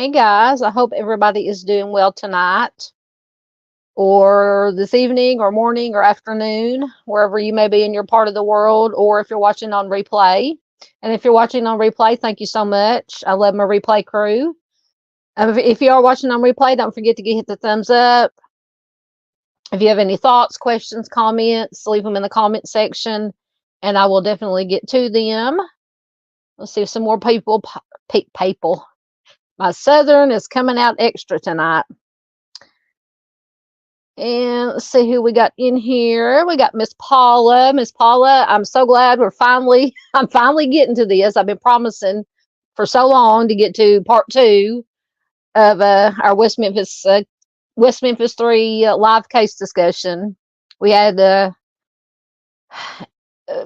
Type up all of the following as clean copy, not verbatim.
Hey guys, I hope everybody is doing well tonight, or this evening, or morning, or afternoon, wherever you may be in your part of the world, or if you're watching on replay. And if you're watching on replay, thank you so much. I love my replay crew. If you are watching on replay, don't forget to hit the thumbs up. If you have any thoughts, questions, comments, leave them in the comment section, and I will definitely get to them. Let's see if some more people. My Southern is coming out extra tonight. And let's see who we got in here. We got Miss Paula. Miss Paula, I'm so glad I'm finally getting to this. I've been promising for so long to get to part 2 of our West Memphis 3 live case discussion. We had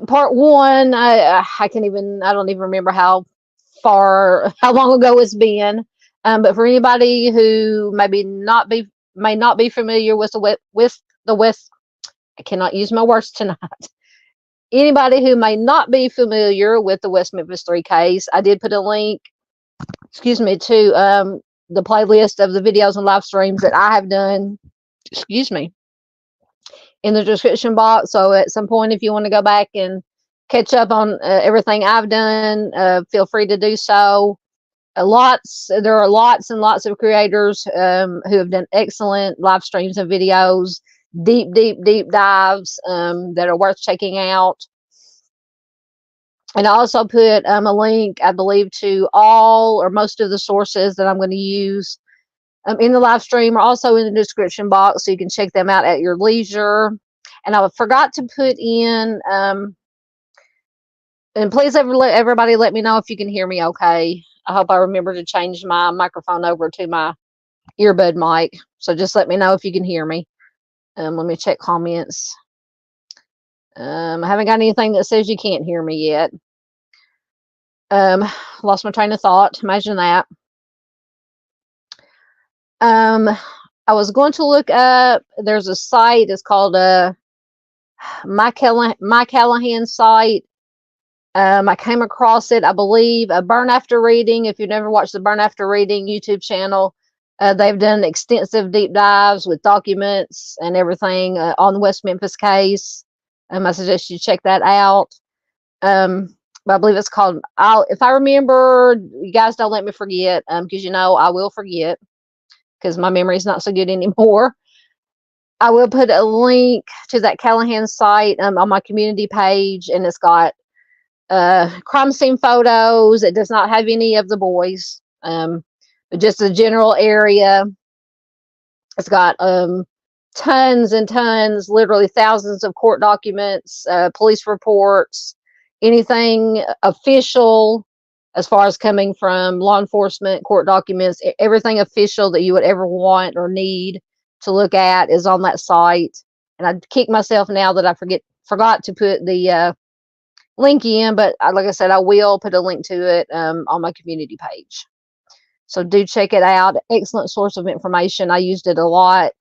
part 1. I don't even remember how long ago it's been. But for anybody who may not be familiar with the West, I cannot use my words tonight. Anybody who may not be familiar with the West Memphis 3 case, I did put a link, to the playlist of the videos and live streams that I have done, in the description box. So at some point, if you want to go back and catch up on everything I've done, feel free to do so. There are lots and lots of creators who have done excellent live streams and videos, deep dives that are worth checking out. And I also put a link, I believe, to all or most of the sources that I'm going to use in the live stream, are also in the description box, so you can check them out at your leisure. And I forgot to put in, and please everybody let me know if you can hear me okay. I hope I remember to change my microphone over to my earbud mic. So just let me know if you can hear me. Let me check comments. I haven't got anything that says you can't hear me yet. Lost my train of thought. Imagine that. I was going to look up, there's a site, it's called My Callahan site. I came across it, I believe, a Burn After Reading. If you've never watched the Burn After Reading YouTube channel, they've done extensive deep dives with documents and everything on the West Memphis case. I suggest you check that out. I believe it's called, if I remember, you guys don't let me forget, because I will forget, because my memory is not so good anymore. I will put a link to that Callahan site on my community page, and it's got crime scene photos. It does not have any of the boys, but just a general area. It's got tons and tons, literally thousands of court documents, police reports, anything official as far as coming from law enforcement, court documents, everything official that you would ever want or need to look at is on that site. And I kick myself now that I forgot to put the link in, but like I said, I will put a link to it on my community page. So do check it out. Excellent source of information. I used it a lot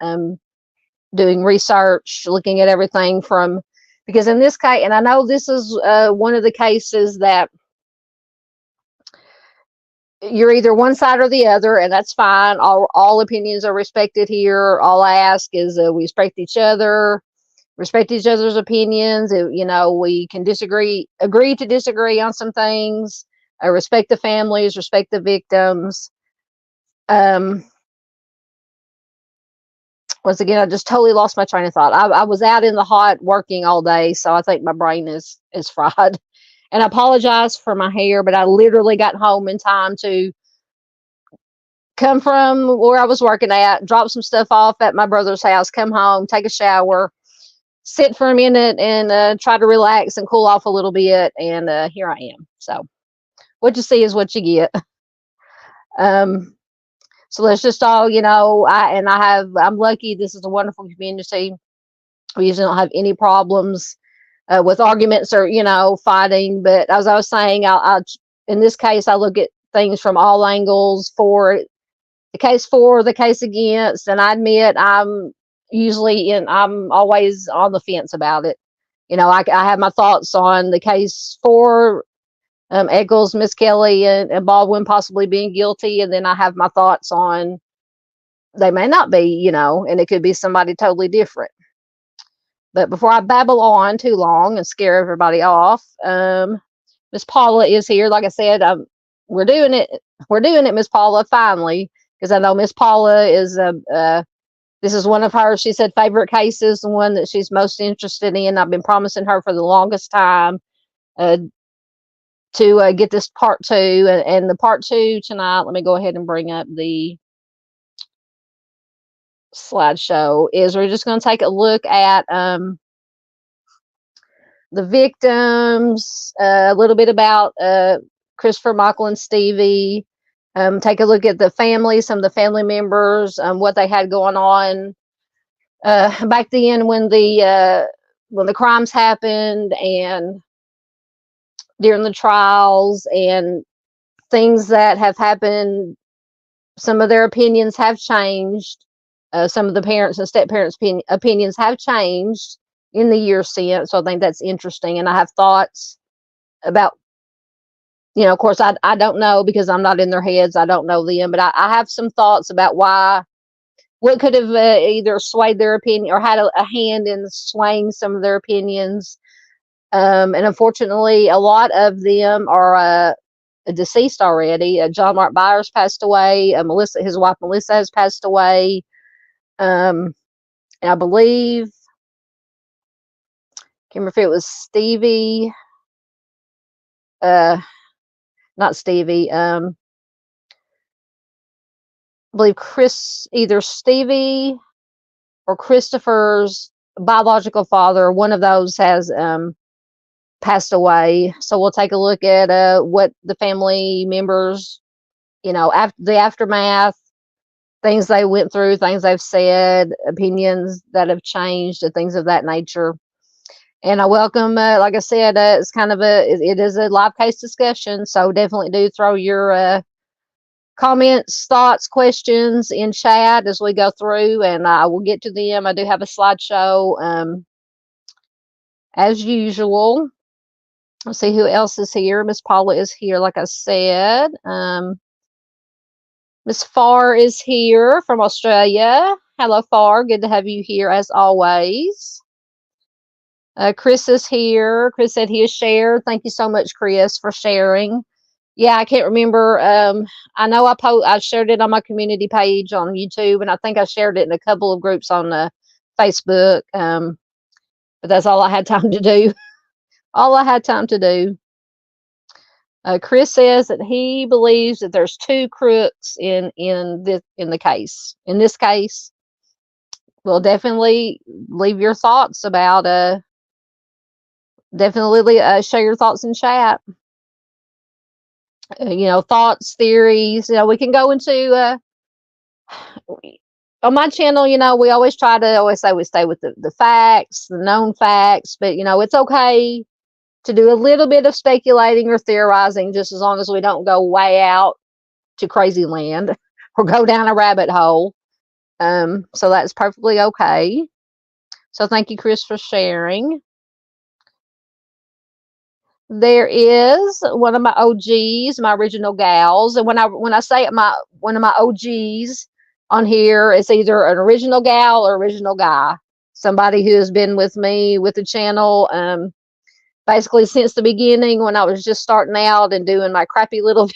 doing research, looking at everything from, because in this case, and I know this is one of the cases that you're either one side or the other, and that's fine. All opinions are respected here. All I ask is we respect each other, respect each other's opinions. We can agree to disagree on some things. Respect the families, respect the victims. Once again, I just totally lost my train of thought. I was out in the hot working all day, so I think my brain is fried. And I apologize for my hair, but I literally got home in time to come from where I was working at, drop some stuff off at my brother's house, come home, take a shower, sit for a minute, and try to relax and cool off a little bit. And here I am. So what you see is what you get. So let's just all, I'm lucky. This is a wonderful community. We usually don't have any problems with arguments or, fighting. But as I was saying, in this case, I look at things from all angles, for the case against, and I admit I'm always on the fence about it. I have my thoughts on the case for Eccles, Miss Kelly, and Baldwin possibly being guilty, and then I have my thoughts on they may not be, and it could be somebody totally different. But before I babble on too long and scare everybody off, Miss Paula is here. Like I said, we're doing it. We're doing it, Miss Paula, finally, because I know Miss Paula is this is one of her, she said, favorite cases, the one that she's most interested in. I've been promising her for the longest time to get this part 2, and the part 2 tonight. Let me go ahead and bring up the slideshow. Is we're just going to take a look at the victims, a little bit about Christopher, Michael, and Stevie. Take a look at the family, some of the family members, what they had going on back then when the crimes happened, and during the trials, and things that have happened. Some of their opinions have changed. Some of the parents and step parents' opinions have changed in the years since. So I think that's interesting. And I have thoughts about, of course, I don't know because I'm not in their heads. I don't know them, but I have some thoughts about what could have either swayed their opinion or had a hand in swaying some of their opinions. And unfortunately, a lot of them are deceased already. John Mark Byers passed away. Melissa, his wife Melissa, has passed away. And I believe, can't remember if it was Stevie, not Stevie. I believe either Stevie or Christopher's biological father, one of those has passed away. So we'll take a look at what the family members, after the aftermath, things they went through, things they've said, opinions that have changed, and things of that nature. And I welcome, like I said, it's kind of it is a live case discussion. So definitely do throw your comments, thoughts, questions in chat as we go through, and I will get to them. I do have a slideshow as usual. Let's see who else is here. Miss Paula is here, like I said. Miss Farr is here from Australia. Hello, Farr. Good to have you here as always. Chris is here. Chris said he has shared. Thank you so much, Chris, for sharing. Yeah, I can't remember. I know I shared it on my community page on YouTube, and I think I shared it in a couple of groups on Facebook. But that's all I had time to do. All I had time to do. Chris says that he believes that there's 2 crooks in the case. In this case, we'll definitely leave your thoughts about. Definitely share your thoughts in chat. Thoughts, theories. We can go into. On my channel, we always say we stay with the facts, the known facts, but it's okay to do a little bit of speculating or theorizing, just as long as we don't go way out to crazy land or go down a rabbit hole. So that's perfectly okay. So thank you, Chris, for sharing. There is one of my OGs, my original gals, and when I say one of my OGs on here, it's either an original gal or original guy, somebody who has been with me with the channel basically since the beginning, when I was just starting out and doing my crappy little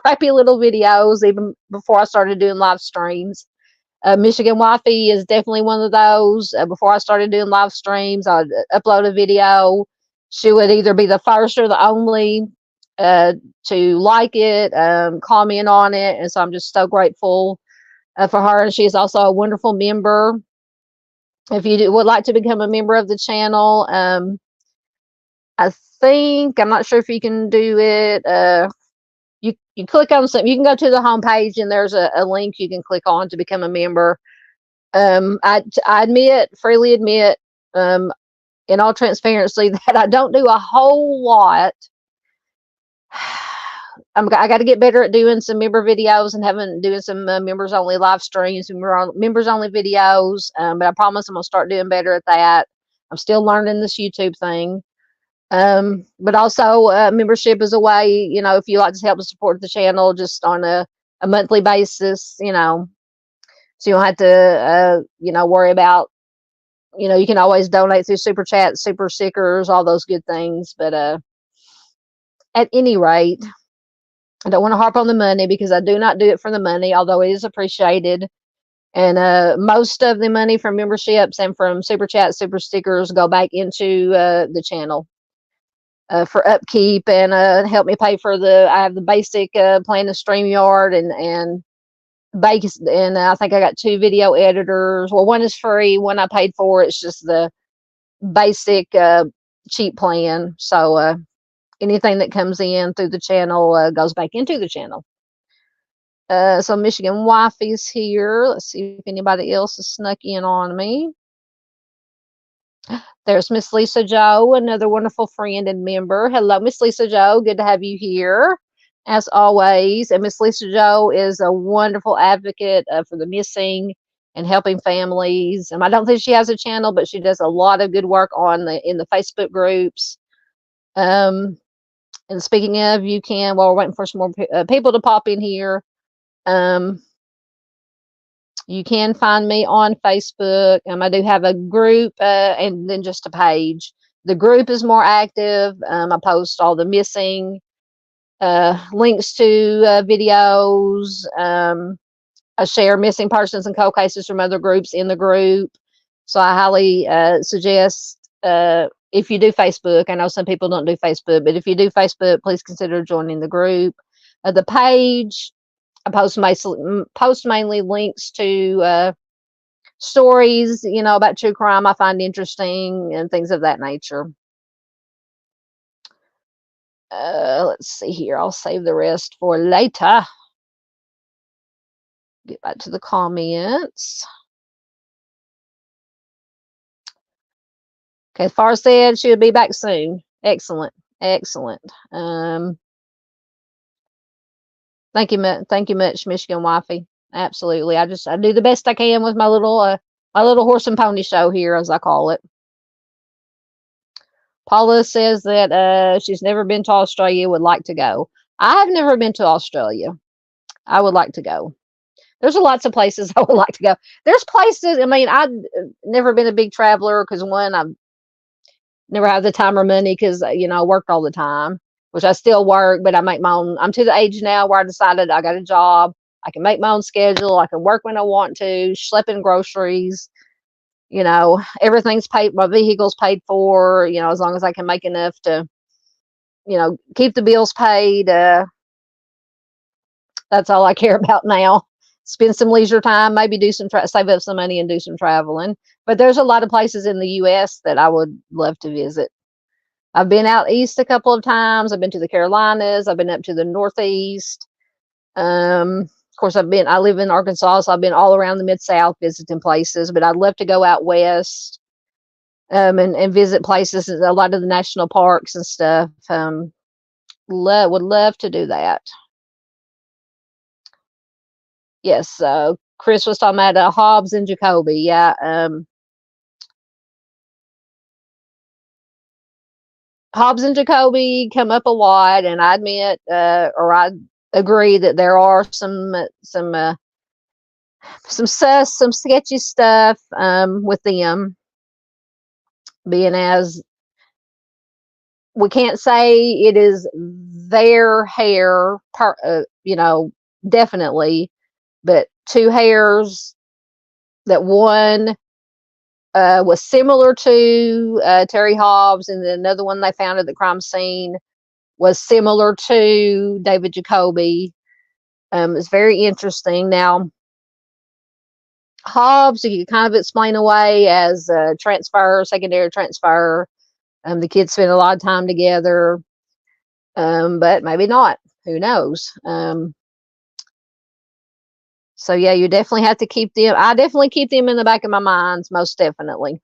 videos, even before I started doing live streams. Michigan Wifey is definitely one of those. Before I started doing live streams, I'd upload a video. She would either be the first or the only to like it, comment on it, and so I'm just so grateful for her. And she is also a wonderful member. If you would like to become a member of the channel, I'm not sure if you can do it. You click on something, you can go to the homepage and there's a link you can click on to become a member. I freely admit, in all transparency, that I don't do a whole lot. I got to get better at doing some member videos and doing some members only live streams, members only videos. But I promise I'm gonna start doing better at that. I'm still learning this YouTube thing. But also membership is a way, if you like to help to support the channel just on a monthly basis, so you don't have to, worry about, you can always donate through super chat, super stickers, all those good things. But at any rate, I don't want to harp on the money because I do not do it for the money, although it is appreciated. And most of the money from memberships and from super chat, super stickers go back into the channel for upkeep and help me pay for I have the basic plan of StreamYard and base, and I think I got 2 video editors. Well, one is free, one I paid for. It's just the basic cheap plan. So anything that comes in through the channel goes back into the channel. So Michigan Wifey's here. Let's see if anybody else has snuck in on me. There's Miss Lisa Joe, another wonderful friend and member. Hello, Miss Lisa Joe. Good to have you here, as always. And Miss Lisa Joe is a wonderful advocate for the missing and helping families. And I don't think she has a channel, but she does a lot of good work in the Facebook groups. And speaking of, you can, while we're waiting for some more people to pop in here, you can find me on Facebook. I do have a group and then just a page. The group is more active. I post all the missing links to videos. I share missing persons and cold cases from other groups in the group. So I highly suggest if you do Facebook, I know some people don't do Facebook, but if you do Facebook, please consider joining the group. The page, I post mainly links to stories, about true crime I find interesting and things of that nature. Let's see here. I'll save the rest for later. Get back to the comments. Okay, Far said she'll be back soon. Excellent. Excellent. Thank you much, Michigan Wifey. Absolutely. I do the best I can with my little horse and pony show here, as I call it. Paula says that she's never been to Australia, would like to go. I have never been to Australia. I would like to go. There's lots of places I would like to go. There's places, I've never been a big traveler because one, I've never had the time or money because, I worked all the time, which I still work, but I make my own. I'm to the age now where I decided I got a job. I can make my own schedule. I can work when I want to, schlepping groceries. Everything's paid. My vehicle's paid for, as long as I can make enough to, keep the bills paid. That's all I care about now. Spend some leisure time, maybe save up some money and do some traveling. But there's a lot of places in the U.S. that I would love to visit. I've been out east a couple of times. I've been to the Carolinas. I've been up to the Northeast. Of course, I live in Arkansas, so I've been all around the Mid-South visiting places, but I'd love to go out west and visit places, a lot of the national parks and stuff. Would love to do that. Yes, Chris was talking about Hobbs and Jacoby. Yeah. Hobbs and Jacoby come up a lot, and I admit, or I agree that there are some sketchy stuff with them, being as we can't say it is their hair, definitely, but 2 hairs that one was similar to Terry Hobbs, and then another one they found at the crime scene was similar to David Jacoby. It's very interesting. Now, Hobbs, you can kind of explain away as secondary transfer. The kids spend a lot of time together, but maybe not. Who knows? So yeah, you definitely have to keep them. I definitely keep them in the back of my mind, most definitely.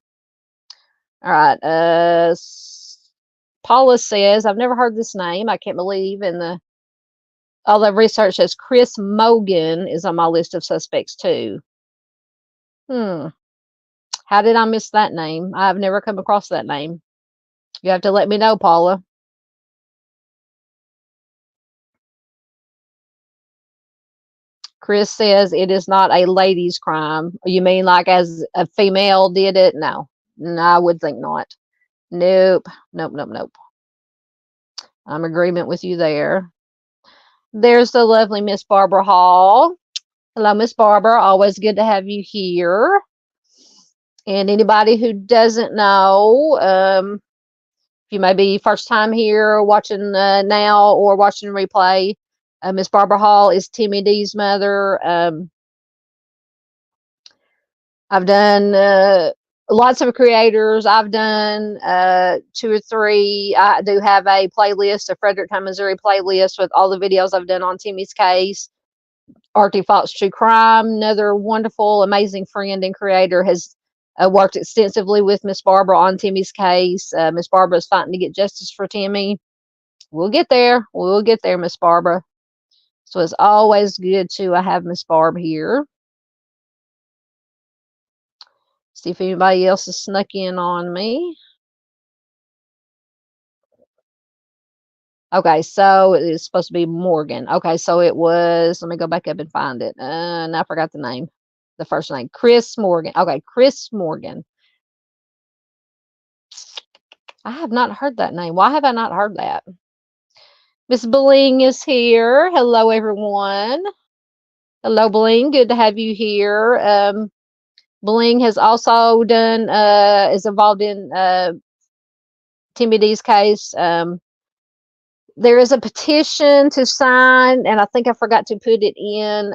All right. Paula says, I've never heard this name. I can't believe all the research says Chris Mogan is on my list of suspects too. How did I miss that name? I've never come across that name. You have to let me know, Paula. Chris says it is not a ladies' crime. You mean like as a female did it? No. No, I would think not. Nope. Nope, nope, nope. I'm in agreement with you there. There's the lovely Miss Barbara Hall. Hello, Miss Barbara. Always good to have you here. And anybody who doesn't know, if you may be first time here watching now or watching replay, Miss Barbara Hall is Timmy D's mother. I've done lots of creators. I've done 2 or 3. I do have a playlist, a Fredericktown, Missouri playlist with all the videos I've done on Timmy's case. Artie Fox True Crime, another wonderful, amazing friend and creator, has worked extensively with Miss Barbara on Timmy's case. Miss Barbara is fighting to get justice for Timmy. We'll get there. We'll get there, Miss Barbara. So it's always good to have Miss Barb here. See if anybody else has snuck in on me. Okay, so it's supposed to be Morgan. Okay, so it was, let me go back up and find it. And I forgot the name, the first name. Chris Morgan. Okay, Chris Morgan. I have not heard that name. Why have I not heard that? Miss Bling is here. Hello, everyone. Hello, Bling. Good to have you here. Bling has also done, is involved in Timmy D's case. There is a petition to sign, and I think I forgot to put it in.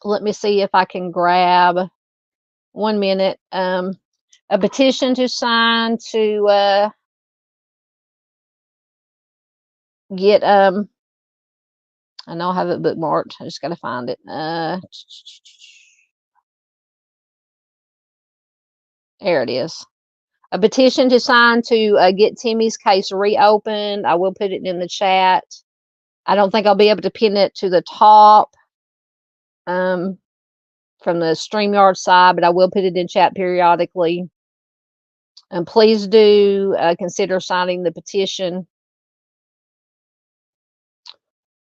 Let me see if I can grab 1 minute. A petition to sign to get, I know I have it bookmarked. I just got to find it. There it is. A petition to sign to get Timmy's case reopened. I will put it in the chat. I don't think I'll be able to pin it to the top from the StreamYard side, but I will put it in chat periodically. And please do consider signing the petition.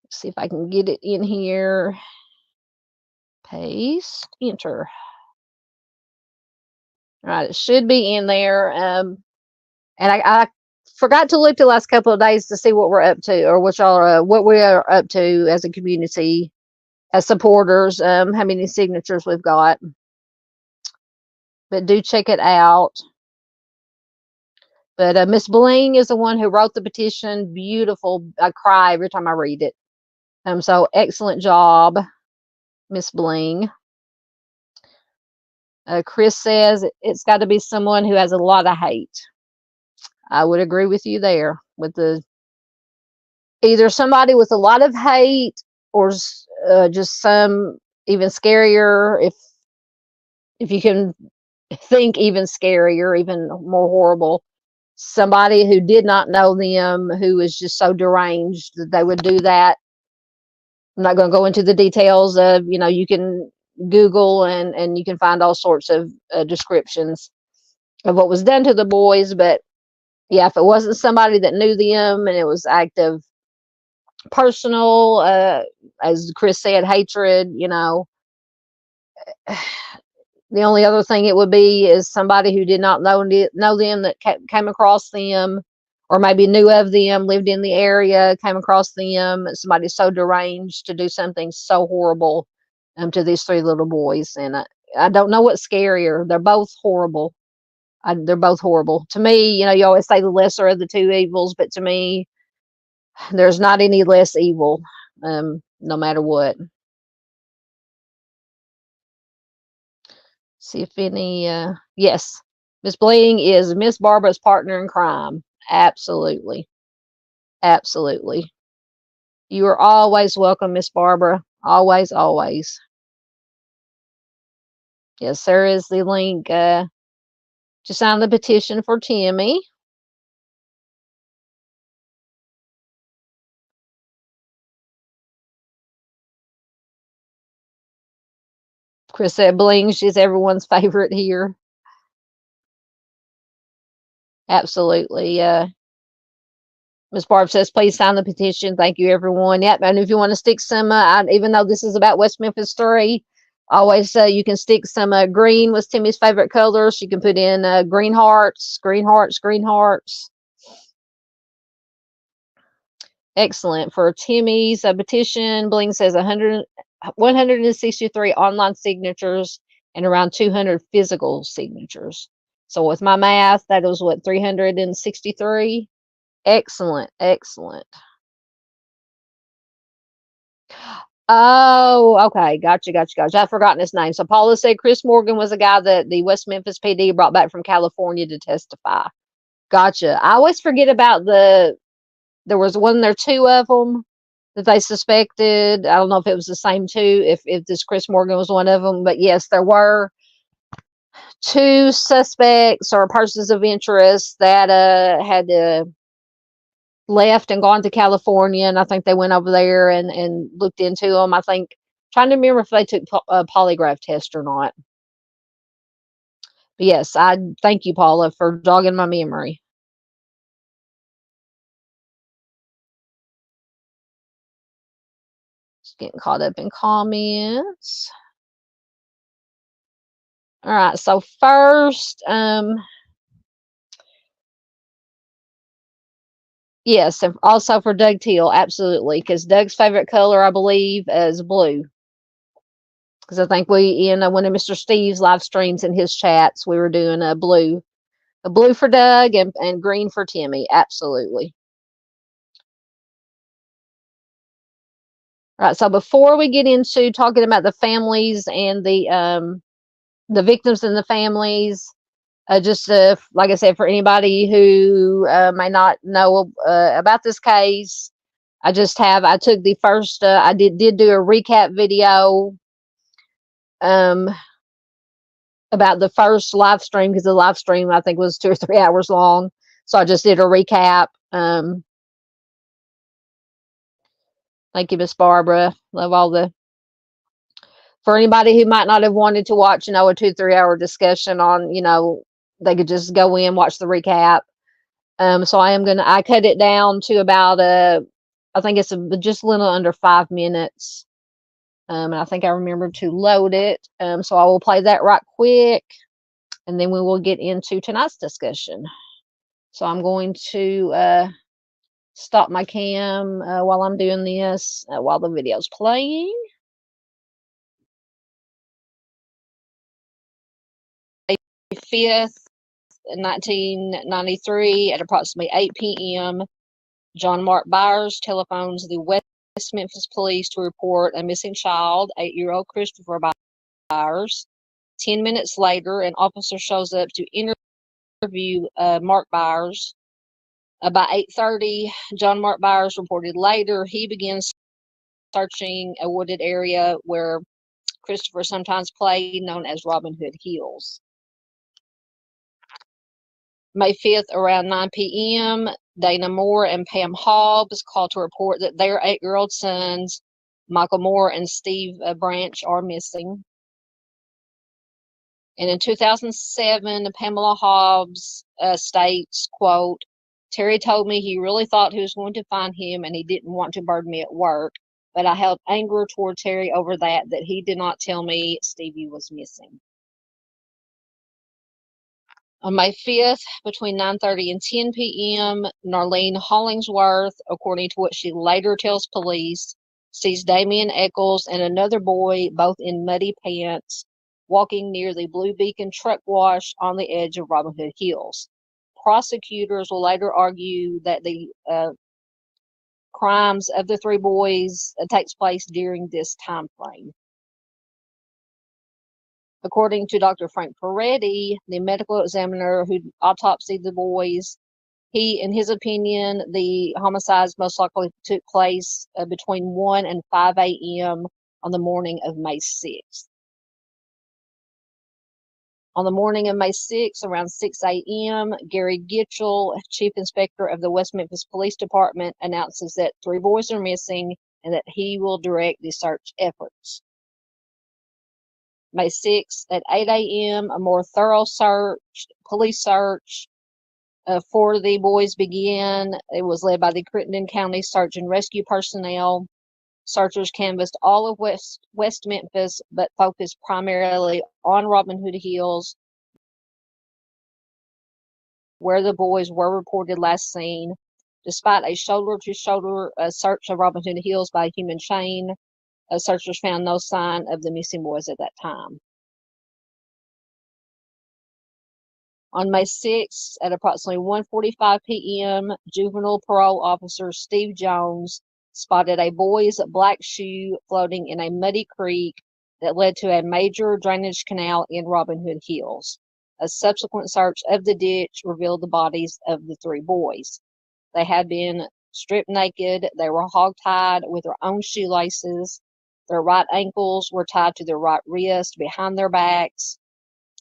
Let's see if I can get it in here. Paste, enter. All right, it should be in there. And I forgot to look the last couple of days to see what we're up to, or what we are up to as a community, as supporters, how many signatures we've got. But do check it out. But Miss Bling is the one who wrote the petition. Beautiful. I cry every time I read it. So excellent job, Miss Bling. Chris says it's got to be someone who has a lot of hate. I would agree with you there. With either somebody with a lot of hate, or just some even scarier. If you can think even scarier, even more horrible, somebody who did not know them, who is just so deranged that they would do that. I'm not going to go into the details of, you can Google and you can find all sorts of descriptions of what was done to the boys. But yeah, if it wasn't somebody that knew them and it was active personal, as Chris said, hatred, the only other thing it would be is somebody who did not know them, that came across them, or maybe knew of them, lived in the area, came across them. Somebody so deranged to do something so horrible to these 3 little boys. And I don't know what's scarier. They're both horrible. They're both horrible. To me, you always say the lesser of the 2 evils, but to me, there's not any less evil, no matter what. See if any, yes, Miss Bling is Miss Barbara's partner in crime. Absolutely. Absolutely. You are always welcome, Miss Barbara. Always, always. Yes, there is the link to sign the petition for Timmy. Chris said Bling, she's everyone's favorite here. Absolutely. Ms. Barb says, please sign the petition. Thank you, everyone. Yep. And if you want to stick some, even though this is about West Memphis 3, always you can stick some green was Timmy's favorite colors. You can put in green hearts, green hearts, green hearts. Excellent. For Timmy's petition, Bling says 163 online signatures and around 200 physical signatures. So with my math, that was what, 363? Excellent, excellent. Oh, okay. Gotcha. I've forgotten his name. So Paula said Chris Morgan was a guy that the West Memphis PD brought back from California to testify. Gotcha. I always forget about there was two of them that they suspected. I don't know if it was the same two, if this Chris Morgan was one of them, but yes, there were two suspects or persons of interest that had left and gone to California, and I think they went over there and looked into them. I think, trying to remember if they took a polygraph test or not. But yes, I thank you, Paula, for jogging my memory. Just getting caught up in comments. All right, so first, yes, and also for Doug Teal, absolutely, because Doug's favorite color, I believe, is blue. Because I think we, in one of Mr. Steve's live streams in his chats, we were doing a blue for Doug and green for Timmy. Absolutely. All right. So before we get into talking about the families and the victims and the families, just like I said, for anybody who may not know about this case, I took the first, I did do a recap video about the first live stream, because the live stream I think was 2 or 3 hours long. So I just did a recap. Thank you, Miss Barbara. Love for anybody who might not have wanted to watch, a 2-3 hour discussion on, they could just go in, watch the recap. So I cut it down to about, I think it's just a little under 5 minutes. And I think I remembered to load it. So I will play that right quick, and then we will get into tonight's discussion. So I'm going to stop my cam while I'm doing this, while the video's playing. 5th, 1993, at approximately 8 p.m., John Mark Byers telephones the West Memphis police to report a missing child, 8-year-old Christopher Byers. 10 minutes later, an officer shows up to interview Mark Byers. By 8:30, John Mark Byers reported later he begins searching a wooded area where Christopher sometimes played, known as Robin Hood Hills. May 5th, around 9 p.m., Dana Moore and Pam Hobbs called to report that their 8-year-old sons, Michael Moore and Steve Branch, are missing. And in 2007, Pamela Hobbs states, quote, Terry told me he really thought he was going to find him and he didn't want to burden me at work, but I held anger toward Terry over that he did not tell me Stevie was missing. On May 5th, between 9:30 and 10 p.m., Narlene Hollingsworth, according to what she later tells police, sees Damian Eccles and another boy, both in muddy pants, walking near the Blue Beacon truck wash on the edge of Robin Hood Hills. Prosecutors will later argue that the crimes of the 3 boys takes place during this time frame. According to Dr. Frank Peretti, the medical examiner who autopsied the boys, in his opinion, the homicides most likely took place between 1 and 5 a.m. on the morning of May 6th. On the morning of May 6th, around 6 a.m., Gary Gitchell, chief inspector of the West Memphis Police Department, announces that 3 boys are missing and that he will direct the search efforts. May 6th at 8 a.m., a more thorough police search Before the boys began, it was led by the Crittenden County Search and Rescue personnel. Searchers canvassed all of West Memphis, but focused primarily on Robin Hood Hills, where the boys were reported last seen. Despite a shoulder-to-shoulder search of Robin Hood Hills by a human chain, searchers found no sign of the missing boys at that time. On May 6th, at approximately 1:45 p.m., juvenile parole officer Steve Jones spotted a boy's black shoe floating in a muddy creek that led to a major drainage canal in Robin Hood Hills. A subsequent search of the ditch revealed the bodies of the 3 boys. They had been stripped naked. They were hogtied with their own shoelaces. Their right ankles were tied to their right wrist behind their backs,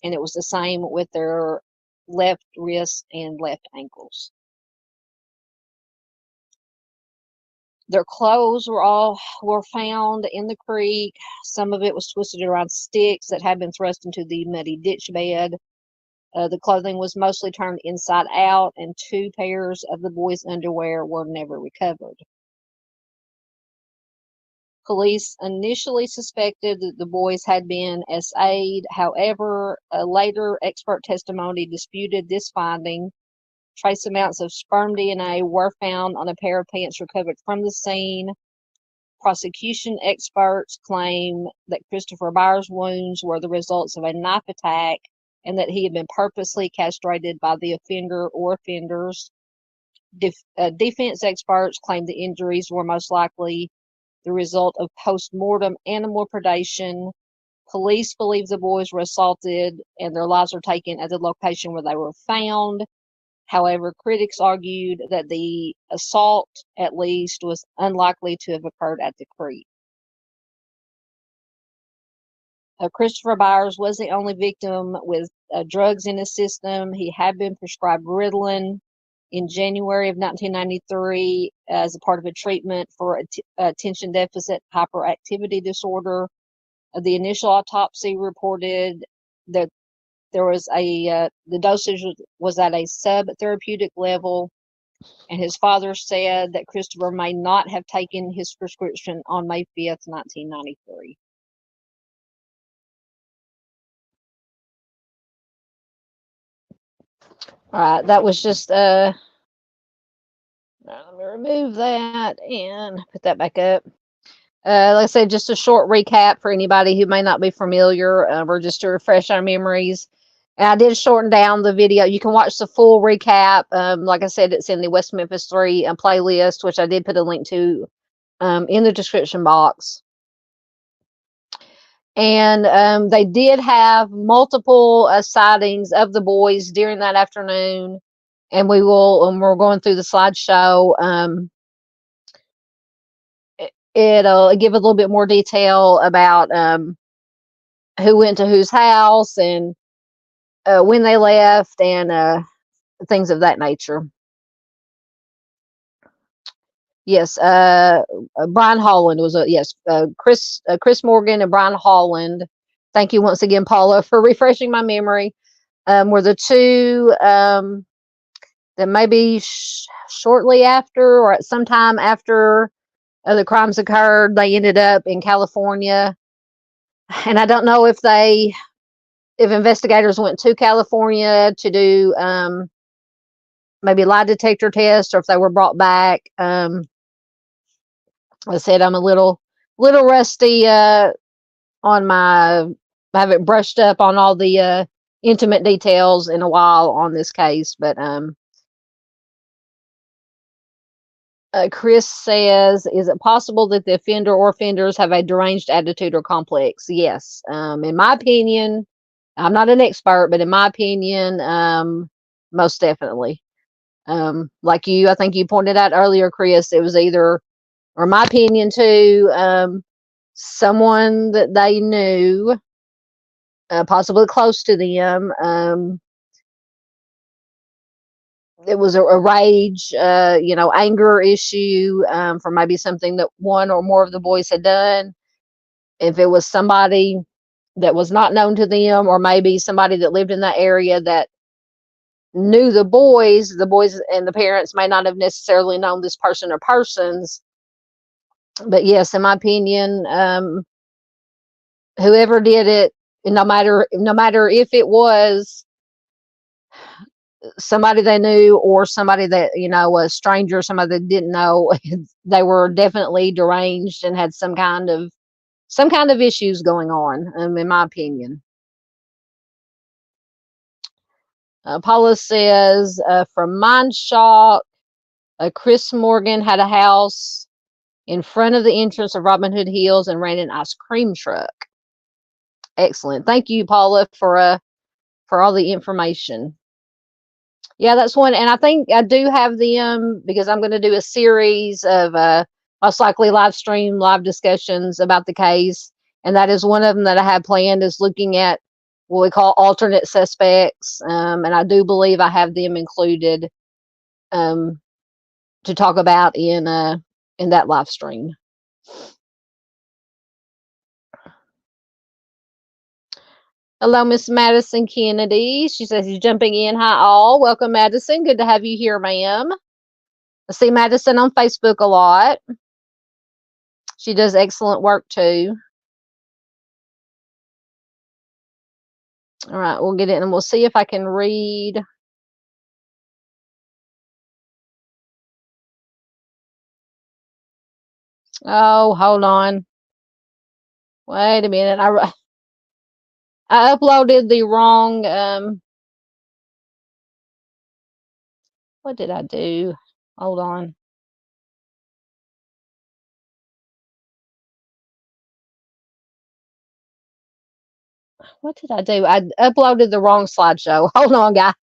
and it was the same with their left wrist and left ankles. Their clothes were found in the creek. Some of it was twisted around sticks that had been thrust into the muddy ditch bed. The clothing was mostly turned inside out, and 2 pairs of the boys' underwear were never recovered. Police initially suspected that the boys had been SA'd. However, later expert testimony disputed this finding. Trace amounts of sperm DNA were found on a pair of pants recovered from the scene. Prosecution experts claim that Christopher Byers' wounds were the results of a knife attack and that he had been purposely castrated by the offender or offenders. Defense experts claim the injuries were most likely the result of post-mortem animal predation. Police believe the boys were assaulted and their lives were taken at the location where they were found. However, critics argued that the assault, at least, was unlikely to have occurred at the creek. Christopher Byers was the only victim with drugs in his system. He had been prescribed Ritalin in January of 1993 as a part of a treatment for attention deficit hyperactivity disorder. The initial autopsy reported that there was the dosage was at a subtherapeutic level, and his father said that Christopher may not have taken his prescription on May 5th, 1993. All right, that was just let me remove that and put that back up. Like I said, just a short recap for anybody who may not be familiar, or just to refresh our memories. And I did shorten down the video. You can watch the full recap. Like I said, it's in the West Memphis 3 playlist, which I did put a link to in the description box. And they did have multiple sightings of the boys during that afternoon. And we're going through the slideshow. It'll give a little bit more detail about who went to whose house and when they left and things of that nature. Yes, Brian Holland was Chris Morgan and Brian Holland. Thank you once again, Paula, for refreshing my memory. Were the 2 that maybe shortly after or at some time after the crimes occurred, they ended up in California. And I don't know if investigators went to California to do maybe lie detector tests, or if they were brought back. I said I'm a little rusty on I haven't brushed up on all the intimate details in a while on this case, but Chris says, is it possible that the offender or offenders have a deranged attitude or complex? Yes. In my opinion, I'm not an expert, but in my opinion, most definitely. Like I think you pointed out earlier, Chris, it was either, or my opinion too, someone that they knew, possibly close to them. It was a rage, anger issue for maybe something that one or more of the boys had done. If it was somebody that was not known to them, or maybe somebody that lived in that area that knew the boys and the parents may not have necessarily known this person or persons. But yes, in my opinion, whoever did it, no matter if it was somebody they knew or somebody that, a stranger, somebody that didn't know, they were definitely deranged and had some kind of issues going on, in my opinion. Paula says, from Mind Shock, Chris Morgan had a house in front of the entrance of Robin Hood Hills and ran an ice cream truck. Excellent. Thank you, Paula, for all the information. Yeah, that's one. And I think I do have them because I'm going to do a series of most likely live discussions about the case. And that is one of them that I have planned, is looking at what we call alternate suspects. And I do believe I have them included to talk about in that live stream. Hello, Miss Madison Kennedy. She says she's jumping in. Hi, all. Welcome, Madison. Good to have you here, ma'am. I see Madison on Facebook a lot. She does excellent work, too. All right, we'll get it, and we'll see if I can read. Oh, hold on. Wait a minute. I uploaded the wrong, what did I do? Hold on. What did I do? I uploaded the wrong slideshow. Hold on, guys.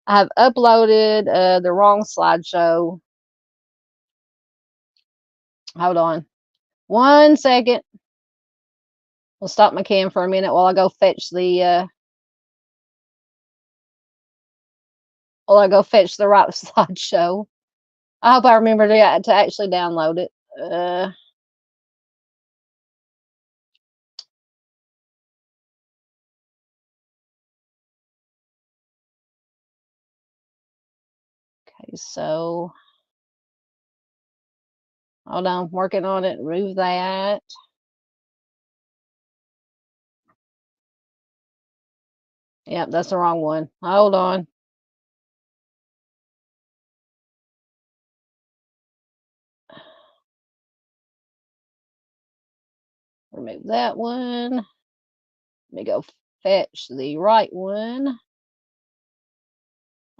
I've uploaded the wrong slideshow. Hold on. 1 second. We'll stop my cam for a minute while I go fetch the right slideshow. I hope I remember to actually download it. Okay, so hold on, I'm working on it. Remove that. Yep, that's the wrong one. Hold on. Remove that one. Let me go fetch the right one.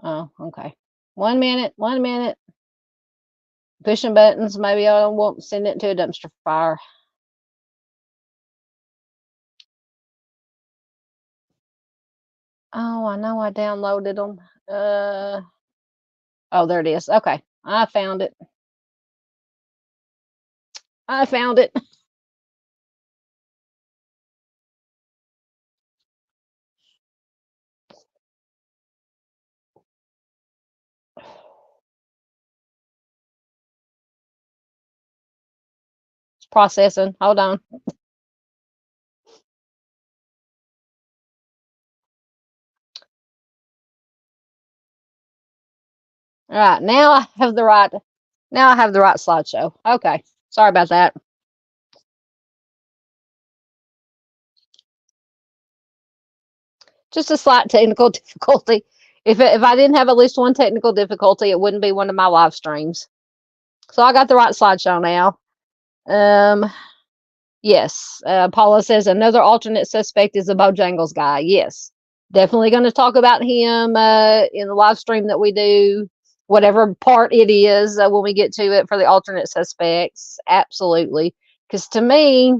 Oh, okay. 1 minute. Pushing buttons. Maybe I won't send it to a dumpster fire. Oh, I know I downloaded them. Oh, there it is. Okay, I found it. It's processing. Hold on. All right, now I have the right slideshow. Okay, sorry about that. Just a slight technical difficulty. If I didn't have at least one technical difficulty, it wouldn't be one of my live streams. So I got the right slideshow now. Yes, Paula says another alternate suspect is the Bojangles guy. Yes, definitely going to talk about him in the live stream that we do, whatever part it is when we get to it for the alternate suspects. Absolutely. Because to me,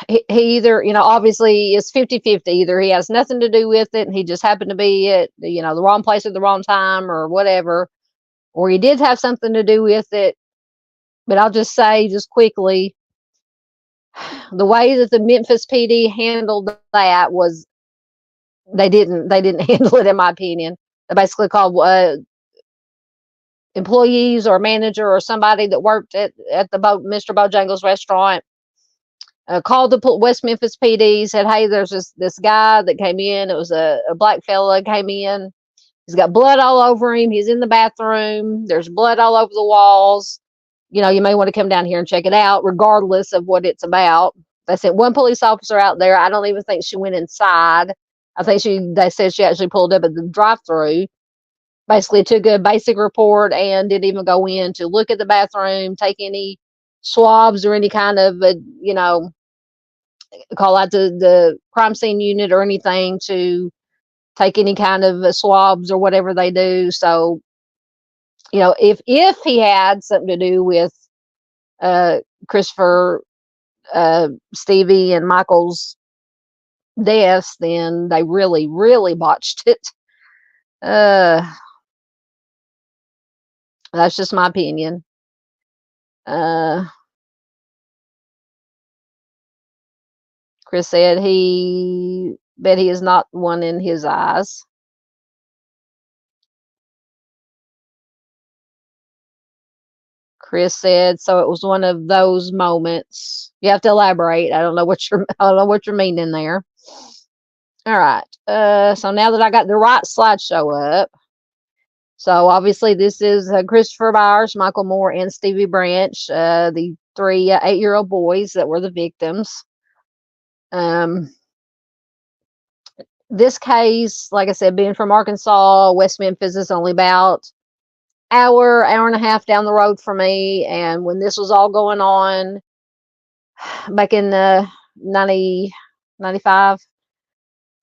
he either, obviously it's 50-50. Either he has nothing to do with it and he just happened to be at, the wrong place at the wrong time or whatever, or he did have something to do with it. But I'll just say just quickly, the way that the Memphis PD handled that was they didn't handle it, in my opinion. They basically called employees or manager or somebody that worked at the Mr. Bojangles restaurant called the West Memphis PD, said, hey, there's this guy that came in. It was a black fella came in. He's got blood all over him. He's in the bathroom. There's blood all over the walls. You may want to come down here and check it out, regardless of what it's about. They sent one police officer out there. I don't even think she went inside. I think they said she actually pulled up at the drive-through. Basically took a basic report and didn't even go in to look at the bathroom, take any swabs or any kind of, call out the crime scene unit or anything to take any kind of swabs or whatever they do. So, if he had something to do with Christopher, Stevie, and Michael's deaths, then they really, really botched it. That's just my opinion. Chris said he bet he is not one in his eyes. Chris said, so it was one of those moments. You have to elaborate. I don't know what you're meaning there. All right. So now that I got the right slideshow up, so obviously this is Christopher Byers, Michael Moore, and Stevie Branch, the three 8-year-old boys that were the victims. This case, like I said, being from Arkansas, West Memphis is only about hour and a half down the road from me. And when this was all going on back in 95,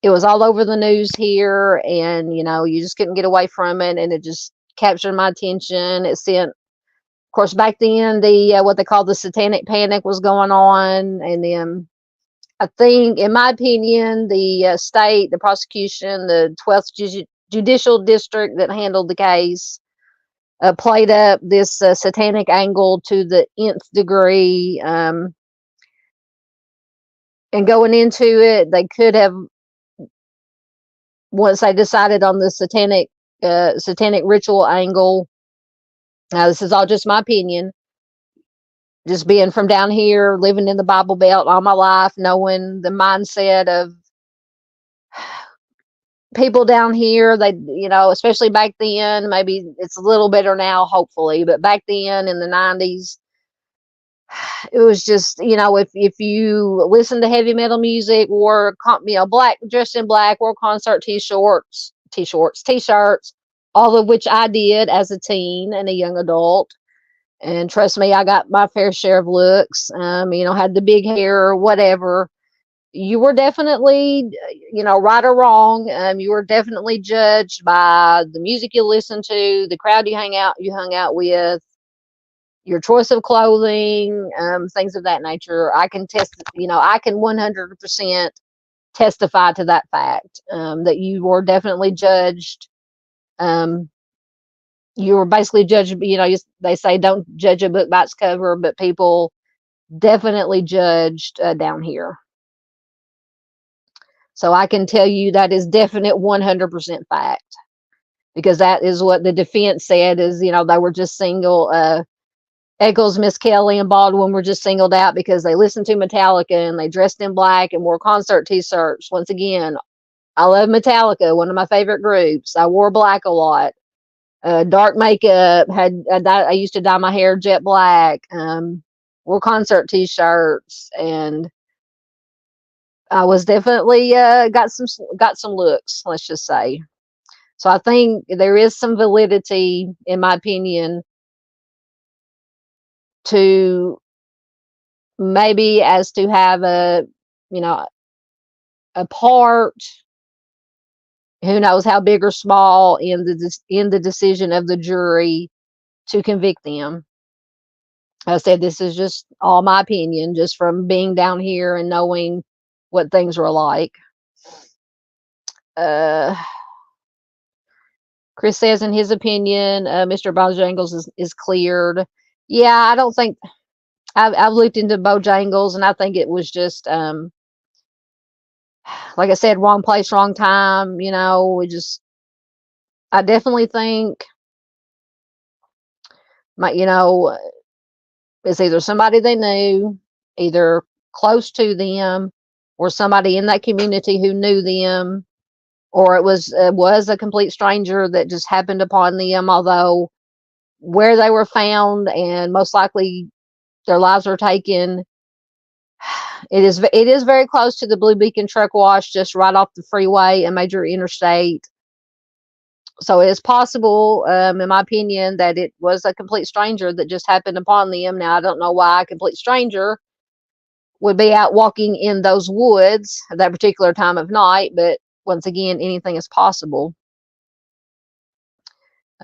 it was all over the news here, and you just couldn't get away from it, and it just captured my attention. It sent, of course, back then the what they call the satanic panic was going on, and then I think, in my opinion, the state, the prosecution, the 12th Judicial District that handled the case played up this satanic angle to the nth degree. And going into it, they could have, once they decided on the satanic ritual angle. Now, this is all just my opinion. Just being from down here, living in the Bible Belt all my life, knowing the mindset of people down here, they, especially back then, maybe it's a little better now, hopefully, but back then in the 90s, it was just, if you listen to heavy metal music, wore, black, dressed in black, wore concert t-shirts, all of which I did as a teen and a young adult. And trust me, I got my fair share of looks, had the big hair or whatever. You were definitely, right or wrong. You were definitely judged by the music you listened to, the crowd you hung out with, your choice of clothing, things of that nature. I can 100% testify to that fact, that you were definitely judged. You were basically judged, they say don't judge a book by its cover, but people definitely judged down here. So I can tell you that is definite 100% fact, because that is what the defense said is, they were just Eccles, Miss Kelly, and Baldwin were just singled out because they listened to Metallica and they dressed in black and wore concert t-shirts. Once again, I love Metallica, one of my favorite groups. I wore black a lot. Dark makeup, I used to dye my hair jet black, wore concert t-shirts, and I was definitely got some looks, let's just say. So I think there is some validity, in my opinion, to maybe as to have a part, who knows how big or small, in the decision of the jury to convict them. I said, this is just all my opinion, just from being down here and knowing what things were like. Chris says, in his opinion, Mr. Bojangles is cleared. Yeah, I don't think I've looked into Bojangles, and I think it was just, like I said, wrong place, wrong time. I definitely think it's either somebody they knew, either close to them, or somebody in that community who knew them, or it was a complete stranger that just happened upon them. Although where they were found and most likely their lives were taken, it is very close to the Blue Beacon truck wash, just right off the freeway and major interstate. So it is possible, in my opinion, that it was a complete stranger that just happened upon them. Now, I don't know why a complete stranger would be out walking in those woods at that particular time of night, but once again, anything is possible.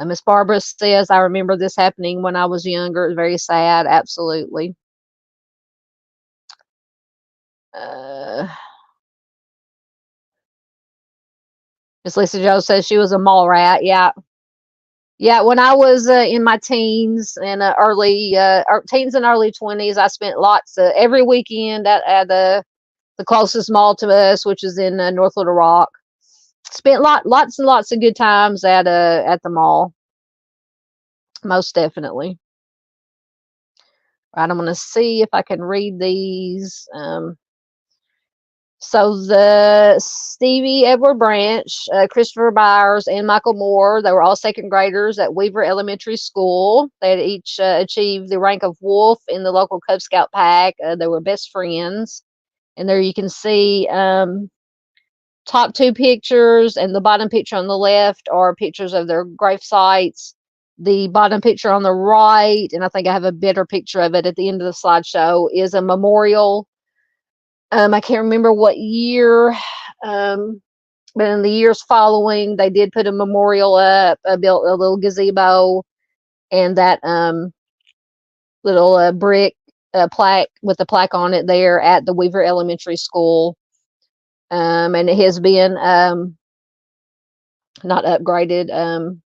Miss Barbara says, I remember this happening when I was younger. It was very sad. Absolutely. Miss Lisa Joe says she was a mall rat. Yeah. Yeah, when I was in my teens and teens and early 20s, I spent lots every weekend at the closest mall to us, which is in North Little Rock. Spent lots and lots of good times at the mall. Most definitely. Right, I'm going to see if I can read these. So the Stevie Edward Branch, Christopher Byers, and Michael Moore, they were all second graders at Weaver Elementary School. They had each achieved the rank of wolf in the local Cub Scout pack. They were best friends. And there you can see top two pictures, and the bottom picture on the left are pictures of their grave sites. The bottom picture on the right, and I think I have a better picture of it at the end of the slideshow, is a memorial. I can't remember what year, but in the years following, they did put a memorial up, built a little gazebo, and that little brick plaque with the plaque on it there at the Weaver Elementary School. And it has been not upgraded,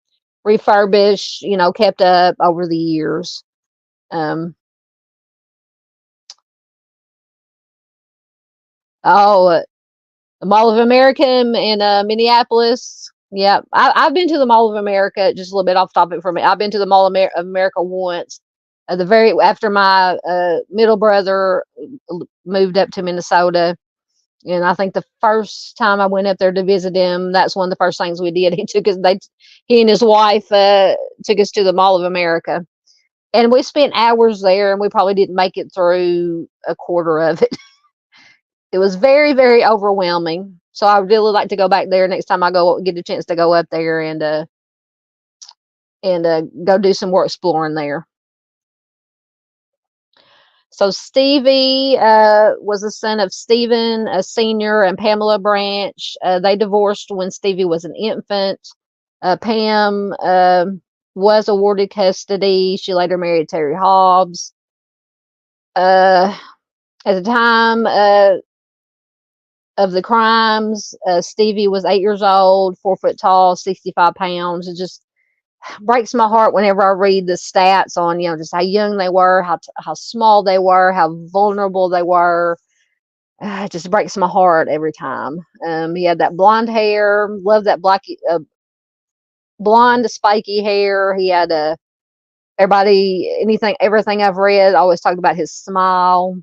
refurbished, kept up over the years. The Mall of America in Minneapolis. Yeah, I've been to the Mall of America. Just a little bit off topic for me. I've been to the Mall of America once. After my middle brother moved up to Minnesota, and I think the first time I went up there to visit him, that's one of the first things we did. He and his wife took us to the Mall of America, and we spent hours there, and we probably didn't make it through a quarter of it. It was very, very overwhelming. So I would really like to go back there next time I get a chance to go up there and go do some more exploring there. So Stevie was the son of Stephen, a senior, and Pamela Branch. They divorced when Stevie was an infant. Pam was awarded custody. She later married Terry Hobbs. At the time of the crimes, Stevie was 8 years old, 4 foot tall, 65 pounds. It just breaks my heart whenever I read the stats on, just how young they were, how small they were, how vulnerable they were. It just breaks my heart every time. He had that blonde hair, loved that blonde spiky hair. He had everything I've read always talked about his smile.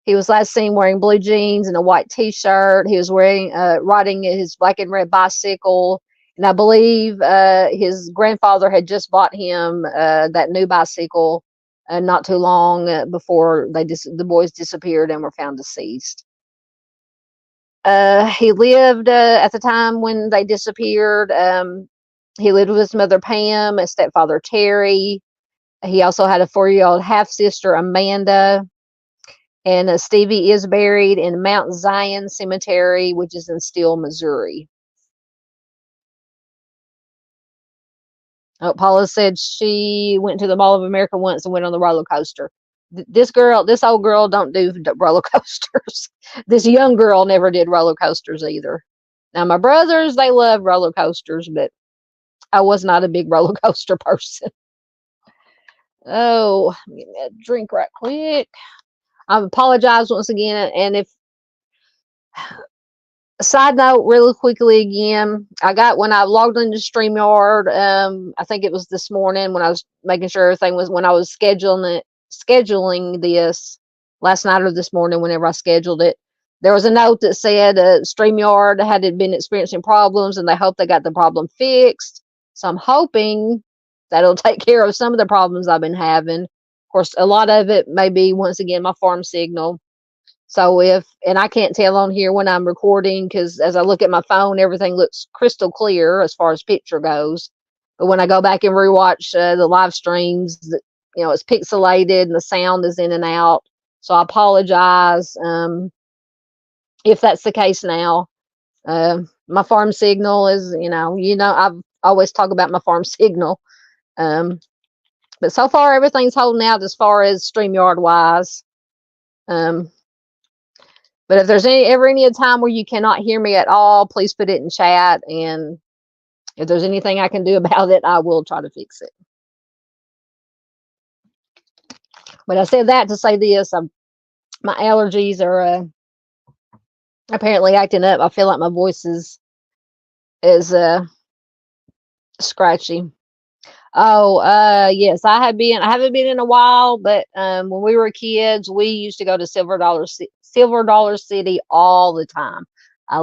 He was last seen wearing blue jeans and a white t-shirt. He was riding his black and red bicycle. And I believe his grandfather had just bought him that new bicycle not too long before the boys disappeared and were found deceased. He lived at the time when they disappeared. He lived with his mother Pam, his stepfather Terry. He also had a 4-year-old half-sister Amanda. And Stevie is buried in Mount Zion Cemetery, which is in Steele, Missouri. Paula said she went to the Mall of America once and went on the roller coaster. This old girl don't do roller coasters. This young girl never did roller coasters either. Now, my brothers, they love roller coasters, but I was not a big roller coaster person. Oh, let me get a drink right quick. I apologize once again. And if, side note, really quickly again, when I logged into StreamYard, I think it was this morning when I was making sure everything was, when I was scheduling it, scheduling this last night or this morning, whenever I scheduled it, there was a note that said StreamYard had been experiencing problems and they hope they got the problem fixed. So I'm hoping that'll take care of some of the problems I've been having. Of course, a lot of it may be, once again, my farm signal. So and I can't tell on here when I'm recording, because as I look at my phone, everything looks crystal clear as far as picture goes. But when I go back and rewatch the live streams, it's pixelated and the sound is in and out. So I apologize if that's the case now. My farm signal is, I've always talk about my farm signal. But so far, everything's holding out as far as StreamYard wise. But if there's ever any time where you cannot hear me at all, please put it in chat. And if there's anything I can do about it, I will try to fix it. But I said that to say this. My allergies are apparently acting up. I feel like my voice is scratchy. Oh, yes, I haven't been in a while, but when we were kids, we used to go to Silver Dollar City all the time. I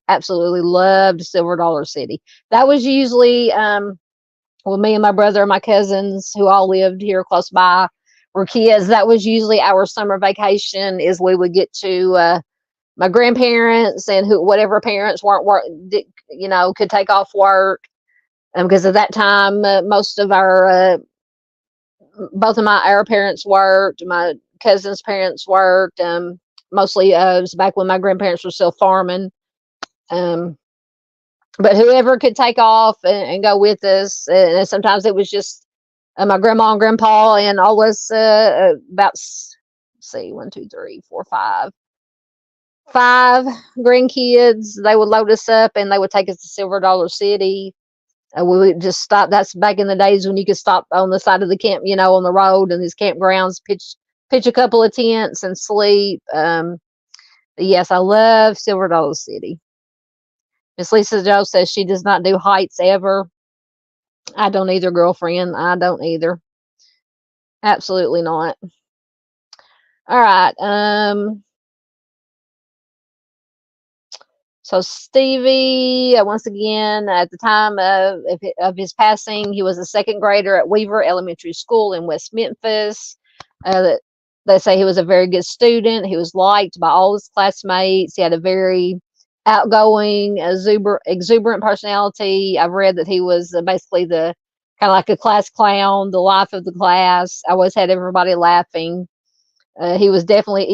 absolutely loved Silver Dollar City. That was usually when me and my brother and my cousins, who all lived here close by, were kids. That was usually our summer vacation, is we would get to my grandparents and whatever parents could take off work. Because at that time, most of both of our parents worked. My cousin's parents worked. Mostly, it was back when my grandparents were still farming. But whoever could take off and go with us, and sometimes it was just my grandma and grandpa and all us about, see, 1, 2, 3, 4, 5 grandkids. They would load us up and they would take us to Silver Dollar City. We would just stop. That's back in the days when you could stop on the side of the camp, on the road and these campgrounds, pitch a couple of tents and sleep. Yes, I love Silver Dollar City. Miss Lisa Joe says she does not do heights ever. I don't either, girlfriend. I don't either. Absolutely not. All right. So Stevie, once again, at the time of his passing, he was a second grader at Weaver Elementary School in West Memphis. They say he was a very good student. He was liked by all his classmates. He had a very outgoing, exuberant personality. I've read that he was basically the kind of like a class clown, the life of the class. Always had everybody laughing. He was definitely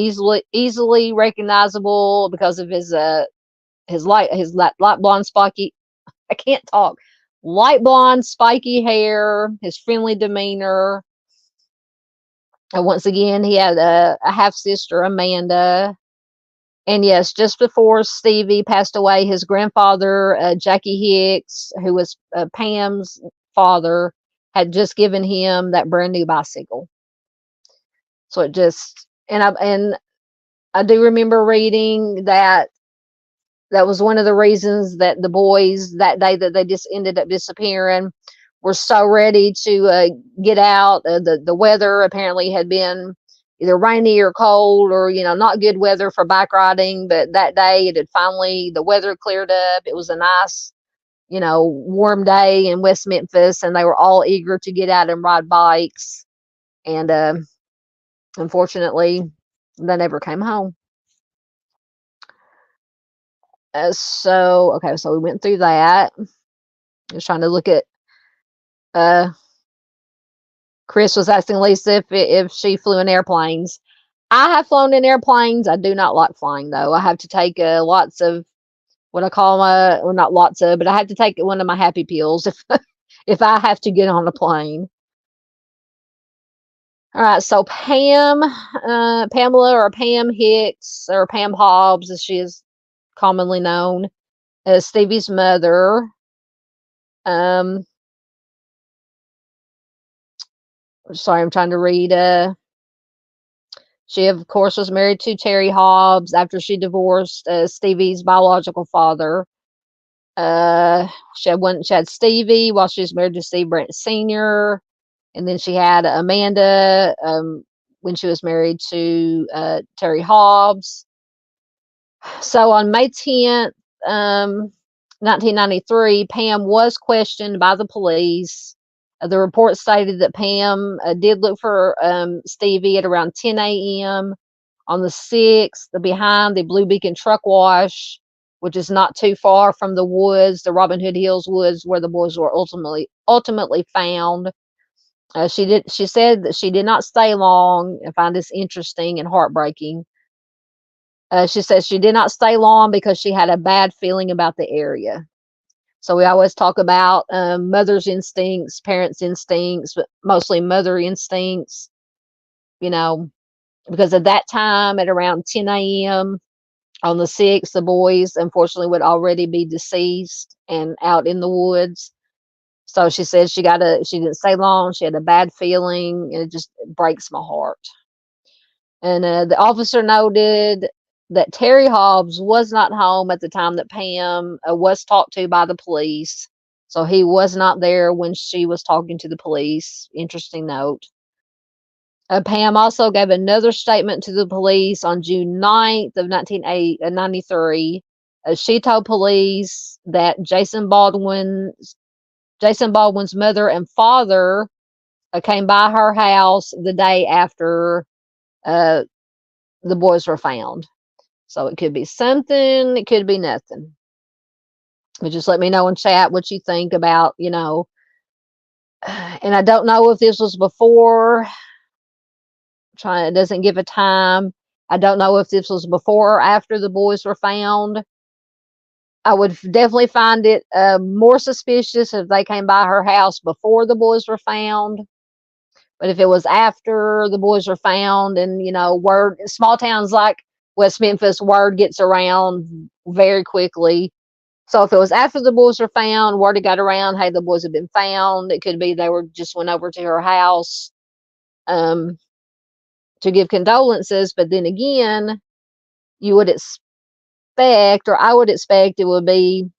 easily recognizable because of his light blonde spiky, I can't talk, light blonde spiky hair, his friendly demeanor. And once again, he had a half sister, Amanda. And yes, just before Stevie passed away, his grandfather, Jackie Hicks, who was Pam's father, had just given him that brand new bicycle. So it just, and I do remember reading that was one of the reasons that the boys, that day that they just ended up disappearing, were so ready to get out. The weather apparently had been either rainy or cold, or not good weather for bike riding. But that day it had finally, the weather cleared up. It was a nice, warm day in West Memphis, and they were all eager to get out and ride bikes. And unfortunately, they never came home. So we went through that. I was trying to look at Chris was asking Lisa if she flew in airplanes. I have flown in airplanes. I do not like flying, though. I have to take lots of what I call not lots of, but I have to take one of my happy pills if I have to get on a plane. All right, so Pamela, or Pam Hicks, or Pam Hobbs, as she is commonly known, as Stevie's mother. Sorry, I'm trying to read. She, of course, was married to Terry Hobbs after she divorced Stevie's biological father. She had Stevie while she was married to Steve Brant Sr. And then she had Amanda when she was married to Terry Hobbs. So on May 10th, 1993, Pam was questioned by the police. The report stated that Pam did look for Stevie at around 10 a.m. on the 6th, behind the Blue Beacon truck wash, which is not too far from the woods, the Robin Hood Hills woods, where the boys were ultimately found. She said that she did not stay long. I find this interesting and heartbreaking. She says she did not stay long because she had a bad feeling about the area. So we always talk about mother's instincts, parents' instincts, but mostly mother instincts, you know, because at that time at around 10 a.m. on the 6th, the boys unfortunately would already be deceased and out in the woods. So she said she didn't stay long. She had a bad feeling, and it just breaks my heart. And the officer noted that Terry Hobbs was not home at the time that Pam was talked to by the police. So he was not there when she was talking to the police. Interesting note. Pam also gave another statement to the police on June 9th of 1993. She told police that Jason Baldwin's mother and father came by her house the day after the boys were found. So it could be something, it could be nothing. But just let me know in chat what you think about, and I don't know if this was before, it doesn't give a time. I don't know if this was before or after the boys were found. I would definitely find it more suspicious if they came by her house before the boys were found. But if it was after the boys were found, and word, small towns like West Memphis, word gets around very quickly. So if it was after the boys were found, word got around, hey, the boys have been found. It could be they just went over to her house to give condolences. But then again, you would expect, or I would expect, it would be,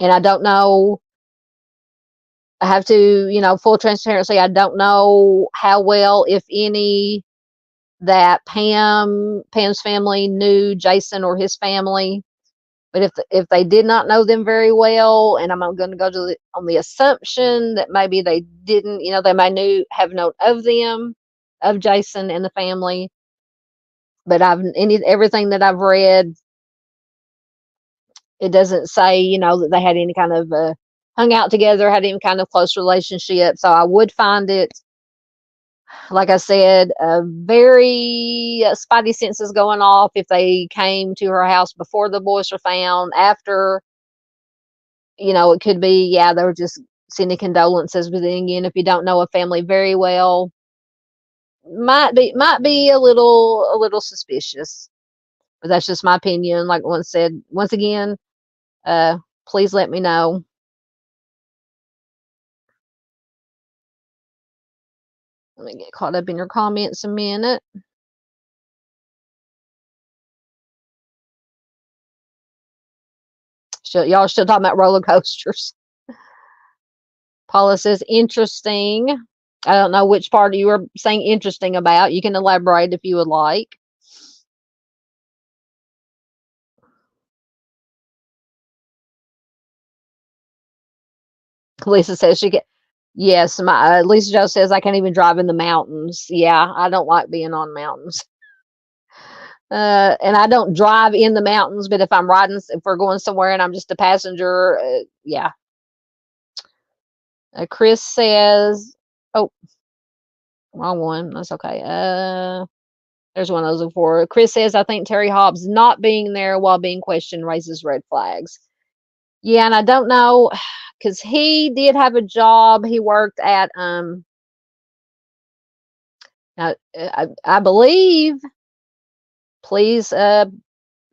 and I don't know, I have to, full transparency, I don't know how well, if any, that Pam's family knew Jason or his family. But if they did not know them very well, and I'm going to go on the assumption that maybe they didn't, they may have known of them, of Jason and the family. But everything that I've read, it doesn't say, that they had any kind of hung out together, had any kind of close relationship. So I would find it, like I said, very spidey senses going off if they came to her house before the boys were found. After, it could be, yeah, they were just sending condolences. But then again, if you don't know a family very well, might be a little suspicious. But that's just my opinion. Like one said, once again, please let me know. Let me get caught up in your comments a minute. Y'all still talking about roller coasters. Paula says, interesting. I don't know which part you were saying interesting about. You can elaborate if you would like. Lisa says yes, Lisa Jo says, I can't even drive in the mountains. Yeah, I don't like being on mountains. And I don't drive in the mountains, but if we're going somewhere and I'm just a passenger, yeah. Chris says, oh, wrong one. That's okay. There's one I was looking for. Chris says, I think Terry Hobbs not being there while being questioned raises red flags. Yeah, and I don't know, because he did have a job. He worked at I believe, please,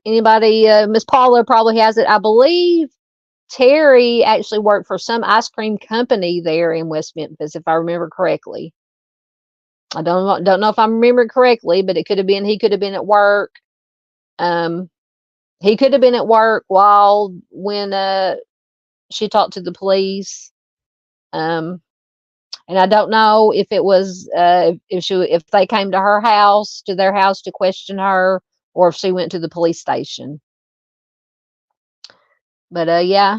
anybody, Miss Paula probably has it. I believe Terry actually worked for some ice cream company there in West Memphis, if I remember correctly. I don't know if I'm remembering correctly, but he could have been at work. He could have been at work when she talked to the police. And I don't know if it was if they came to her house, to their house, to question her, or if she went to the police station. But yeah.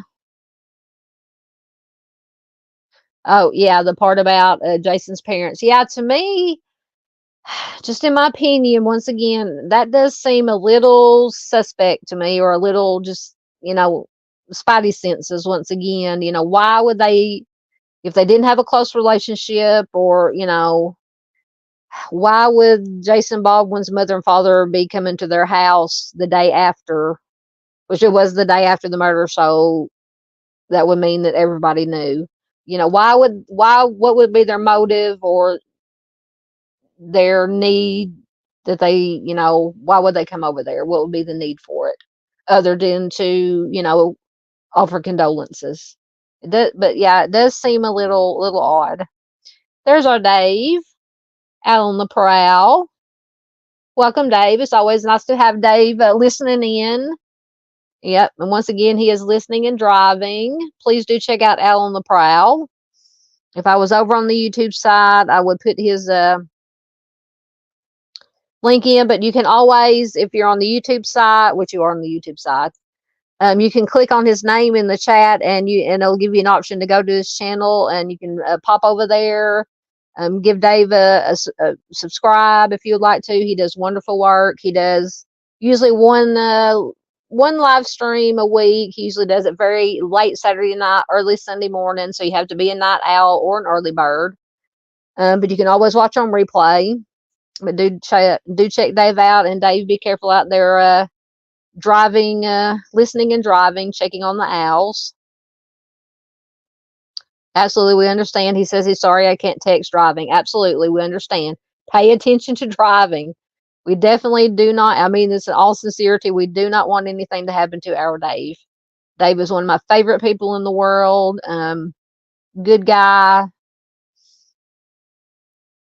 Oh yeah, the part about Jason's parents. Yeah, to me, just in my opinion, once again, that does seem a little suspect to me, or a little just, spidey senses once again. Why would they, if they didn't have a close relationship, or, why would Jason Baldwin's mother and father be coming to their house the day after, which it was the day after the murder, so that would mean that everybody knew. What would be their motive or their need that they, why would they come over there? What would be the need for it other than to, offer condolences? But yeah, it does seem a little odd. There's our Dave out on the prowl. Welcome, Dave. It's always nice to have Dave listening in. Yep. And once again, he is listening and driving. Please do check out Al on the Prowl. If I was over on the YouTube side, I would put his link in, but you can always, if you're on the YouTube side, which you are on the YouTube side, you can click on his name in the chat, and it'll give you an option to go to his channel, and you can pop over there. Give Dave a subscribe if you would like to. He does wonderful work. He does usually one live stream a week. He usually does it very late Saturday night, early Sunday morning, so you have to be a night owl or an early bird. But you can always watch on replay. But do check Dave out, and Dave, be careful out there driving, listening and driving, checking on the owls. Absolutely, we understand. He says he's sorry I can't text driving. Absolutely, we understand. Pay attention to driving. We definitely do not, I mean this in all sincerity, we do not want anything to happen to our Dave. Dave is one of my favorite people in the world. Good guy.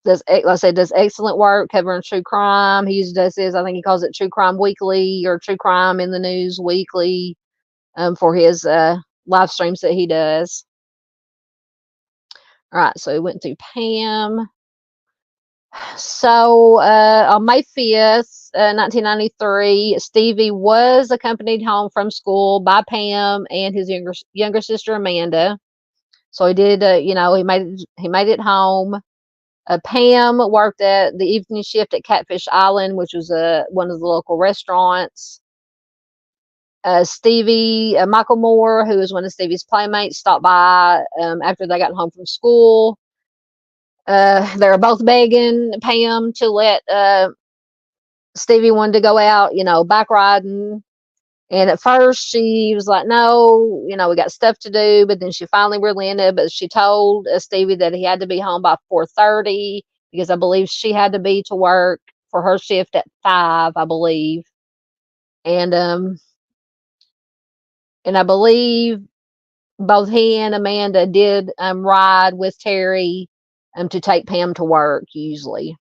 Like I said, does excellent work covering true crime. He does his, I think he calls it True Crime Weekly or True Crime in the News Weekly, for his live streams that he does. All right, so we went through Pam. So on May 5th, 1993, Stevie was accompanied home from school by Pam and his younger sister Amanda. So he did, he made it home. Pam worked at the evening shift at Catfish Island, which was one of the local restaurants. Stevie, Michael Moore, who was one of Stevie's playmates, stopped by after they got home from school. They were both begging Pam to let Stevie wanted to go out, bike riding. And at first she was like, no, we got stuff to do. But then she finally relented. But she told Stevie that he had to be home by 4:30 because I believe she had to be to work for her shift at 5, I believe. And I believe both he and Amanda did ride with Terry to take Pam to work usually.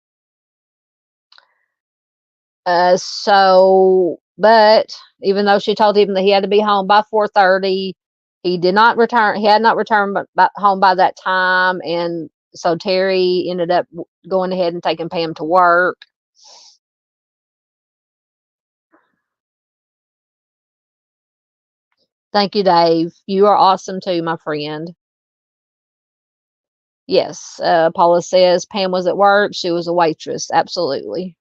But even though she told him that he had to be home by 4:30, he did not return. He had not returned home by that time, and so Terry ended up going ahead and taking Pam to work. Thank you, Dave. You are awesome too, my friend. Yes, Paula says Pam was at work. She was a waitress. Absolutely.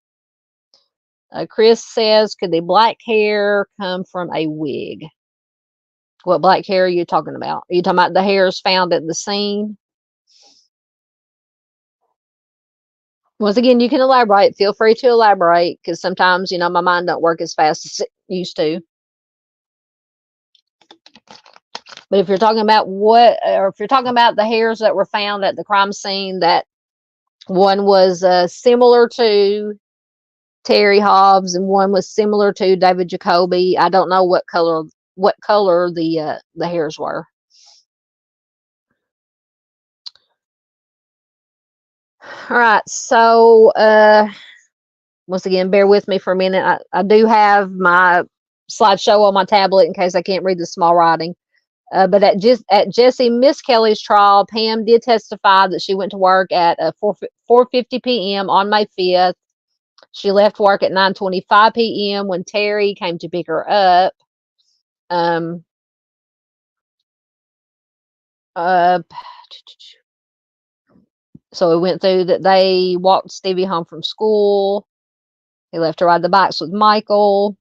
Chris says, could the black hair come from a wig? What black hair are you talking about? Are you talking about the hairs found at the scene? Once again, you can elaborate. Feel free to elaborate, because sometimes, my mind don't work as fast as it used to. But if you're talking about if you're talking about the hairs that were found at the crime scene, that one was similar to Terry Hobbs and one was similar to David Jacoby. I don't know what color the hairs were. All right, so once again, bear with me for a minute. I do have my slideshow on my tablet in case I can't read the small writing. But at Jesse Miss Kelly's trial, Pam did testify that she went to work at 4:50 p.m. on May 5th. She left work at 9:25 p.m. when Terry came to pick her up. So it went through that they walked Stevie home from school. He left to ride the bikes with Michael.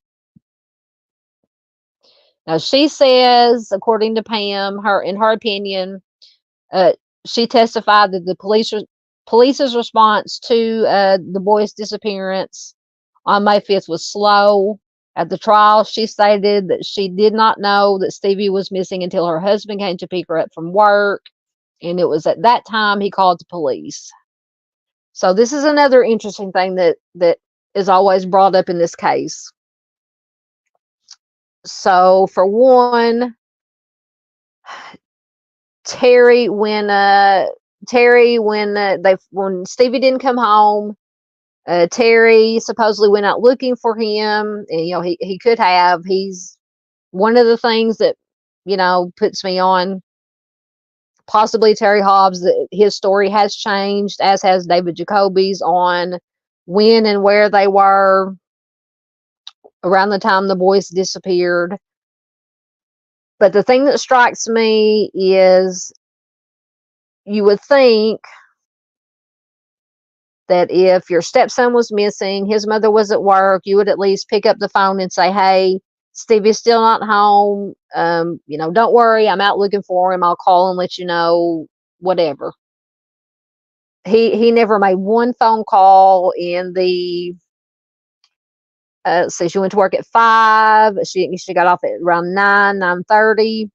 Now she says, according to Pam, in her opinion, she testified that the police's response to the boy's disappearance on May 5th was slow. At the trial, she stated that she did not know that Stevie was missing until her husband came to pick her up from work, and it was at that time he called the police. So this is another interesting thing that is always brought up in this case. So for one, Terry, when Stevie didn't come home, Terry supposedly went out looking for him, and he could have. He's one of the things that puts me on possibly Terry Hobbs. That his story has changed, as has David Jacoby's, on when and where they were around the time the boys disappeared. But the thing that strikes me is, you would think that if your stepson was missing, his mother was at work, you would at least pick up the phone and say, hey, Stevie's still not home. Don't worry, I'm out looking for him. I'll call and let you know, whatever. He never made one phone call in the so she went to work at 5. She got off at around 9:30.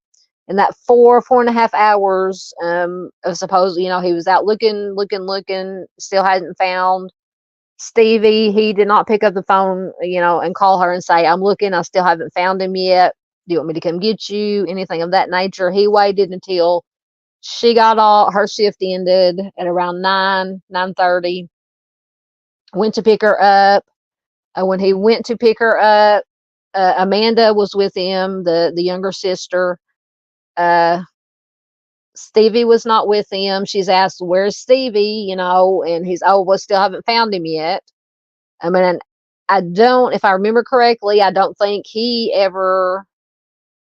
In that 4.5 hours, of suppose, he was out looking, still hadn't found Stevie. He did not pick up the phone, and call her and say, I'm looking, I still haven't found him yet. Do you want me to come get you? Anything of that nature. He waited until she got off, her shift ended at around 9:30. Went to pick her up. When he went to pick her up, Amanda was with him, the younger sister. Stevie was not with him. She's asked, where's Stevie? And he's, well, still haven't found him yet. I mean, if I remember correctly, I don't think he ever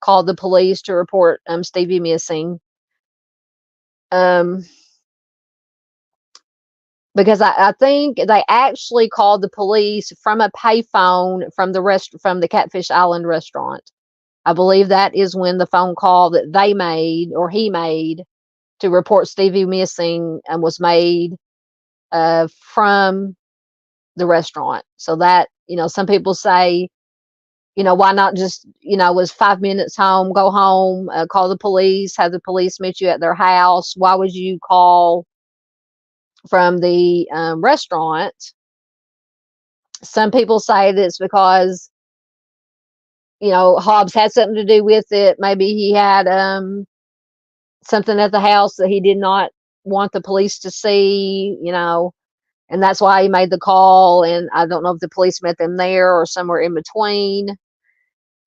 called the police to report Stevie missing. Because I think they actually called the police from a payphone from the Catfish Island restaurant. I believe that is when the phone call that they made, or he made, to report Stevie missing, was made from the restaurant. So that, some people say, why not just, was 5 minutes home, go home, call the police, have the police meet you at their house. Why would you call from the restaurant? Some people say that it's because, Hobbs had something to do with it. Maybe he had something at the house that he did not want the police to see, and that's why he made the call. And I don't know if the police met them there or somewhere in between.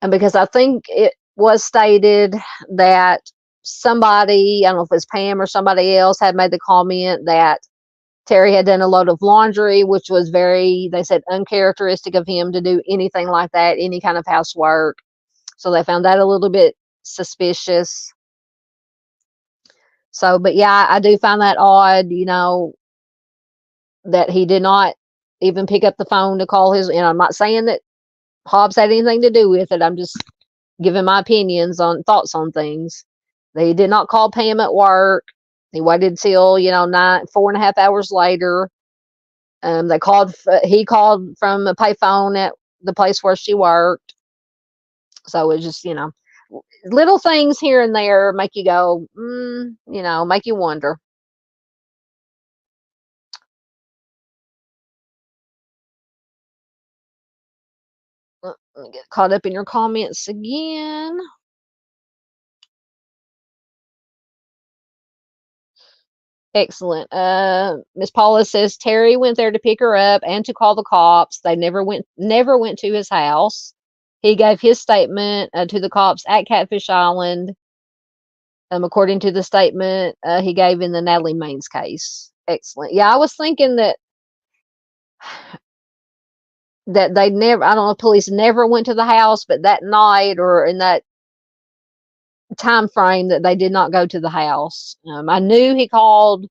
And because I think it was stated that somebody, I don't know if it was Pam or somebody else, had made the comment that Terry had done a load of laundry, which was very, they said, uncharacteristic of him to do anything like that, any kind of housework. So they found that a little bit suspicious. So, but yeah, I do find that odd, that he did not even pick up the phone to call his, I'm not saying that Hobbs had anything to do with it. I'm just giving my thoughts on things. They did not call Pam at work. He waited till, 4.5 hours later. He called from a payphone at the place where she worked. So it's just, little things here and there make you go, make you wonder. Let me get caught up in your comments again. Excellent. Miss Paula says Terry went there to pick her up and to call the cops. They never went to his house. He gave his statement to the cops at Catfish Island. according to the statement he gave in the Natalie Maines case. Excellent. Yeah, I was thinking that they never, I don't know, police never went to the house, but that night or in that time frame that they did not go to the house. I knew he called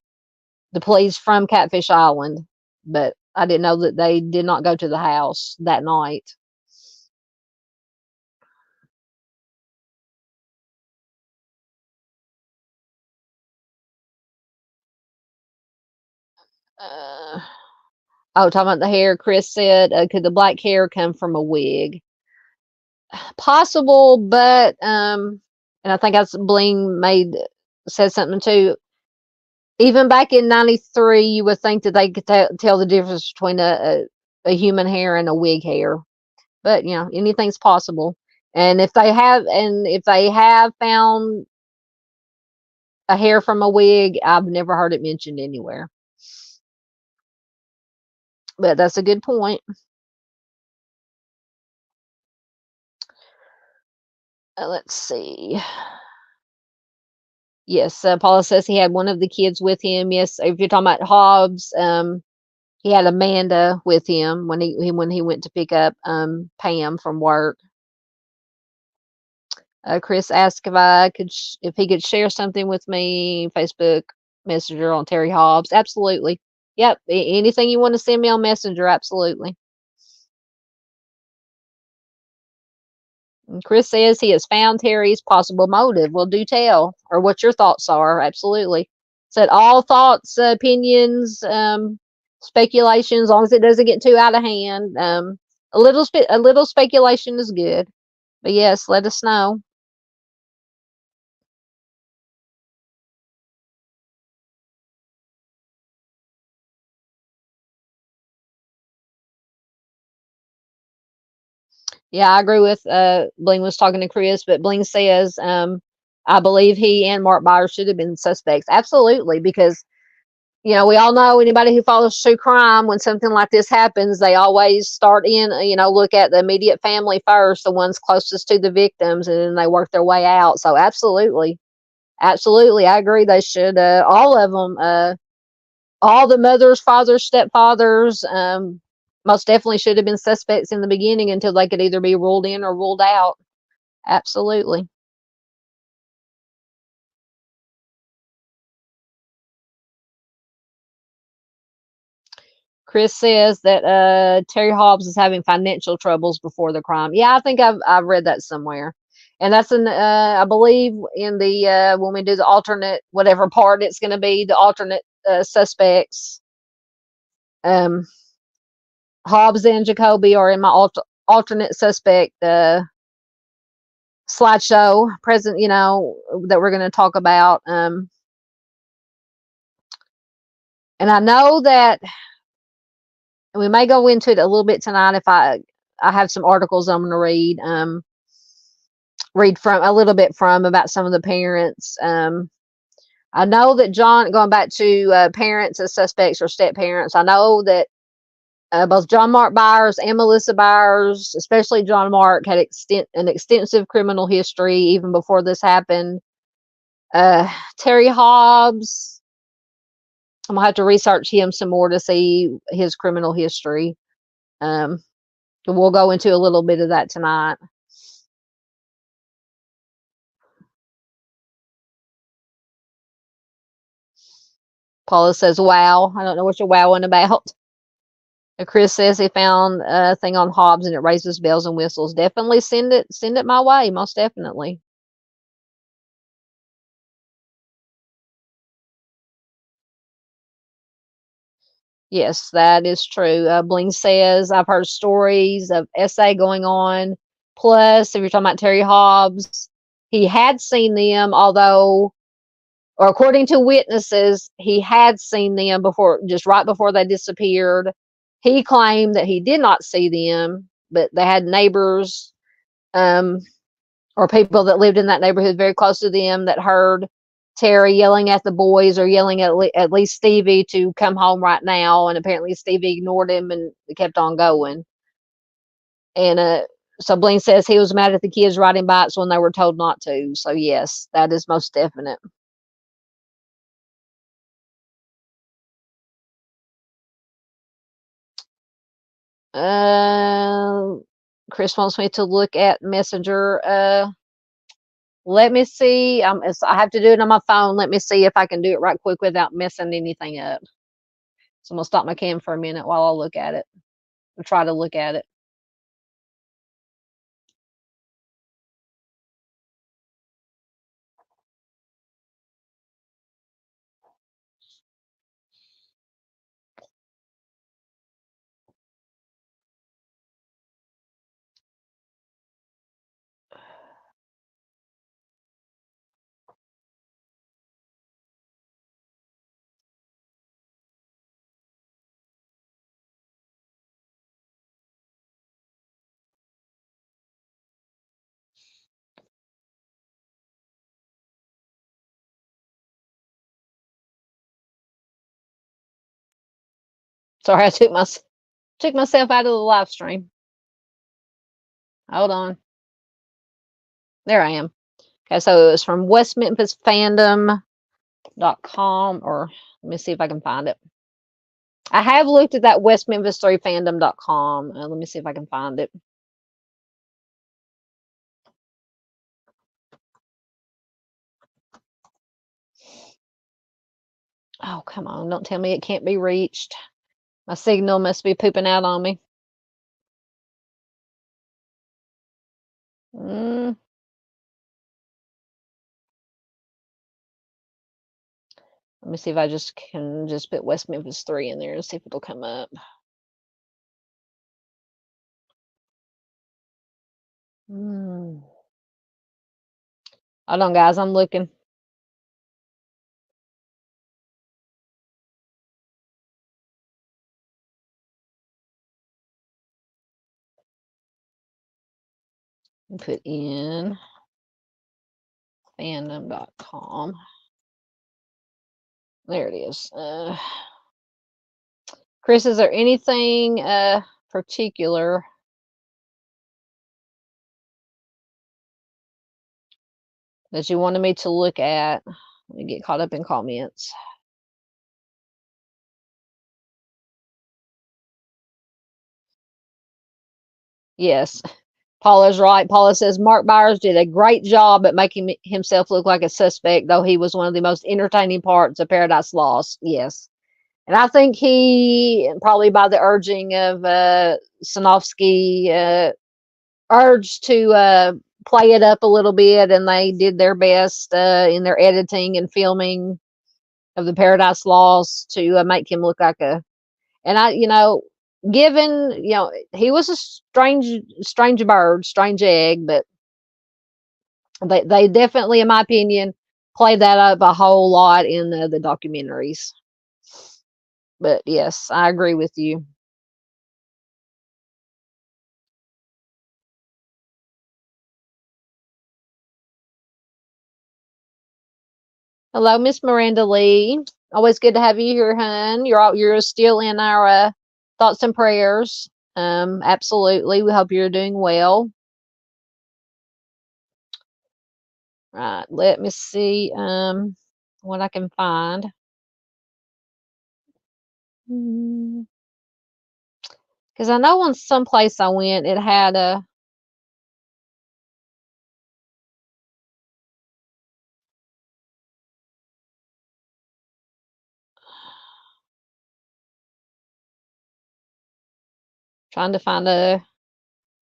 the police from Catfish Island, but I didn't know that they did not go to the house that night. Uh, talking about the hair, Chris said, could the black hair come from a wig? Possible, but and I think that's Bling said something too. Even back in '93, you would think that they could tell the difference between a human hair and a wig hair. But anything's possible. And if they have found a hair from a wig, I've never heard it mentioned anywhere. But that's a good point. Let's see. Yes, Paula says he had one of the kids with him. Yes, if you're talking about Hobbs, he had Amanda with him when he went to pick up Pam from work. Chris asked if he could share something with me, Facebook Messenger on Terry Hobbs. Absolutely. Yep. Anything you want to send me on Messenger, absolutely. And Chris says he has found Terry's possible motive. Well, do tell, or what your thoughts are. Absolutely. Said all thoughts, opinions, speculation, as long as it doesn't get too out of hand. A little speculation is good. But yes, let us know. Yeah, I agree with Bling was talking to Chris, but Bling says I believe he and Mark Byers should have been suspects. Absolutely, because we all know anybody who follows true crime, when something like this happens, they always start in, look at the immediate family first, the ones closest to the victims, and then they work their way out. So absolutely, absolutely, I agree. They should, all of them, all the mothers, fathers, stepfathers, most definitely should have been suspects in the beginning until they could either be ruled in or ruled out. Absolutely. Chris says that Terry Hobbs is having financial troubles before the crime. Yeah, I think I've read that somewhere, and that's in I believe in the when we do the alternate whatever part it's going to be, the alternate suspects. Hobbs and Jacoby are in my alternate suspect slideshow present. That we're going to talk about. And I know that we may go into it a little bit tonight if I have some articles I'm going to read from a little bit from about some of the parents. I know that going back to parents as suspects or step parents, I know that both John Mark Byers and Melissa Byers, especially John Mark, had an extensive criminal history even before this happened. Terry Hobbs, I'm gonna have to research him some more to see his criminal history. We'll go into a little bit of that tonight. Paula says, wow. I don't know what you're wowing about. Chris says he found a thing on Hobbs and it raises bells and whistles. Definitely send it my way, most definitely. Yes, that is true. Bling says, I've heard stories of SA going on. Plus, if you're talking about Terry Hobbs, he had seen them, although, or according to witnesses, he had seen them before, just right before they disappeared. He claimed that he did not see them, but they had neighbors or people that lived in that neighborhood very close to them that heard Terry yelling at the boys or yelling at least Stevie to come home right now. And apparently Stevie ignored him and kept on going. And So Blaine says he was mad at the kids riding bikes when they were told not to. So yes, that is most definite. Uh, Chris wants me to look at Messenger. Let me see. I have to do it on my phone. Let me see if I can do it right quick without messing anything up. So I'm gonna stop my cam for a minute while I look at it. I'll try to look at it. Sorry, I took myself out of the live stream. Hold on. There I am. Okay, so it was from westmemphisfandom.com, or let me see if I can find it. I have looked at that westmemphis3fandom.com. Let me see if I can find it. Oh, come on. Don't tell me it can't be reached. My signal must be pooping out on me. Let me see if I can put West Memphis 3 in there and see if it'll come up. Hold on, guys. I'm looking. Put in fandom.com. There it is. Chris, is there anything particular that you wanted me to look at? Let me get caught up in comments. Yes, Paula's right. Paula says Mark Byers did a great job at making himself look like a suspect, though he was one of the most entertaining parts of Paradise Lost. Yes. And I think he, probably by the urging of Sanofsky, urged to play it up a little bit, and they did their best in their editing and filming of the Paradise Lost to make him look like a. And given he was a strange bird, strange egg, but they definitely, in my opinion, played that up a whole lot in the documentaries. But yes, I agree with you. Hello, Miss Miranda Lee. Always good to have you here, hun. You're still in our thoughts and prayers. Absolutely. We hope you're doing well. Right. Let me see what I can find. Because I know on some place I went, it had a. Trying to find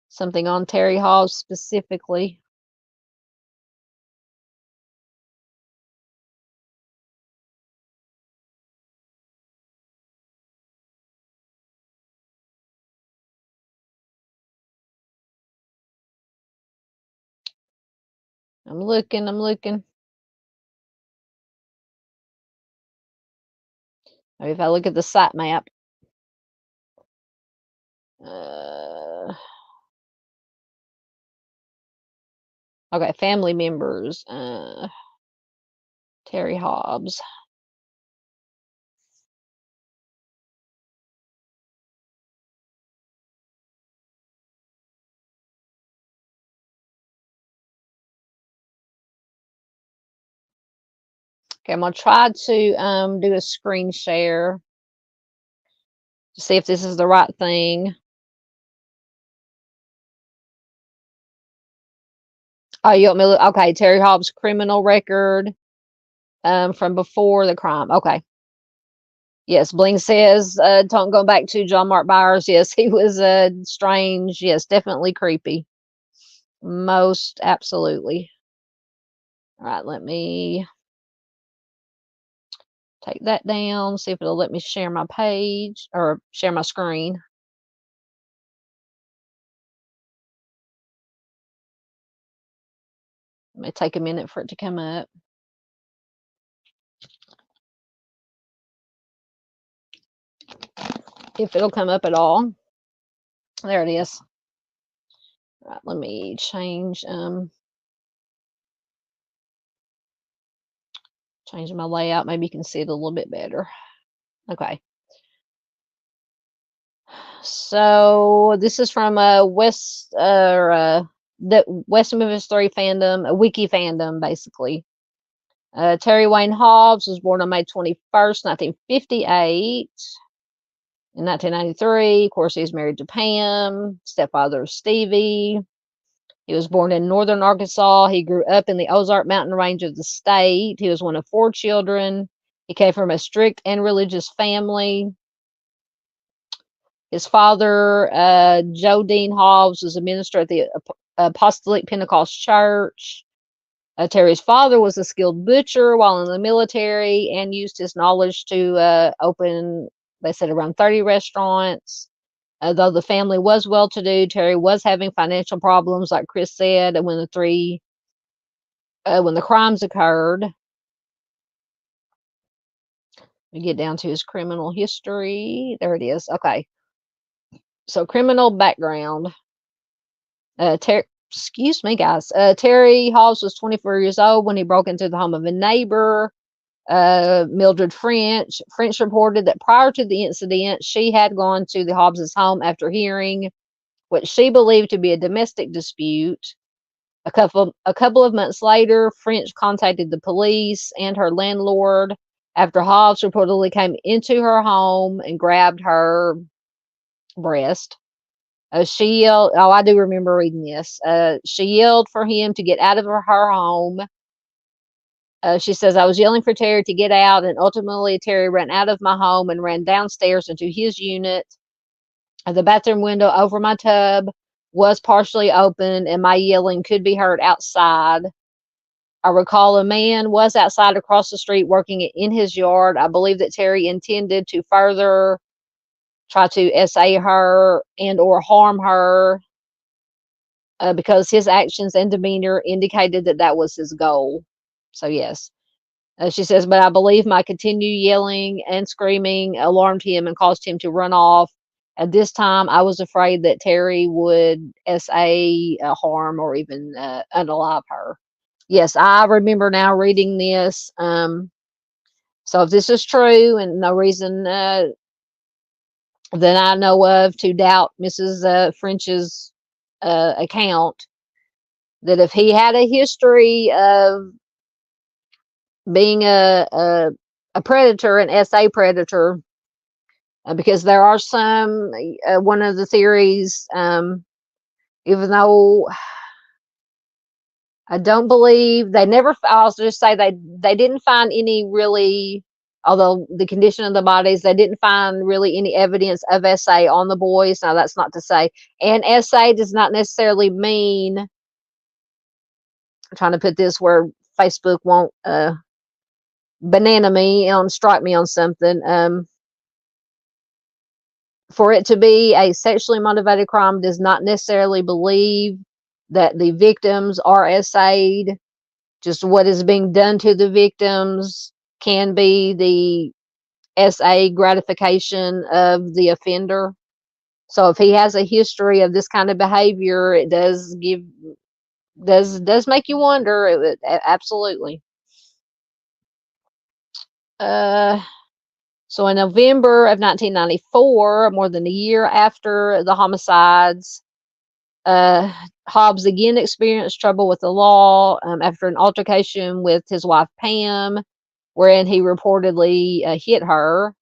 something on Terry Hobbs specifically. I'm looking. Maybe if I look at the site map. Okay, family members. Terry Hobbs. Okay, I'm gonna try to do a screen share to see if this is the right thing. Oh, you want me to look? Okay, Terry Hobbs' criminal record from before the crime. Okay. Yes, Bling says, going back to John Mark Byers. Yes, he was strange. Yes, definitely creepy. Most absolutely. All right, let me take that down, see if it'll let me share my page or share my screen. It may take a minute for it to come up. If it'll come up at all. There it is. All right, let me change my layout. Maybe you can see it a little bit better. Okay. So this is from the West Memphis 3 fandom, a wiki fandom, basically. Terry Wayne Hobbs was born on May 21st, 1958. In 1993, of course, he's married to Pam, stepfather of Stevie. He was born in northern Arkansas. He grew up in the Ozark Mountain Range of the state. He was one of 4 children. He came from a strict and religious family. His father, Joe Dean Hobbs, was a minister at the Apostolic Pentecost Church. Terry's father was a skilled butcher while in the military and used his knowledge to open, they said, around 30 restaurants. Though the family was well-to-do, Terry was having financial problems, like Chris said, when the crimes occurred. We get down to his criminal history. There it is. Okay. So criminal background. Excuse me, guys. Terry Hobbs was 24 years old when he broke into the home of a neighbor, Mildred French. French reported that prior to the incident, she had gone to the Hobbs' home after hearing what she believed to be a domestic dispute. A couple of months later, French contacted the police and her landlord after Hobbs reportedly came into her home and grabbed her breast. She yelled, oh, I do remember reading this. She yelled for him to get out of her home. She says, I was yelling for Terry to get out, and ultimately Terry ran out of my home and ran downstairs into his unit. The bathroom window over my tub was partially open, and my yelling could be heard outside. I recall a man was outside across the street working in his yard. I believe that Terry intended to further try to SA her and or harm her because his actions and demeanor indicated that that was his goal. So yes. She says, but I believe my continued yelling and screaming alarmed him and caused him to run off. At this time, I was afraid that Terry would SA harm or even unalive her. Yes, I remember now reading this. So if this is true, and no reason that I know of to doubt Mrs. French's account, that if he had a history of being a predator, an SA predator, because there are some, one of the theories, even though I don't believe they never, I'll just say they didn't find any really, although the condition of the bodies, they didn't find really any evidence of SA on the boys. Now that's not to say, and SA does not necessarily mean, I'm trying to put this where Facebook won't banana me on, strike me on something. For it to be a sexually motivated crime does not necessarily believe that the victims are SA'd. Just what is being done to the victims can be the SA gratification of the offender. So if he has a history of this kind of behavior, it does make you wonder. Absolutely. So in November of 1994, more than a year after the homicides, Hobbs again experienced trouble with the law after an altercation with his wife Pam. wherein he reportedly hit her.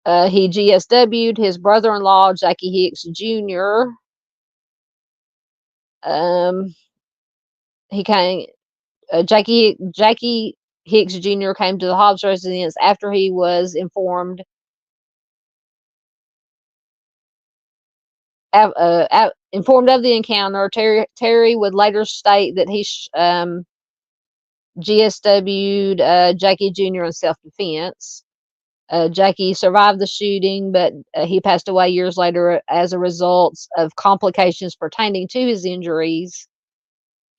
He GSW'd his brother-in-law, Jackie Hicks Jr. He came. Jackie Hicks Jr. came to the Hobbs residence after he was informed of the encounter. Terry would later state that he GSW'd Jackie Jr. in self-defense. Jackie survived the shooting, but he passed away years later as a result of complications pertaining to his injuries.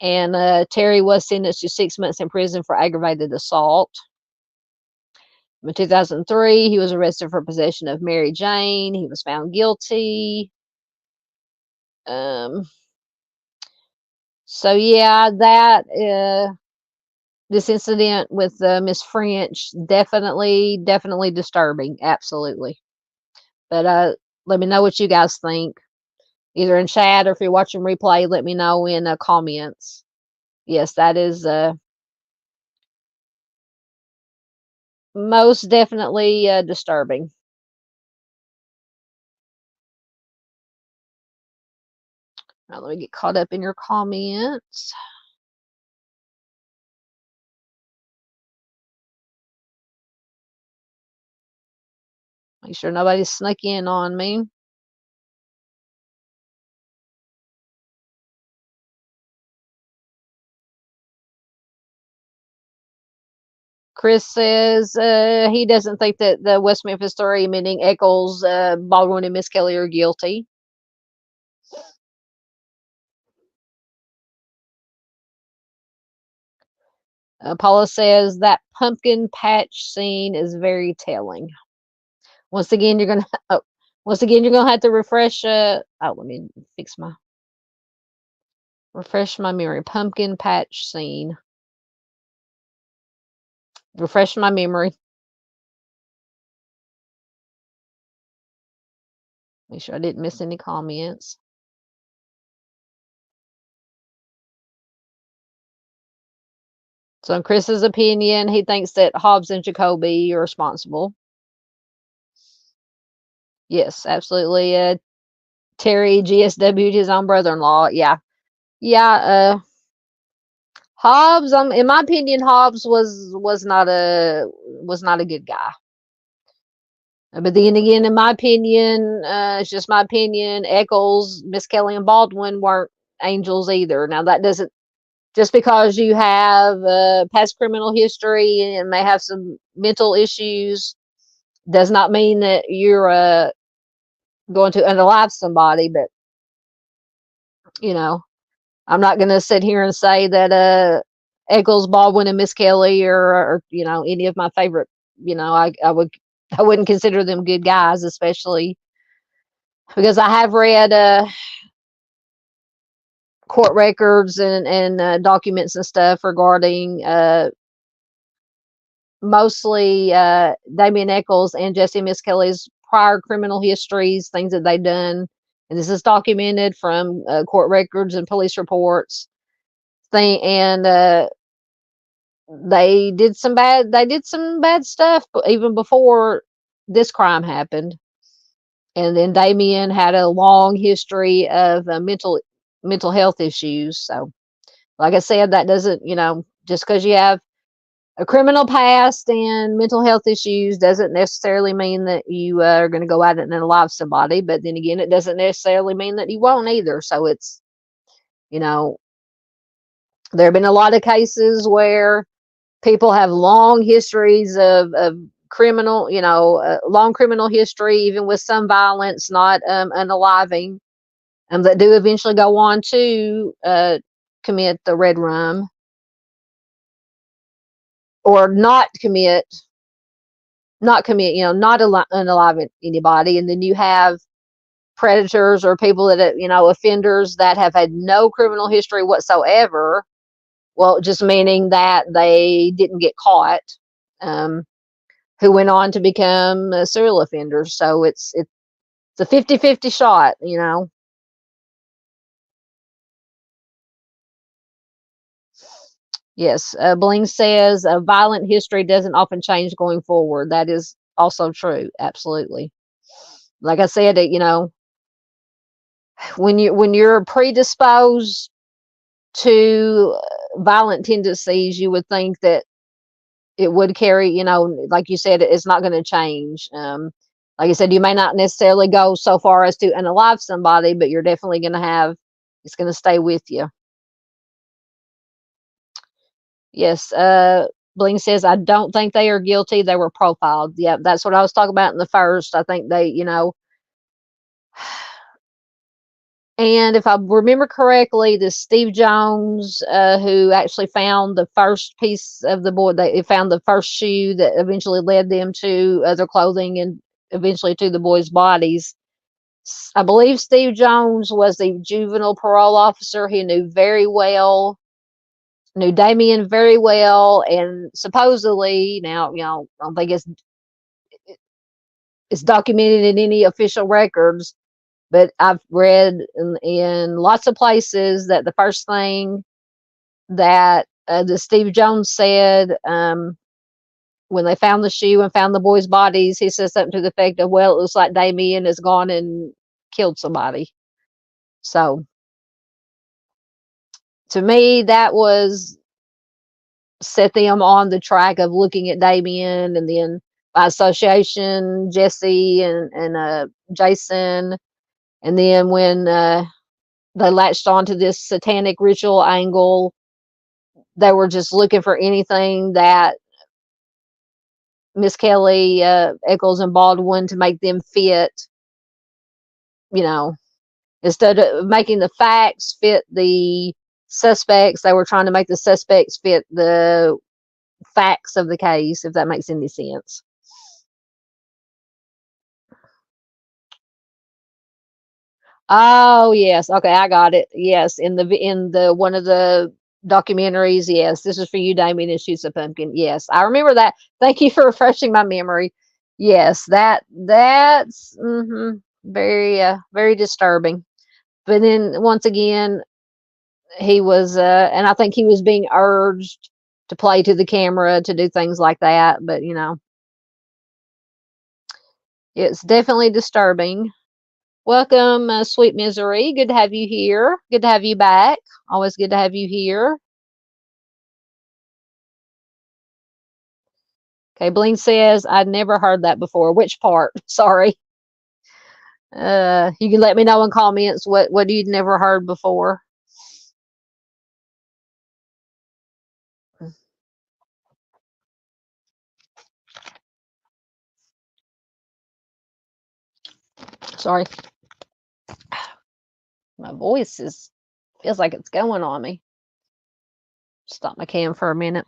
And Terry was sentenced to 6 months in prison for aggravated assault. In 2003, he was arrested for possession of Mary Jane. He was found guilty. So yeah, this incident with Miss French, definitely disturbing, absolutely. But let me know what you guys think, either in chat or if you're watching replay. Let me know in comments. Yes, that is most definitely disturbing. Now, let me get caught up in your comments. Make sure nobody snuck in on me. Chris says he doesn't think that the West Memphis 3, meaning Eccles, Baldwin, and Miss Kelly, are guilty. Paula says that pumpkin patch scene is very telling. Once again, you're gonna have to refresh. Let me refresh my memory. Pumpkin patch scene. Refresh my memory. Make sure I didn't miss any comments. So in Chris's opinion, he thinks that Hobbs and Jacoby are responsible. Yes, absolutely. Terry GSW'd his own brother-in-law. Yeah. Hobbs, in my opinion, Hobbs was not a good guy. But then again, in my opinion, it's just my opinion, Eccles, Miss Kelly, and Baldwin weren't angels either. Now, that doesn't, just because you have past criminal history and may have some mental issues, does not mean that you're going to unalive somebody. But, I'm not going to sit here and say that Eccles, Baldwin, and Miss Kelly are any of my favorite. I wouldn't consider them good guys, especially because I have read court records and documents and stuff regarding mostly Damien Eccles and Jesse Miss Kelly's prior criminal histories, things that they've done. And this is documented from court records and police reports. And they did some bad stuff even before this crime happened. And then Damien had a long history of mental health issues. So, like I said, that doesn't, just because you have a criminal past and mental health issues doesn't necessarily mean that you are going to go out and unalive somebody. But then again, it doesn't necessarily mean that you won't either. So it's, there have been a lot of cases where people have long histories of criminal, long criminal history, even with some violence, not unaliving, that do eventually go on to commit the red rum, or not unalive anybody. And then you have predators or people that, offenders that have had no criminal history whatsoever. Well, just meaning that they didn't get caught, who went on to become serial offenders. So it's a 50-50 shot, Yes. Bling says a violent history doesn't often change going forward. That is also true. Absolutely. Like I said, when you're predisposed to violent tendencies, you would think that it would carry, like you said, it's not going to change. Like I said, you may not necessarily go so far as to unalive somebody, but you're definitely going to it's going to stay with you. Yes. Bling says, I don't think they are guilty. They were profiled. Yeah, that's what I was talking about in the first. I think they, and if I remember correctly, the Steve Jones, who actually found the first piece of the board, they found the first shoe that eventually led them to other clothing and eventually to the boys' bodies. I believe Steve Jones was the juvenile parole officer. He knew Damien very well, and supposedly, now, I don't think it's documented in any official records, but I've read in lots of places that the first thing that the Steve Jones said, when they found the shoe and found the boys' bodies, he said something to the effect of, well, it looks like Damien has gone and killed somebody. So to me, that was set them on the track of looking at Damien, and then by association, Jesse and Jason. And then when they latched onto this satanic ritual angle, they were just looking for anything that Miss Kelly, Eccles, and Baldwin to make them fit, you know, instead of making the facts fit the suspects, they were trying to make the suspects fit the facts of the case, if that makes any sense. Oh yes, okay, I got it. Yes, in the one of the documentaries. Yes, this is for you, Damien, and shoots a pumpkin. Yes, I remember that. Thank you for refreshing my memory. Yes, that's very very disturbing. But then once again, he was, and I think he was being urged to play to the camera to do things like that. But it's definitely disturbing. Welcome, Sweet Misery. Good to have you here. Good to have you back. Always good to have you here. Okay, Bleen says, I'd never heard that before. Which part? Sorry. You can let me know in comments what you'd never heard before. Sorry. My voice feels like it's going on me. Stop my cam for a minute.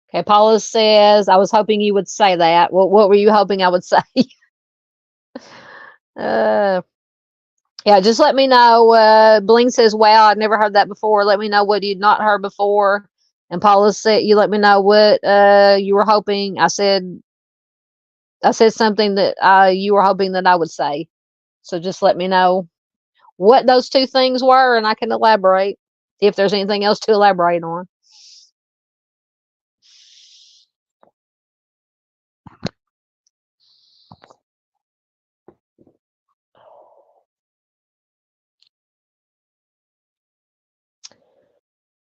Okay, Paula says, I was hoping you would say that. What were you hoping I would say? Yeah, just let me know. Bling says, wow, I'd never heard that before. Let me know what you'd not heard before. And Paula said, you let me know what you were hoping. I said something that you were hoping that I would say. So just let me know what those two things were, and I can elaborate if there's anything else to elaborate on.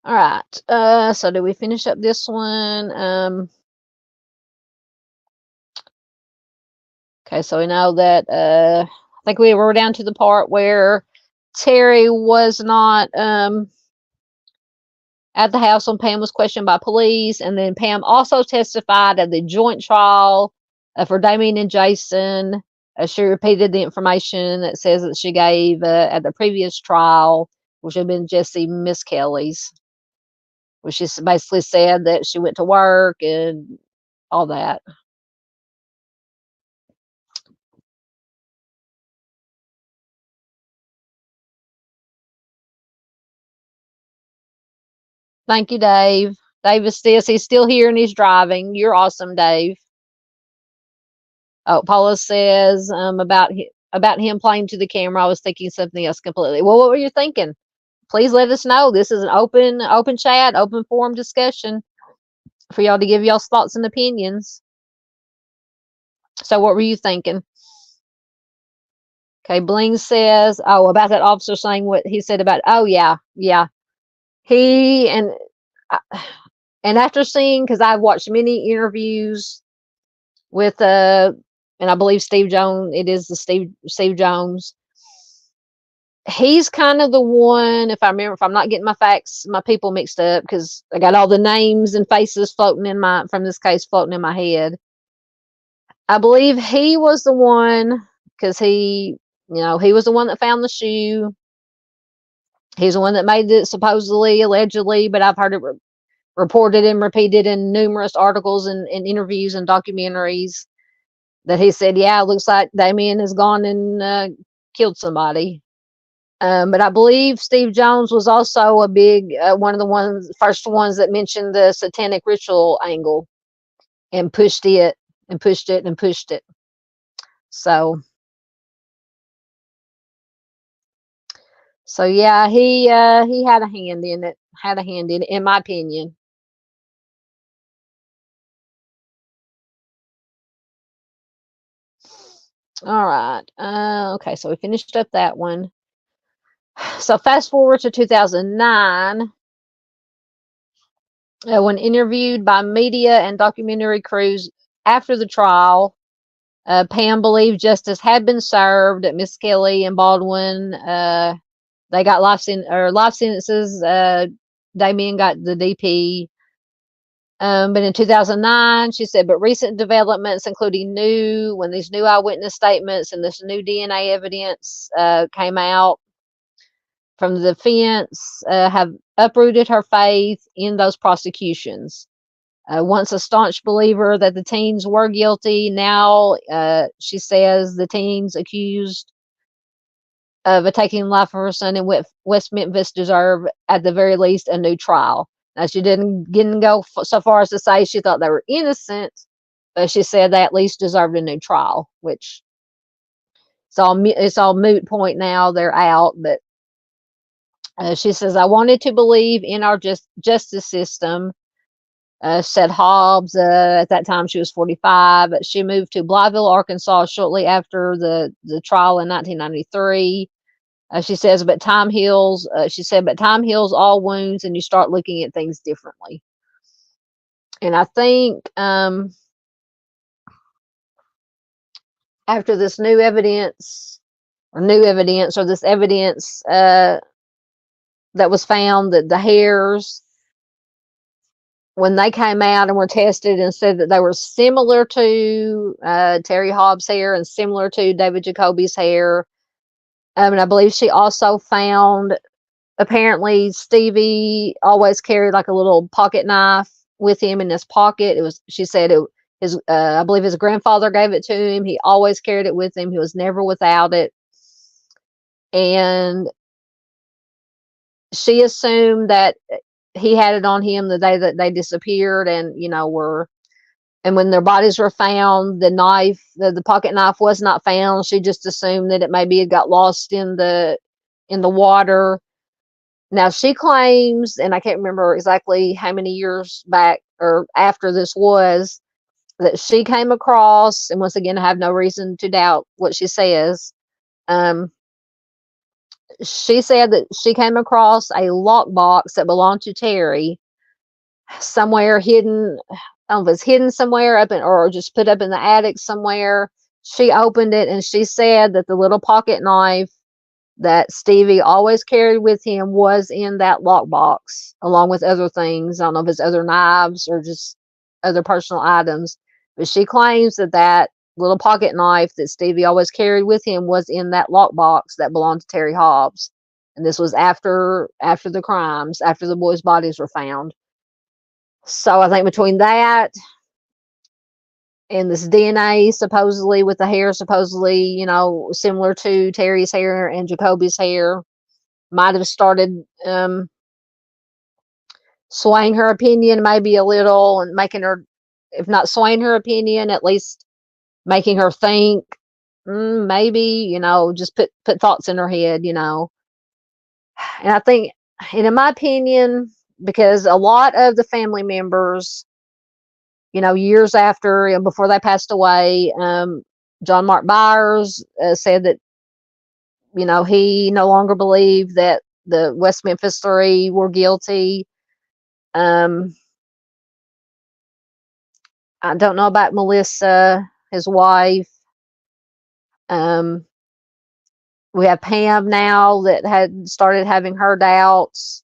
All right. So do we finish up this one? Okay, so we know that I think we were down to the part where Terry was not at the house when Pam was questioned by police, and then Pam also testified at the joint trial for Damien and Jason. She repeated the information that says that she gave at the previous trial, which had been Jesse Miss Kelly's, which is basically said that she went to work and all that. Thank you, Dave. Davis says he's still here and he's driving. You're awesome, Dave. Oh, Paula says about him playing to the camera, I was thinking something else completely. Well, what were you thinking? Please let us know. This is an open chat, open forum discussion for y'all to give y'all's thoughts and opinions. So what were you thinking? Okay, Bling says, oh, about that officer saying what he said about, oh, yeah. He, and after seeing, because I've watched many interviews with, and I believe Steve Jones, it is the Steve Jones. He's kind of the one, if I'm not getting my people mixed up, because I got all the names and faces floating from this case floating in my head. I believe he was the one, because he was the one that found the shoe. He's the one that made it supposedly, allegedly, but I've heard it reported and repeated in numerous articles and interviews and documentaries that he said, yeah, it looks like Damien has gone and killed somebody. But I believe Steve Jones was also a big one of the first ones that mentioned the satanic ritual angle and pushed it and pushed it and pushed it. So yeah, he had a hand in it. In my opinion. All right. Okay, so we finished up that one. So fast forward to 2009. When interviewed by media and documentary crews after the trial, Pam believed justice had been served. Miss Kelly and Baldwin, they got life sentences. Damien got the DP. But in 2009, she said, but recent developments, including when these new eyewitness statements and this new DNA evidence came out from the defense, have uprooted her faith in those prosecutions. Once a staunch believer that the teens were guilty, now she says the teens accused of taking the life of her son in West Memphis deserve, at the very least, a new trial. Now, she didn't go so far as to say she thought they were innocent, but she said they at least deserved a new trial, which it's all moot point now. They're out, but she says, I wanted to believe in our justice system, said Hobbs. At that time, she was 45. She moved to Blytheville, Arkansas shortly after the trial in 1993. She says, but time heals. She said, but time heals all wounds, and you start looking at things differently. And I think after this new evidence, or this evidence that was found, that the hairs, when they came out and were tested and said that they were similar to Terry Hobbs' hair and similar to David Jacoby's hair. And I believe she also found, apparently Stevie always carried like a little pocket knife with him in his pocket. She said I believe his grandfather gave it to him. He always carried it with him. He was never without it. And she assumed that he had it on him the day that they disappeared, and and when their bodies were found, the knife, the pocket knife, was not found. She just assumed that it maybe had got lost in the water. Now she claims, and I can't remember exactly how many years back or after this was, that she came across, and once again, I have no reason to doubt what she says. She said that she came across a lockbox that belonged to Terry somewhere hidden. I don't know if it's hidden somewhere or just put up in the attic somewhere. She opened it, and she said that the little pocket knife that Stevie always carried with him was in that lockbox, along with other things. I don't know if it's other knives or just other personal items, but she claims that little pocket knife that Stevie always carried with him was in that lockbox that belonged to Terry Hobbs. And this was after the crimes, after the boys' bodies were found. So I think between that and this DNA, supposedly with the hair, supposedly, similar to Terry's hair and Jacoby's hair, might have started swaying her opinion maybe a little, and making her, if not swaying her opinion, at least making her think maybe, just put thoughts in her head, And I think, and in my opinion, because a lot of the family members, years after and before they passed away, John Mark Byers said that, he no longer believed that the West Memphis Three were guilty. I don't know about Melissa, his wife. We have Pam now that had started having her doubts.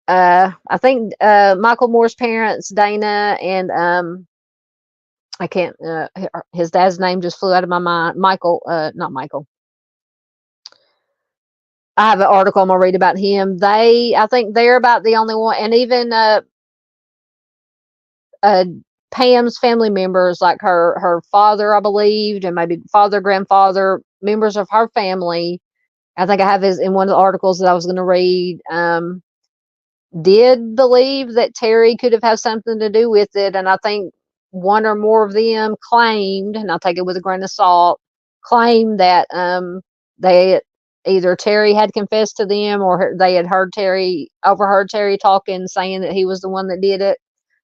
I think Michael Moore's parents, Dana and I can't. His dad's name just flew out of my mind. Michael, not Michael. I have an article I'm gonna read about him. I think they're about the only one, and even Pam's family members, like her father, I believed, and maybe father, grandfather, members of her family. I think I have his in one of the articles that I was going to read. Did believe that Terry could have had something to do with it, and I think one or more of them claimed, and I'll take it with a grain of salt, claimed that they either Terry had confessed to them or they had overheard Terry talking, saying that he was the one that did it.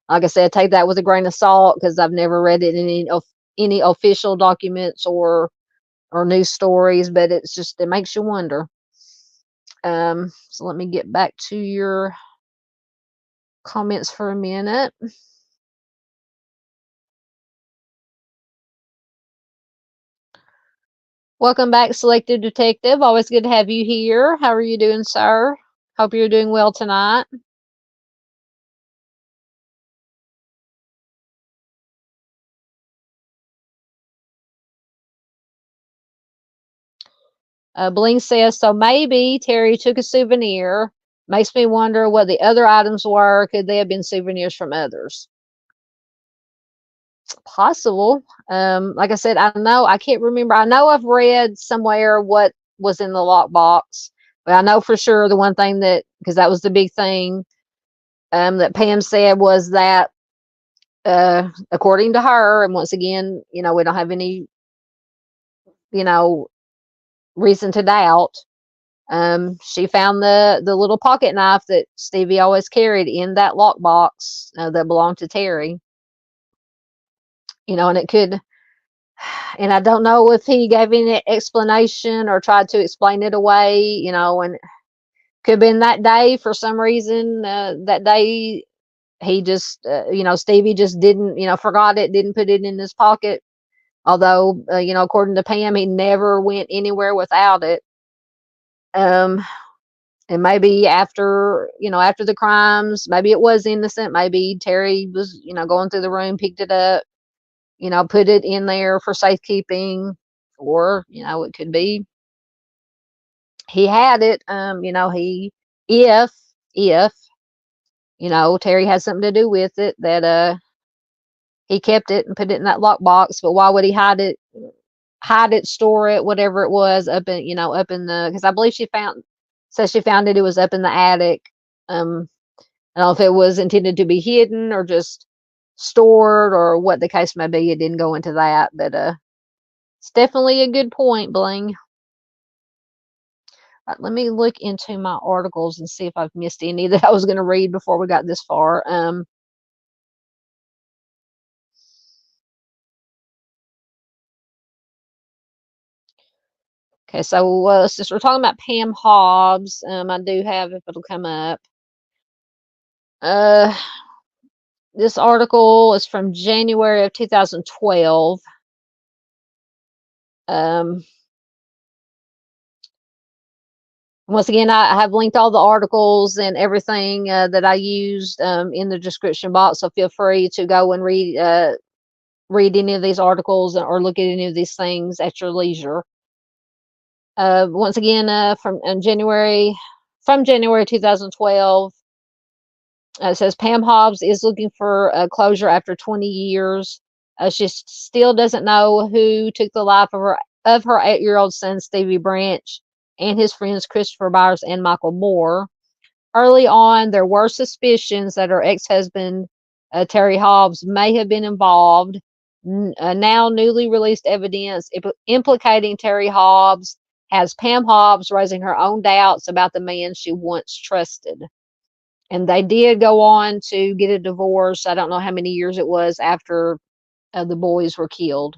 Like I said, take that with a grain of salt because I've never read it in any official documents or news stories, but it makes you wonder. So let me get back to your comments for a minute. Welcome back, Selective Detective. Always good to have you here. How are you doing, sir? Hope you're doing well tonight. Bling says, so maybe Terry took a souvenir. Makes me wonder what the other items were. Could they have been souvenirs from others? Possible. Like I said, I can't remember. I know I've read somewhere what was in the lockbox, but I know for sure the one thing because that was the big thing, that Pam said was that, according to her, and once again, we don't have any, reason to doubt. She found the little pocket knife that Stevie always carried in that lockbox that belonged to Terry. And it could, and I don't know if he gave any explanation or tried to explain it away, and could have been that day for some reason. That day he just, Stevie just didn't, forgot it, didn't put it in his pocket. Although, according to Pam, he never went anywhere without it. And maybe after the crimes, maybe it was innocent. Maybe Terry was, going through the room, picked it up, put it in there for safekeeping, or, it could be he had it. If, Terry had something to do with it, that he kept it and put it in that lockbox. But why would he hide it, store it, whatever it was, up in the, because I believe she found it was up in the attic. I don't know if it was intended to be hidden or just stored or what the case may be. It didn't go into that, but it's definitely a good point, Bling. Right, let me look into my articles and see if I've missed any that I was going to read before we got this far. Okay, so since we're talking about Pam Hobbs, I do have, if it'll come up. This article is from January of 2012. Once again, I have linked all the articles and everything that I used in the description box, so feel free to go and read any of these articles or look at any of these things at your leisure. Once again, from January 2012, it says Pam Hobbs is looking for closure after 20 years. She still doesn't know who took the life of her 8-year-old son, Stevie Branch, and his friends Christopher Byers and Michael Moore. Early on, there were suspicions that her ex-husband, Terry Hobbs, may have been involved. Now newly released evidence implicating Terry Hobbs has Pam Hobbs raising her own doubts about the man she once trusted. And they did go on to get a divorce. I don't know how many years it was after the boys were killed.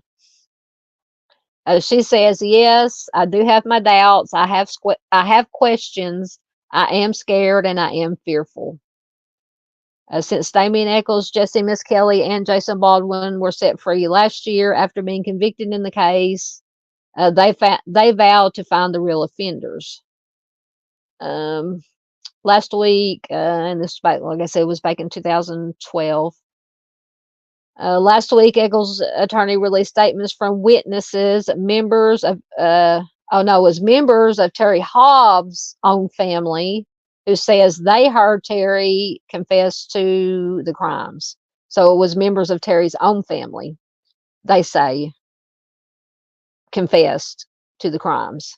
She says, "Yes, I do have my doubts. I have questions. I am scared and I am fearful." Since Damien Echols, Jesse Miss Kelly, and Jason Baldwin were set free last year after being convicted in the case, they vowed to find the real offenders. Last week, and this back, like I said, was back in 2012. Last week, Echols' attorney released statements from witnesses, members of members of Terry Hobbs' own family, who says they heard Terry confess to the crimes. So it was members of Terry's own family, they say, confessed to the crimes.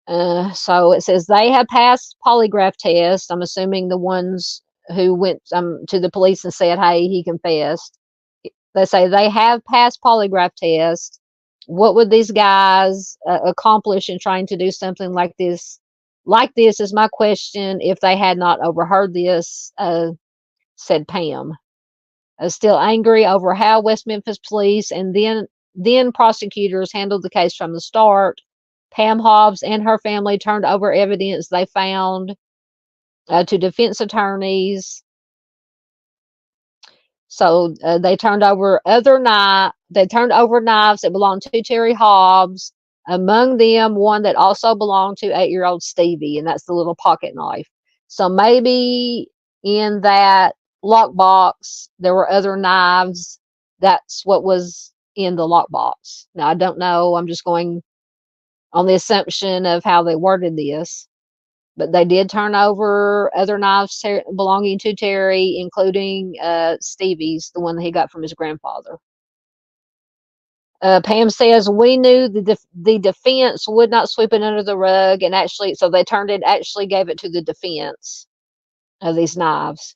So it says they have passed polygraph tests. I'm assuming the ones who went to the police and said, "Hey, he confessed." They say they have passed polygraph tests. What would these guys accomplish in trying to do something like this? Like this is my question. If they had not overheard this, said Pam. Still angry over how West Memphis police and then prosecutors handled the case from the start, Pam Hobbs and her family turned over evidence they found to defense attorneys. So they turned over knives that belonged to Terry Hobbs. Among them, one that also belonged to 8-year-old Stevie, and that's the little pocket knife. So maybe in that lockbox there were other knives. That's what was in the lockbox. Now I don't know. I'm just going on the assumption of how they worded this. But they did turn over other knives belonging to Terry, including Stevie's, the one that he got from his grandfather. Pam says, "We knew the defense would not sweep it under the rug, and actually gave it to the defense of these knives."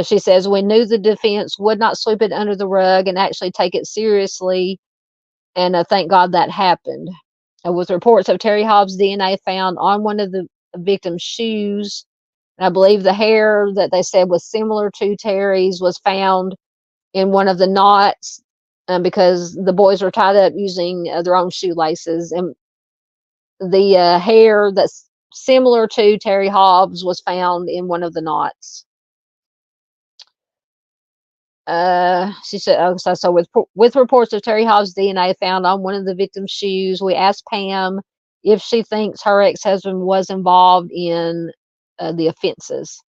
She says, "We knew the defense would not sweep it under the rug and actually take it seriously, and thank God that happened." With reports of Terry Hobbs' DNA found on one of the victim's shoes, and I believe the hair that they said was similar to Terry's was found in one of the knots, because the boys were tied up using their own shoelaces, and the hair that's similar to Terry Hobbs was found in one of the knots. She said, "Oh, so with reports of Terry Hobbs' DNA found on one of the victim's shoes, we asked Pam if she thinks her ex-husband was involved in the offenses."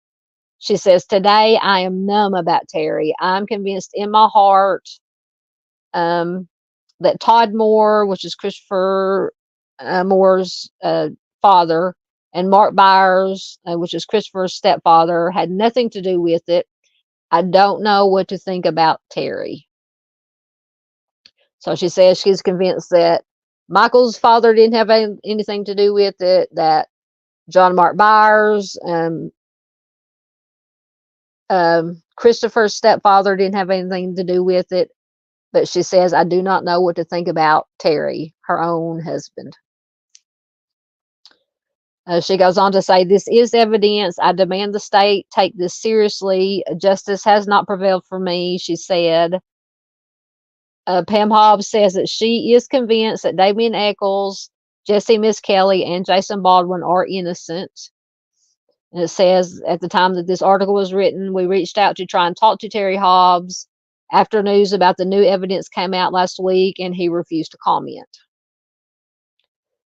She says, "Today I am numb about Terry. I'm convinced in my heart that Todd Moore, which is Christopher Moore's father, and Mark Byers, which is Christopher's stepfather, had nothing to do with it. I don't know what to think about Terry." So she says she's convinced that Michael's father didn't have anything to do with it, that John Mark Byers, Christopher's stepfather didn't have anything to do with it. But she says, "I do not know what to think about Terry," her own husband. She goes on to say, "This is evidence. I demand the state take this seriously. Justice has not prevailed for me," she said. Pam Hobbs says that she is convinced that Damien Echols, Jesse Miss Kelly, and Jason Baldwin are innocent. And it says, at the time that this article was written, we reached out to try and talk to Terry Hobbs after news about the new evidence came out last week, and he refused to comment.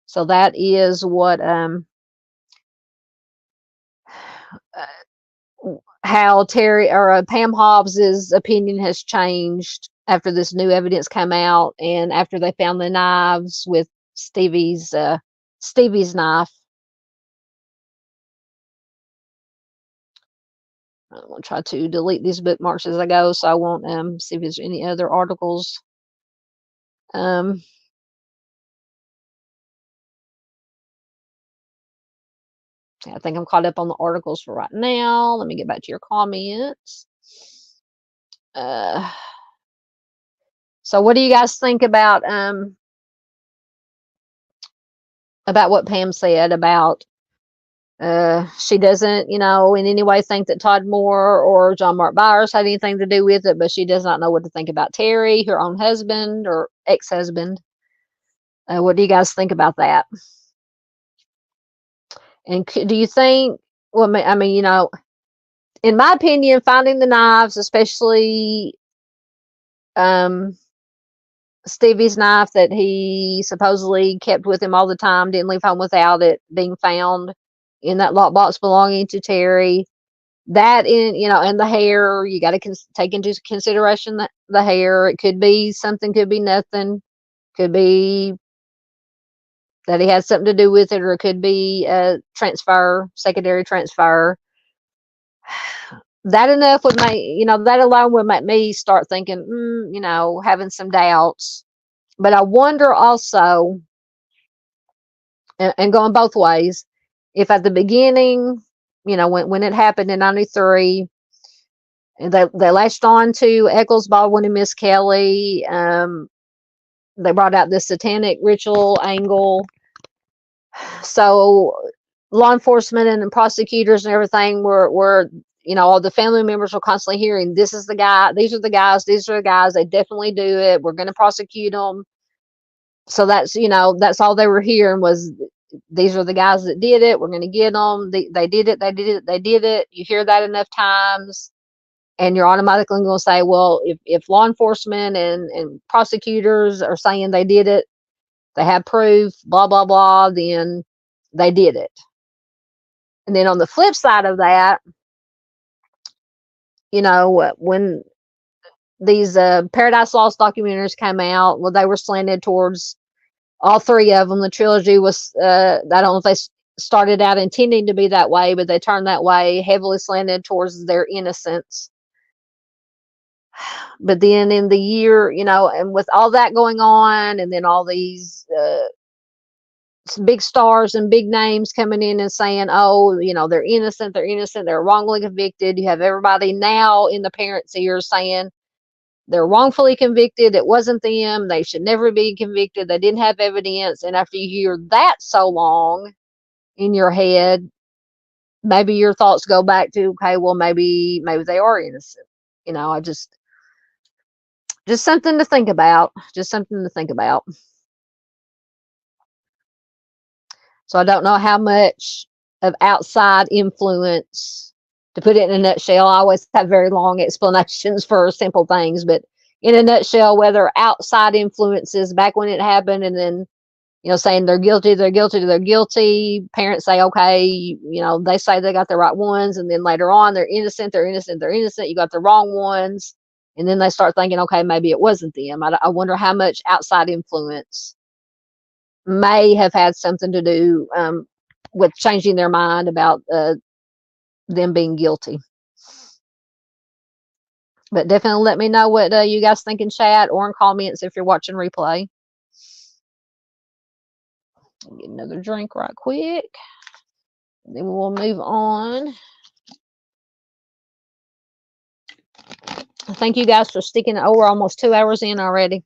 So that is what how Terry or Pam Hobbs's opinion has changed after this new evidence came out, and after they found the knives with Stevie's knife. I'm gonna try to delete these bookmarks as I go, so I won't see if there's any other articles. I think I'm caught up on the articles for right now. Let me get back to your comments. So what do you guys think about what Pam said about she doesn't, in any way think that Todd Moore or John Mark Byers had anything to do with it, but she does not know what to think about Terry, her own husband or ex-husband. What do you guys think about that? And do you think, well, I mean, in my opinion, finding the knives, especially Stevie's knife that he supposedly kept with him all the time, didn't leave home without it, being found in that lockbox belonging to Terry. That and the hair, you got to take into consideration the hair. It could be something, could be nothing, could be that he had something to do with it, or it could be a secondary transfer. That enough would make, that alone would make me start thinking, having some doubts. But I wonder also, and going both ways, if at the beginning, when it happened in 93, they latched on to Eccles, Baldwin, and Miss Kelly. They brought out this satanic ritual angle. So law enforcement and prosecutors and everything were all the family members were constantly hearing, this is the guy, these are the guys, they definitely do it, we're going to prosecute them. So that's all they were hearing was, these are the guys that did it, we're going to get them, they did it. You hear that enough times and you're automatically going to say, well, if law enforcement and prosecutors are saying they did it, they have proof, blah blah blah, then they did it. And then on the flip side of that, when these Paradise Lost documentaries came out, well, they were slanted towards all three of them. The trilogy was, I don't know if they started out intending to be that way, but they turned that way, heavily slanted towards their innocence. But then in the year, and with all that going on, and then all these big stars and big names coming in and saying, oh, they're innocent, they're wrongly convicted. You have everybody now in the parents' ears saying they're wrongfully convicted, it wasn't them, they should never be convicted, they didn't have evidence. And after you hear that so long in your head, maybe your thoughts go back to, okay, well, maybe they are innocent. I just something to think about. So I don't know how much of outside influence, to put it in a nutshell. I always have very long explanations for simple things, but in a nutshell, whether outside influences back when it happened, and then, saying they're guilty. Parents say, okay, they say they got the right ones, and then later on they're innocent. You got the wrong ones. And then they start thinking, okay, maybe it wasn't them. I wonder how much outside influence may have had something to do with changing their mind about them being guilty. But definitely let me know what you guys think in chat or in comments if you're watching replay. Get another drink right quick. And then we'll move on. Thank you guys for sticking. Oh, we're almost 2 hours in already.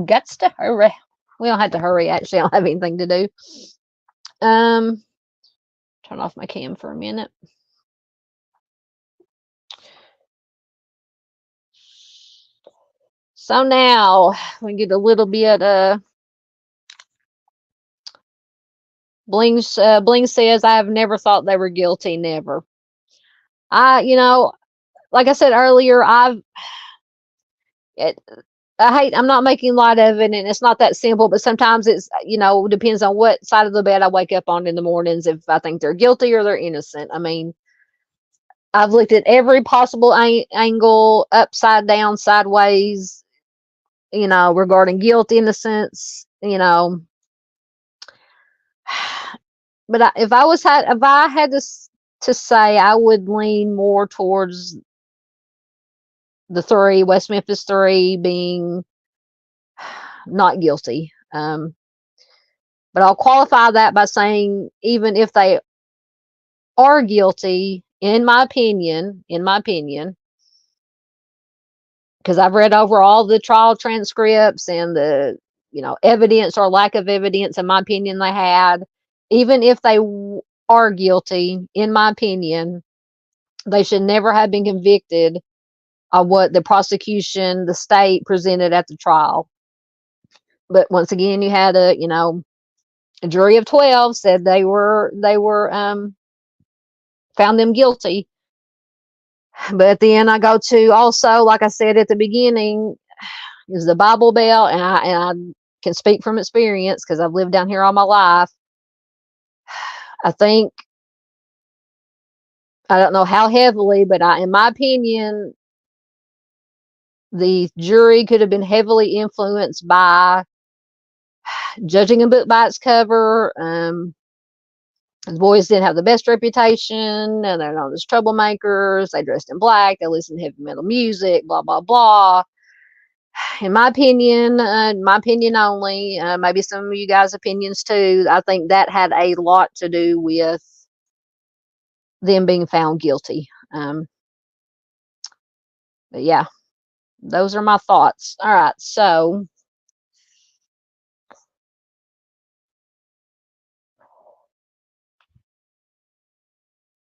Guts to hurry. We don't have to hurry, actually. I don't have anything to do. Turn off my cam for a minute. So now we get a little bit Bling says, I have never thought they were guilty, never. Like I said earlier, I'm not making light of it, and it's not that simple, but sometimes it's, depends on what side of the bed I wake up on in the mornings, if I think they're guilty or they're innocent. I mean, I've looked at every possible angle, upside down, sideways, regarding guilt, innocence, but if I had to say, I would lean more towards the three, West Memphis 3, being not guilty. But I'll qualify that by saying, even if they are guilty, in my opinion, because I've read over all the trial transcripts and the, evidence or lack of evidence, in my opinion, they had. Even if they are guilty, in my opinion, they should never have been convicted of what the prosecution, the state, presented at the trial. But once again, you had a jury of 12 said they were found them guilty. But at the end, I go to, also, like I said at the beginning, is the Bible Belt, and I can speak from experience because I've lived down here all my life. I think, I don't know how heavily, but in my opinion, the jury could have been heavily influenced by judging a book by its cover. The boys didn't have the best reputation, and they're known as troublemakers. They dressed in black. They listened to heavy metal music, blah, blah, blah. In my opinion only, maybe some of you guys' opinions too, I think that had a lot to do with them being found guilty. But yeah, those are my thoughts. All right, so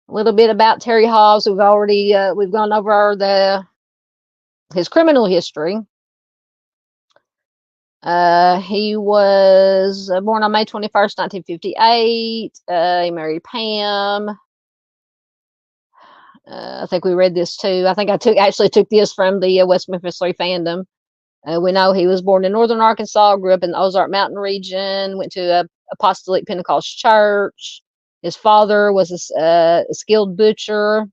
a little bit about Terry Hobbs. We've already we've gone over his criminal history. He was born on May 21st, 1958. He married Pam. I think we read this too. I think I actually took this from the West Memphis 3 fandom. We know he was born in northern Arkansas, grew up in the Ozark Mountain region, went to a Apostolic Pentecost church. His father was a skilled butcher.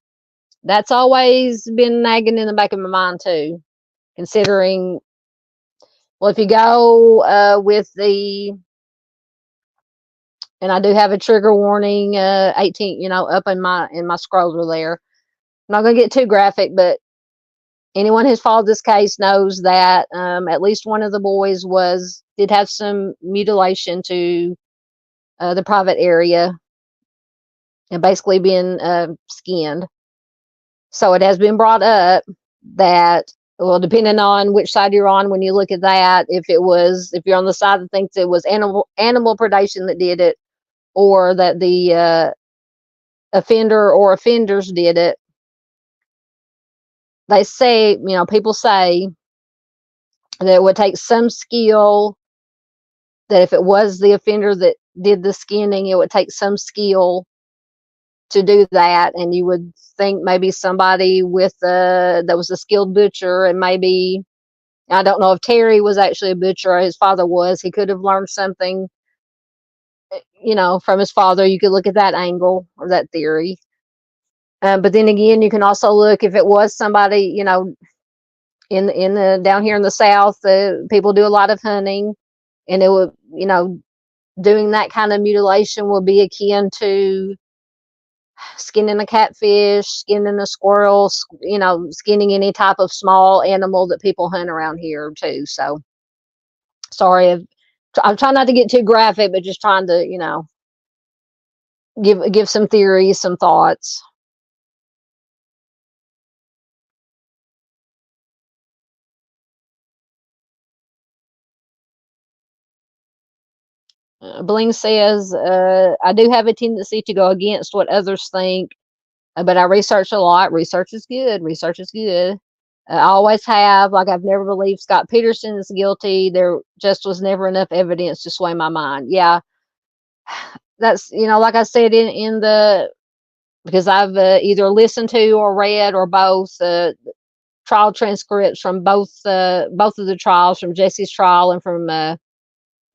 That's always been nagging in the back of my mind too, considering, well, if you go with the, and I do have a trigger warning, 18, up in my scroller there. I'm not going to get too graphic, but anyone who's followed this case knows that at least one of the boys did have some mutilation to the private area and basically been skinned. So it has been brought up that, well, depending on which side you're on when you look at that, if you're on the side that thinks it was animal predation that did it, or that the offender or offenders did it, they say, people say that it would take some skill, that if it was the offender that did the skinning, it would take some skill to do that. And you would think maybe somebody that was a skilled butcher, and maybe, I don't know if Terry was actually a butcher or his father was, he could have learned something, from his father. You could look at that angle or that theory. But then again, you can also look, if it was somebody, in the down here in the South, people do a lot of hunting, and it would, doing that kind of mutilation will be akin to skinning a catfish, skinning a squirrel, skinning any type of small animal that people hunt around here too. So sorry, I'm trying not to get too graphic, but just trying to, give some theories, some thoughts. Bling says, I do have a tendency to go against what others think, but I research a lot. Research is good. Research is good. I always have. Like, I've never believed Scott Peterson is guilty. There just was never enough evidence to sway my mind. Yeah, that's, like I said because I've either listened to or read or both trial transcripts from both of the trials, from Jesse's trial and from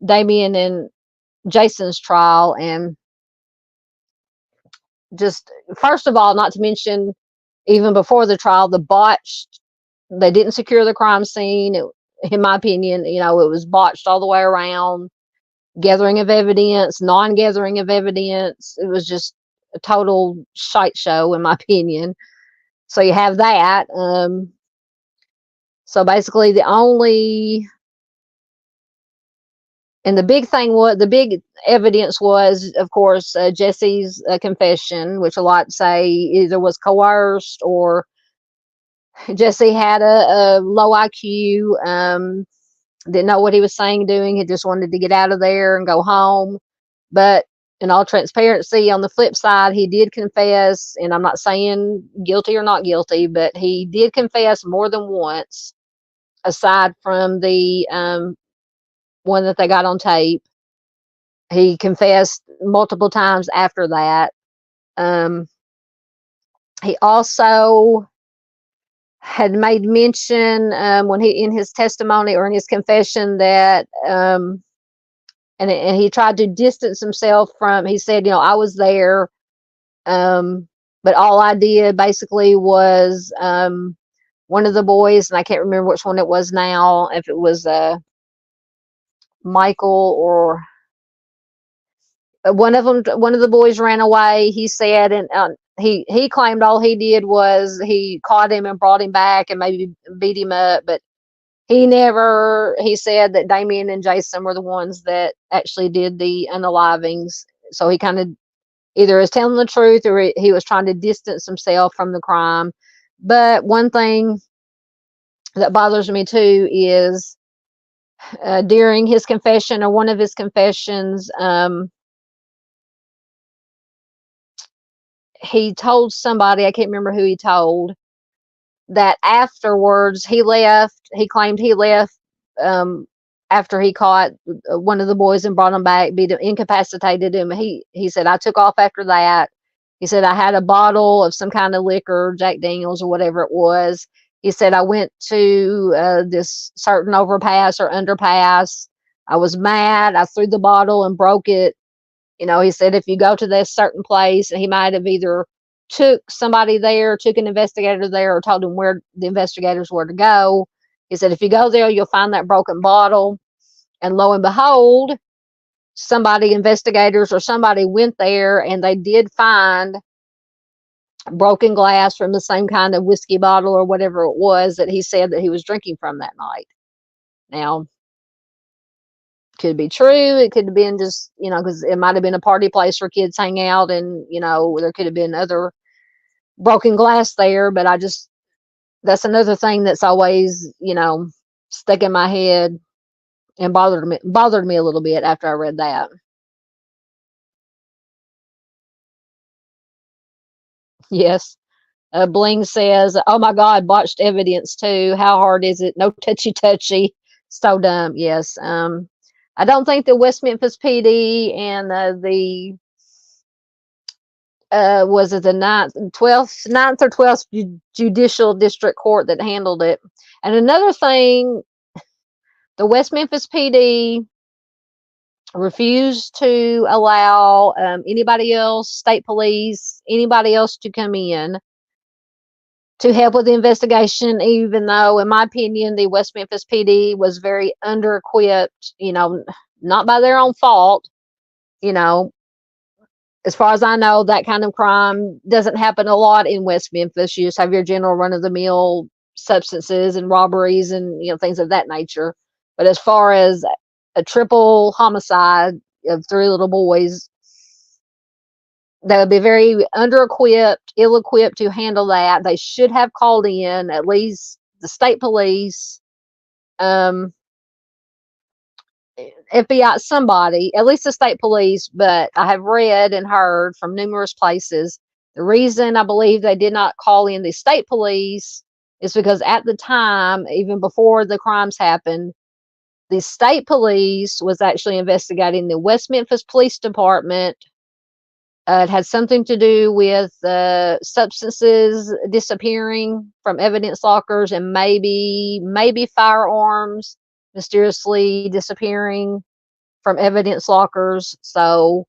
Damien and Jason's trial. And just, first of all, not to mention, even before the trial, they didn't secure the crime scene. In my opinion, it was botched all the way around. Gathering of evidence, non-gathering of evidence. It was just a total shite show, in my opinion. So you have that. So basically and the big evidence was, of course, Jesse's confession, which a lot say either was coerced or Jesse had a low IQ, didn't know what he was saying, doing. He just wanted to get out of there and go home. But in all transparency, on the flip side, he did confess, and I'm not saying guilty or not guilty, but he did confess more than once, aside from the one that they got on tape. He confessed multiple times after that. He also had made mention when he in his testimony or in his confession that and he tried to distance himself from. He said, I was there, but all I did basically was one of the boys, and I can't remember which one it was now, if it was Michael or one of them. One of the boys ran away, he said, and he claimed all he did was he caught him and brought him back and maybe beat him up, but he said that Damien and Jason were the ones that actually did the unalivings. So he kind of either is telling the truth or he was trying to distance himself from the crime. But one thing that bothers me too is during his confession, or one of his confessions, he told somebody, I can't remember who he told, that afterwards he claimed he left after he caught one of the boys and brought him back, beat him, incapacitated him. He said, I took off after that. He said, I had a bottle of some kind of liquor, Jack Daniels or whatever it was. He said, I went to this certain overpass or underpass. I was mad. I threw the bottle and broke it. He said, if you go to this certain place, and he might have either took somebody there, took an investigator there, or told him where the investigators were to go. He said, if you go there, you'll find that broken bottle. And lo and behold, investigators or somebody went there, and they did find broken glass from the same kind of whiskey bottle or whatever it was that he said that he was drinking from that night. Now, could be true. It could have been just, because it might have been a party place where kids hang out, and, there could have been other broken glass there. But that's another thing that's always, stuck in my head and bothered me a little bit after I read that. Yes. Bling says, oh my God, botched evidence too. How hard is it? No touchy. So dumb. Yes. I don't think the West Memphis PD and the was it the ninth or 12th judicial district court that handled it. And another thing, the West Memphis PD refused to allow anybody else, state police, anybody else to come in to help with the investigation, even though, in my opinion, the West Memphis PD was very under-equipped, not by their own fault. As far as I know, that kind of crime doesn't happen a lot in West Memphis. You just have your general run-of-the-mill substances and robberies and, things of that nature. But as far as a triple homicide of 3 little boys, they would be very under-equipped, ill-equipped to handle that. They should have called in at least the state police, FBI, somebody, at least the state police. But I have read and heard from numerous places, the reason I believe they did not call in the state police is because at the time, even before the crimes happened, the state police was actually investigating the West Memphis Police Department. It had something to do with substances disappearing from evidence lockers, and maybe firearms mysteriously disappearing from evidence lockers. So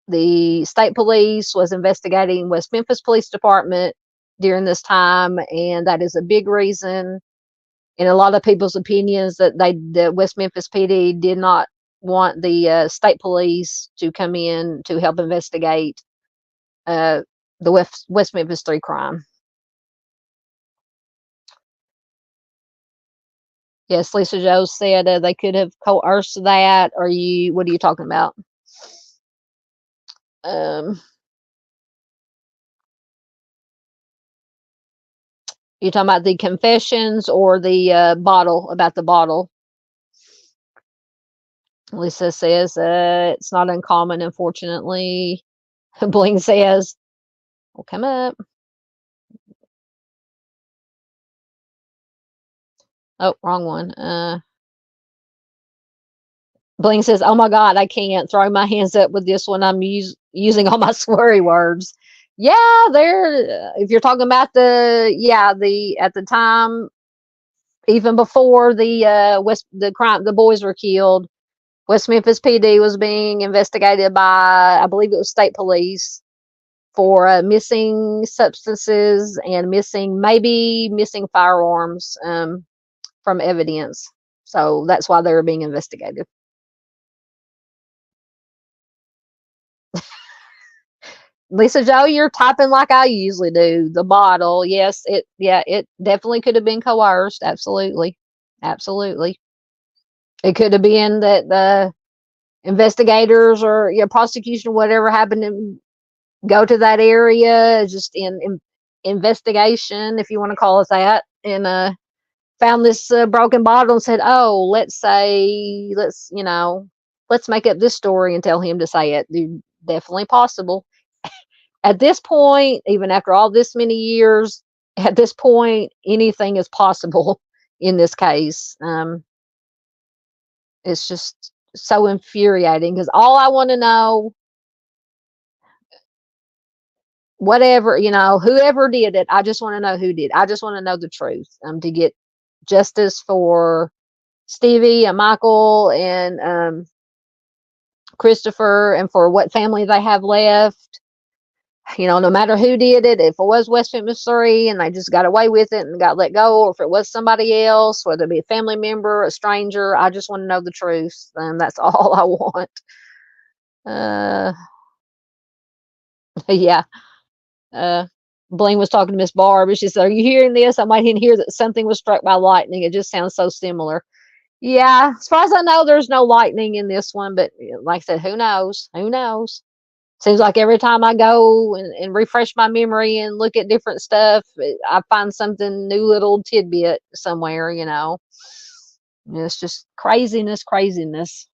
the state police was investigating West Memphis Police Department during this time, and that is a big reason, in a lot of people's opinions, that the West Memphis PD did not want the state police to come in to help investigate the West Memphis 3 crime. Yes, Lisa Joe said they could have coerced that. What are you talking about? You talking about the confessions or the bottle, about the bottle? Lisa says, it's not uncommon, unfortunately. Bling says, will come up. Oh, wrong one. Bling says, oh my God, I can't throw my hands up with this one. I'm using all my sweary words. Yeah, if you're talking about at the time, even before the boys were killed, West Memphis PD was being investigated by, I believe it was state police, for missing substances and missing firearms from evidence. So that's why they were being investigated. Lisa Joe, you're typing like I usually do. The bottle, yes, it definitely could have been coerced. Absolutely, absolutely. It could have been that the investigators or prosecution or whatever happened to go to that area just in investigation, if you want to call it that, and found this broken bottle and said, "Oh, let's make up this story and tell him to say it." Definitely possible. At this point, even after all this many years, at this point, anything is possible in this case. It's just so infuriating because all I want to know, whatever, whoever did it, I just want to know who did. I just want to know the truth, to get justice for Stevie and Michael and Christopher, and for what family they have left. No matter who did it, if it was West Missouri and they just got away with it and got let go, or if it was somebody else, whether it be a family member, a stranger, I just want to know the truth. And that's all I want. Yeah. Blaine was talking to Miss Barb, and she said, "Are you hearing this? I might hear that something was struck by lightning. It just sounds so similar." Yeah, as far as I know, there's no lightning in this one, but like I said, who knows? Who knows? Seems like every time I go and refresh my memory and look at different stuff, I find something new, little tidbit somewhere. It's just craziness, craziness.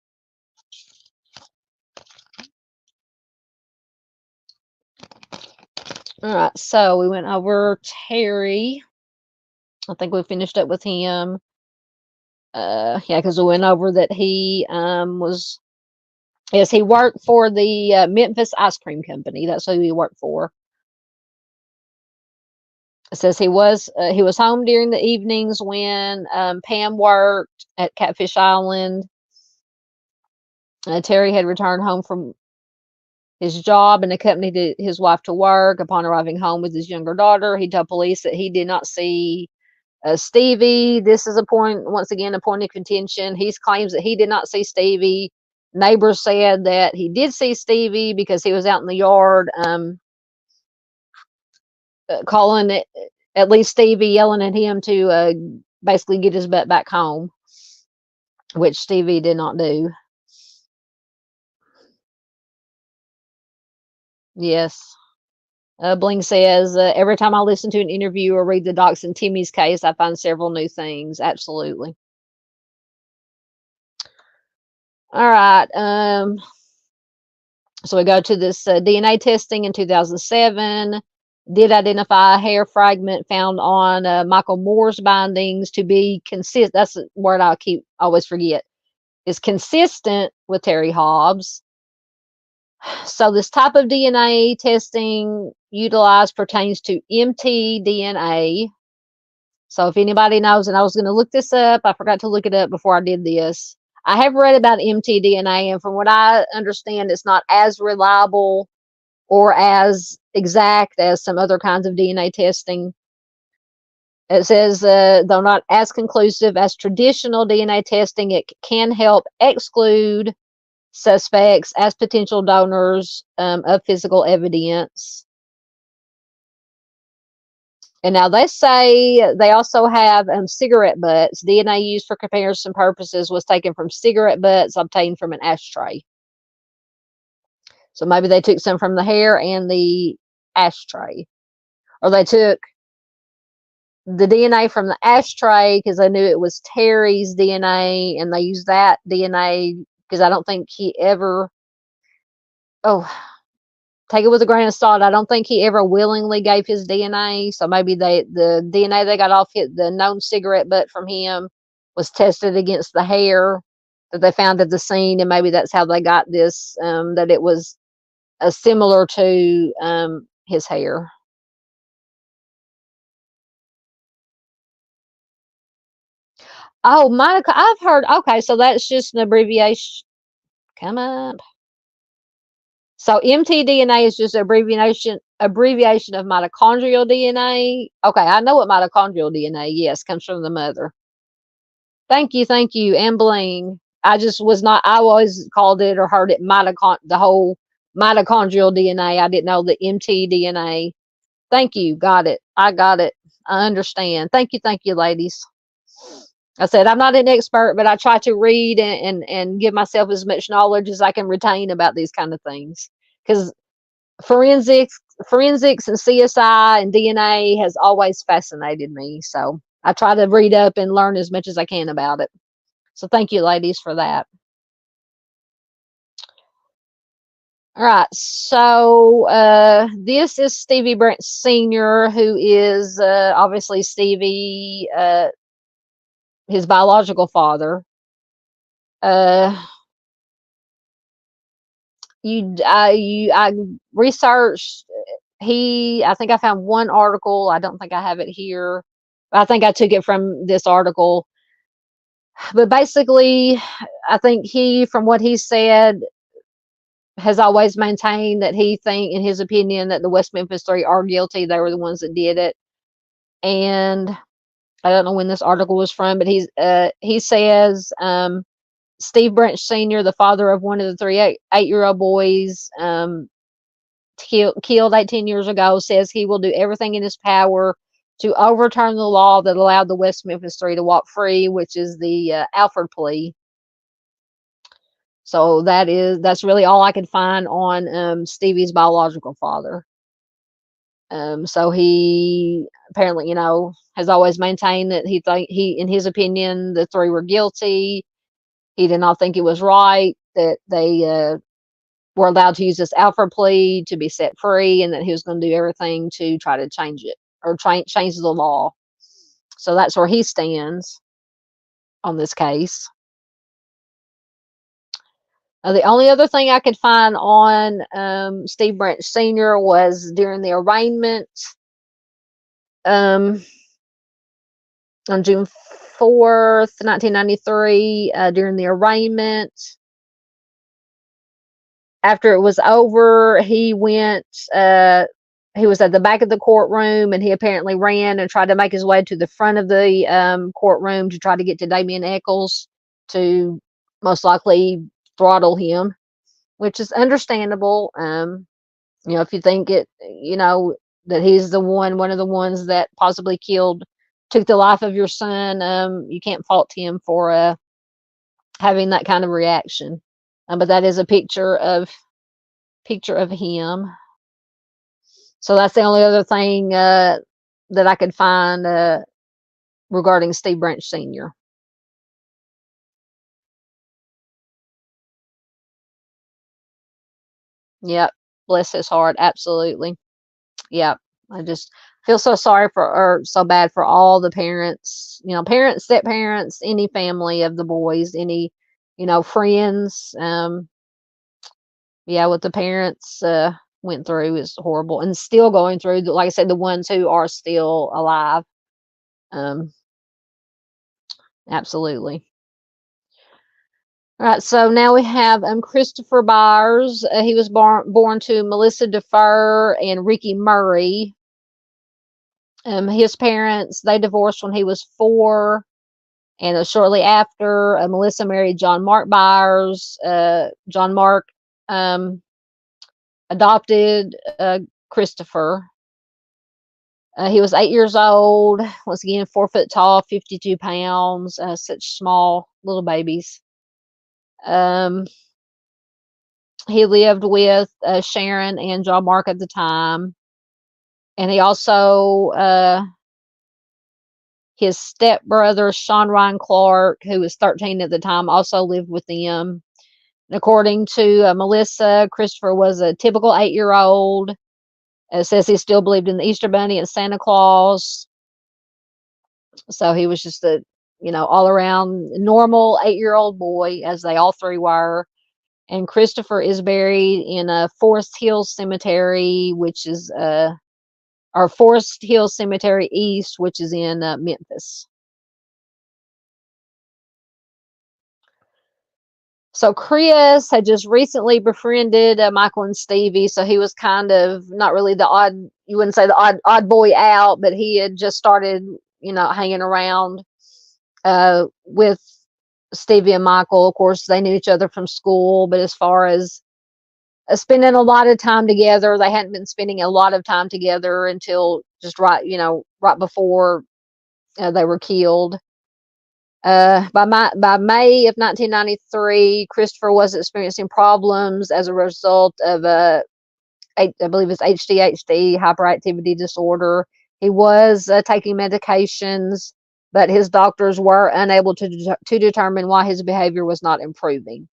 All right, so we went over Terry. I think we finished up with him. Yeah, because we went over that he he worked for the Memphis Ice Cream Company. That's who he worked for. It says he was home during the evenings when Pam worked at Catfish Island. Terry had returned home from his job and accompanied his wife to work. Upon arriving home with his younger daughter, he told police that he did not see Stevie. This is once again, a point of contention. He claims that he did not see Stevie. Neighbors said that he did see Stevie because he was out in the yard calling it, at least Stevie, yelling at him to basically get his butt back home, which Stevie did not do. Yes. Bling says, every time I listen to an interview or read the docs in Timmy's case, I find several new things. Absolutely. All right. So we go to this DNA testing in 2007. Did identify a hair fragment found on Michael Moore's bindings to be consistent. That's a word I always forget. Is consistent with Terry Hobbs. So this type of DNA testing utilized pertains to mtDNA. So if anybody knows, and I was going to look this up, I forgot to look it up before I did this. I have read about mtDNA, and from what I understand, it's not as reliable or as exact as some other kinds of DNA testing. It says, though not as conclusive as traditional DNA testing, it can help exclude suspects as potential donors of physical evidence. And now they say they also have cigarette butts. DNA used for comparison purposes was taken from cigarette butts obtained from an ashtray. So maybe they took some from the hair and the ashtray. Or they took the DNA from the ashtray because they knew it was Terry's DNA, and they used that DNA because I don't think he ever. Oh, take it with a grain of salt. I don't think he ever willingly gave his DNA. So maybe the DNA they got off the known cigarette butt from him was tested against the hair that they found at the scene, and maybe that's how they got this. That it was similar to his hair. Oh, Monica, I've heard. Okay, so that's just an abbreviation. Come up. So mtDNA is just an abbreviation of mitochondrial DNA. Okay, I know what mitochondrial DNA, yes, comes from the mother. Thank you, and bling. I just was not. I always called it or heard it the whole mitochondrial DNA. I didn't know the mtDNA. Thank you. Got it. I got it. I understand. Thank you, ladies. I said I'm not an expert, but I try to read and give myself as much knowledge as I can retain about these kind of things. Because forensics and CSI and DNA has always fascinated me. So I try to read up and learn as much as I can about it. So thank you, ladies, for that. All right. So this is Stevie Brent Sr., who is obviously Stevie, his biological father. I researched. I think I found one article. I don't think I have it here. I think I took it from this article. But basically, I think from what he said, has always maintained that in his opinion, that the West Memphis Three are guilty. They were the ones that did it. And I don't know when this article was from, but he says Steve Brent Sr., the father of one of the three 8-year-old boys killed 18 years ago, says he will do everything in his power to overturn the law that allowed the West Memphis Three to walk free, which is the Alford plea. So that's really all I could find on Stevie's biological father. So he apparently, has always maintained that in his opinion, the three were guilty. He did not think it was right that they were allowed to use this Alford plea to be set free, and that he was going to do everything to try to change it or change the law. So that's where he stands on this case. The only other thing I could find on Steve Brent Sr. was during the arraignment on June 4th, 1993, during the arraignment. After it was over, he was at the back of the courtroom, and he apparently ran and tried to make his way to the front of the courtroom to try to get to Damien Eccles to most likely throttle him, which is understandable. If you think that he's one of the ones that possibly took the life of your son, you can't fault him for having that kind of reaction. But that is a picture of him. So that's the only other thing that I could find regarding Steve Brent Sr. Yep. Bless his heart. Absolutely. Yep. I just feel so sorry or so bad for all the parents, parents, step parents, any family of the boys, any, friends. Yeah, what the parents went through is horrible, and still going through. Like I said, the ones who are still alive. Absolutely. All right, so now we have Christopher Byers. He was born to Melissa Defer and Ricky Murray. His parents, they divorced when he was 4, and shortly after, Melissa married John Mark Byers. John Mark adopted Christopher. He was 8 years old. Once again, 4 foot tall, 52 pounds. Such small little babies. He lived with Sharon and John Mark at the time, and he also His stepbrother, Sean Ryan Clark, who was 13 at the time, also lived with them. And according to Melissa, Christopher was a typical 8-year-old. It says he still believed in the Easter Bunny and Santa Claus. So he was just a, all around normal 8-year-old boy, as they all three were. And Christopher is buried in a Forest Hills Cemetery, which is or Forest Hills Cemetery East, which is in Memphis. So Chris had just recently befriended Michael and Stevie, so he was kind of not really the odd, you wouldn't say the odd boy out, but he had just started, hanging around with Stevie and Michael. Of course, they knew each other from school, but as far as spending a lot of time together, they hadn't been spending a lot of time together until just right before they were killed. By May of 1993, Christopher was experiencing problems as a result of I believe it's HDHD, hyperactivity disorder. He was taking medications, but his doctors were unable to determine why his behavior was not improving.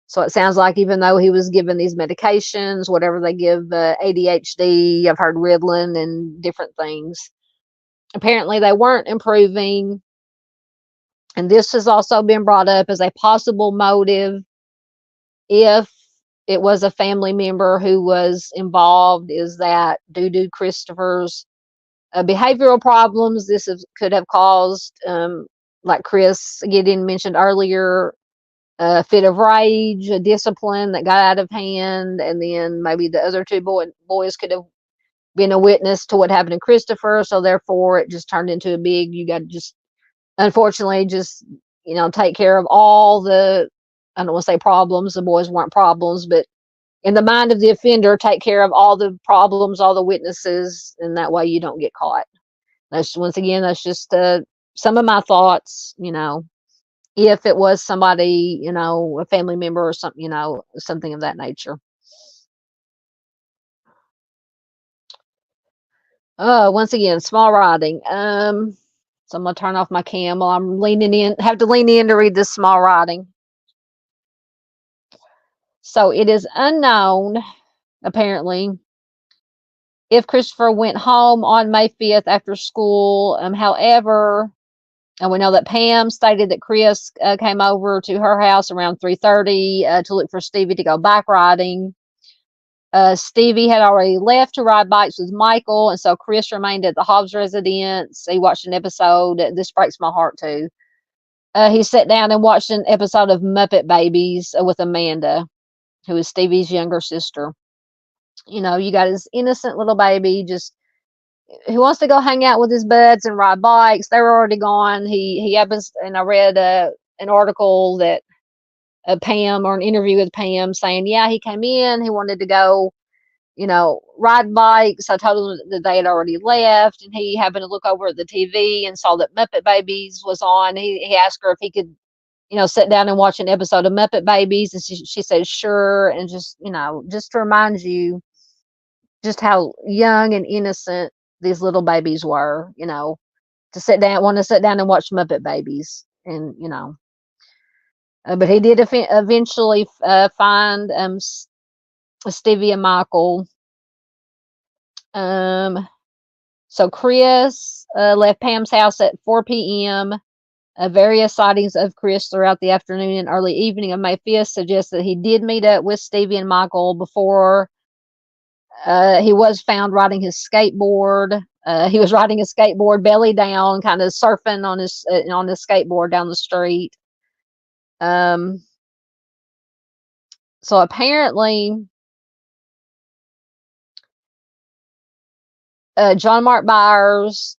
So it sounds like even though he was given these medications, whatever they give ADHD, I've heard Ritalin and different things, apparently they weren't improving. And this has also been brought up as a possible motive if it was a family member who was involved, is that due to Christopher's behavioral problems, could have caused, like Chris Gideon mentioned earlier, a fit of rage, a discipline that got out of hand, and then maybe the other two boys could have been a witness to what happened to Christopher, so therefore it just turned into a big, you got to just, unfortunately, just, take care of all the, I don't want to say problems, the boys weren't problems, but in the mind of the offender, take care of all the problems, all the witnesses, and that way you don't get caught. That's just some of my thoughts, if it was somebody, a family member or something, something of that nature. Once again, small writing. So I'm gonna turn off my cam while I'm have to lean in to read this small writing. So it is unknown, apparently, if Christopher went home on May 5th after school. However, and we know that Pam stated that Chris came over to her house around 3:30 to look for Stevie to go bike riding. Stevie had already left to ride bikes with Michael, and so Chris remained at the Hobbs residence. He watched an episode. This breaks my heart too. He sat down and watched an episode of Muppet Babies with Amanda, who is Stevie's younger sister. You got this innocent little baby just who wants to go hang out with his buds and ride bikes. They were already gone. He happens, and I read an article that Pam, or an interview with Pam, saying, yeah, he came in, he wanted to go, ride bikes. I told him that they had already left, and he happened to look over at the TV and saw that Muppet Babies was on. He asked her if he could, sit down and watch an episode of Muppet Babies, and she said sure. And just, just to remind you just how young and innocent these little babies were, want to sit down and watch Muppet Babies. And, but he did eventually find Stevie and Michael. So Chris left Pam's house at 4 p.m. Various sightings of Chris throughout the afternoon and early evening of May 5th suggest that he did meet up with Stevie and Michael before he was found riding his skateboard. He was riding a skateboard belly down, kind of surfing on his skateboard down the street. So apparently, John Mark Byers,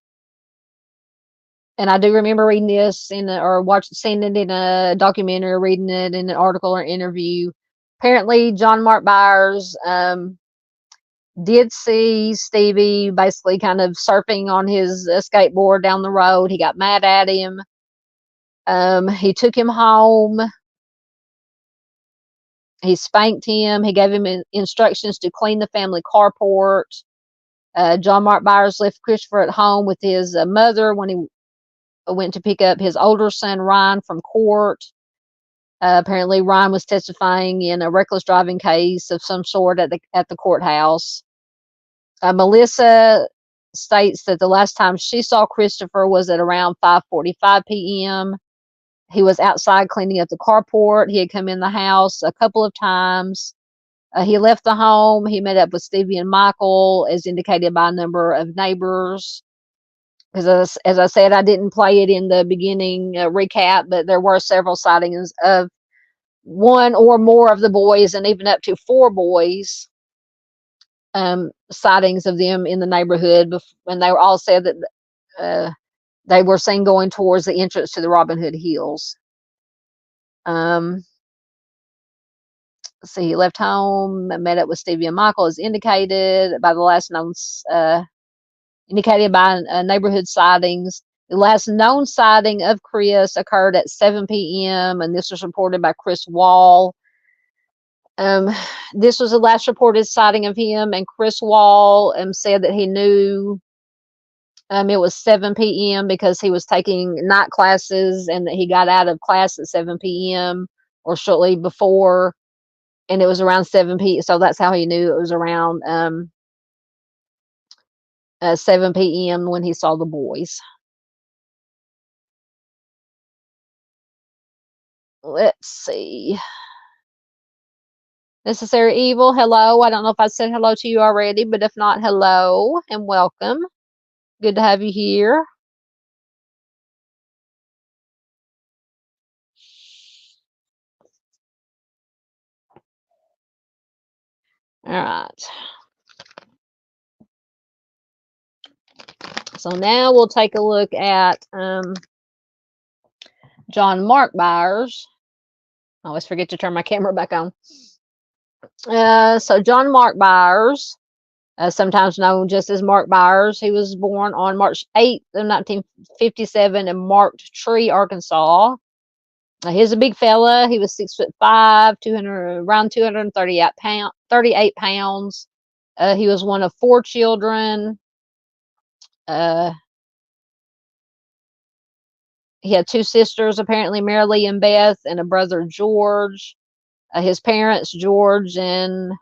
and I do remember reading this seeing it in a documentary, reading it in an article or interview. Apparently, John Mark Byers did see Stevie basically kind of surfing on his skateboard down the road. He got mad at him. He took him home. He spanked him. He gave him instructions to clean the family carport. John Mark Byers left Christopher at home with his mother when went to pick up his older son, Ryan, from court. Apparently, Ryan was testifying in a reckless driving case of some sort at the courthouse. Melissa states that the last time she saw Christopher was at around 5:45 p.m. He was outside cleaning up the carport. He had come in the house a couple of times. He left the home. He met up with Stevie and Michael, as indicated by a number of neighbors. Because as I said, I didn't play it in the beginning recap, but there were several sightings of one or more of the boys, and even up to 4 boys, sightings of them in the neighborhood. And they were all said that they were seen going towards the entrance to the Robin Hood Hills. He left home, met up with Stevie and Michael, as indicated by the last known, indicated by neighborhood sightings. The last known sighting of Chris occurred at 7 p.m., and this was reported by Chris Wall. This was the last reported sighting of him, and Chris Wall said that he knew it was 7 p.m. because he was taking night classes, and that he got out of class at 7 p.m. or shortly before, and it was around 7 p.m. So that's how he knew it was around 7 p.m. when he saw the boys. Let's see. Necessary Evil, hello. I don't know if I said hello to you already, but if not, hello and welcome. Good to have you here. All right. So now we'll take a look at John Mark Byers. I always forget to turn my camera back on. So John Mark Byers, sometimes known just as Mark Byers, he was born on March 8th of 1957 in Marked Tree, Arkansas. He's a big fella. He was 6'5", around 38 pounds. He was one of 4 children. He had 2 sisters, apparently Marilee and Beth, and a brother, George. His parents, George and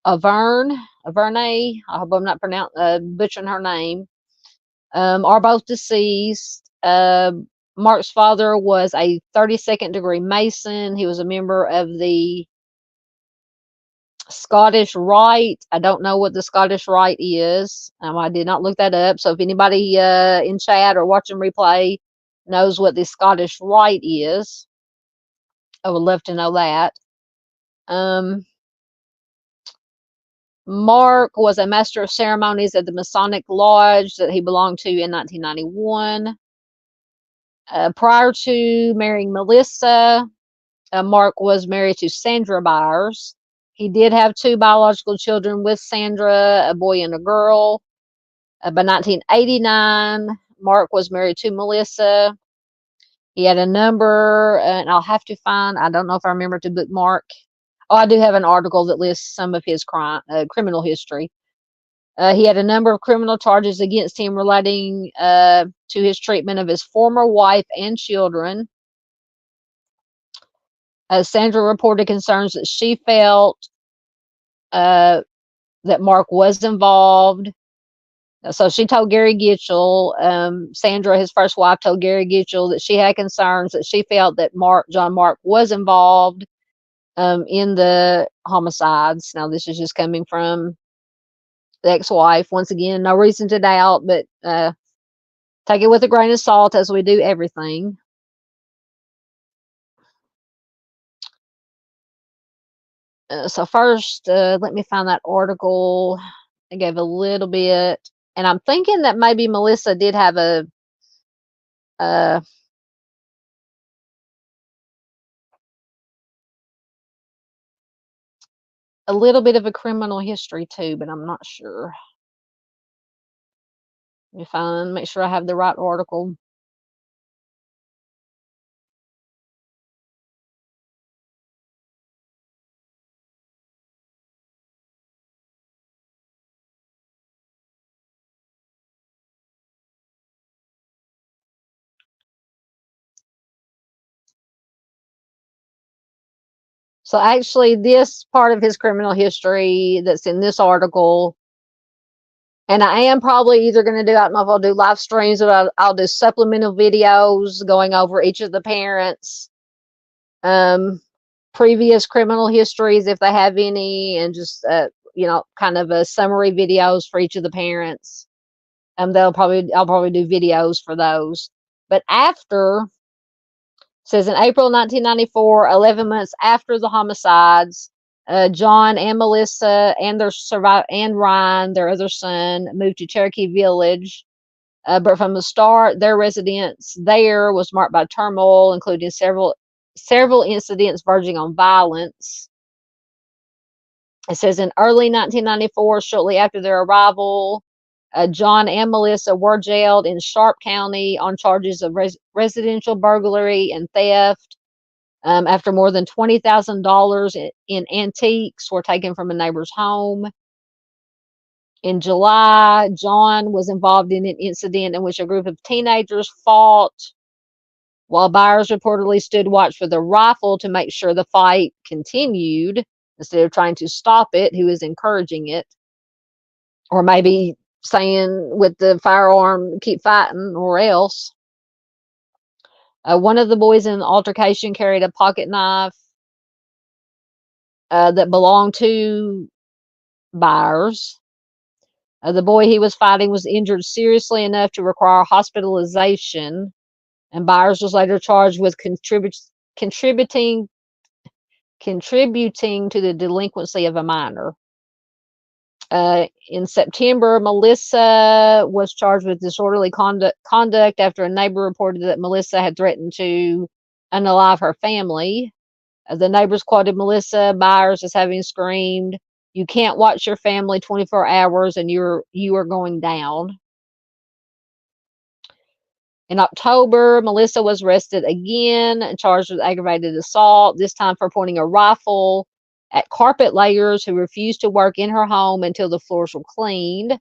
Averne, I hope I'm not butchering her name, are both deceased. Mark's father was a 32nd degree Mason. He was a member of the Scottish Rite. I don't know what the Scottish Rite is. I did not look that up. So if anybody in chat or watching replay knows what the Scottish Rite is, I would love to know that. Mark was a master of ceremonies at the Masonic Lodge that he belonged to in 1991. Prior to marrying Melissa, Mark was married to Sandra Byers. He did have 2 biological children with Sandra, a boy and a girl. By 1989, Mark was married to Melissa. He had a number, and I'll have to find, I don't know if I remember to bookmark. Oh, I do have an article that lists some of his criminal history. He had a number of criminal charges against him relating to his treatment of his former wife and children. Sandra reported concerns that she felt that Mark was involved. So she told Gary Gitchell, Sandra, his first wife, told Gary Gitchell that she had concerns that she felt that John Mark was involved in the homicides. Now, this is just coming from the ex-wife. Once again, no reason to doubt, but take it with a grain of salt, as we do everything. So first, let me find that article. I gave a little bit, and I'm thinking that maybe Melissa did have a little bit of a criminal history too, but I'm not sure. Let me make sure I have the right article. So actually, this part of his criminal history that's in this article, and I am probably either going to do, I don't know if I'll do live streams, but I'll do supplemental videos going over each of the parents, previous criminal histories if they have any, and just kind of a summary videos for each of the parents. I'll probably do videos for those. But after, says in April 1994, 11 months after the homicides, John and Melissa and and Ryan, their other son, moved to Cherokee Village. But from the start, their residence there was marked by turmoil, including several incidents verging on violence. It says in early 1994, shortly after their arrival, John and Melissa were jailed in Sharp County on charges of residential burglary and theft, after more than $20,000 in antiques were taken from a neighbor's home. In July, John was involved in an incident in which a group of teenagers fought, while Byers reportedly stood watch with a rifle to make sure the fight continued. Instead of trying to stop it, he was encouraging it. Or maybe saying with the firearm, keep fighting or else. One of the boys in the altercation carried a pocket knife that belonged to Byers. The boy he was fighting was injured seriously enough to require hospitalization, and Byers was later charged with contributing to the delinquency of a minor. In September, Melissa was charged with disorderly conduct after a neighbor reported that Melissa had threatened to unalive her family. The neighbors quoted Melissa Byers as having screamed, "You can't watch your family 24 hours and you are going down." In October, Melissa was arrested again and charged with aggravated assault, this time for pointing a rifle at carpet layers who refused to work in her home until the floors were cleaned.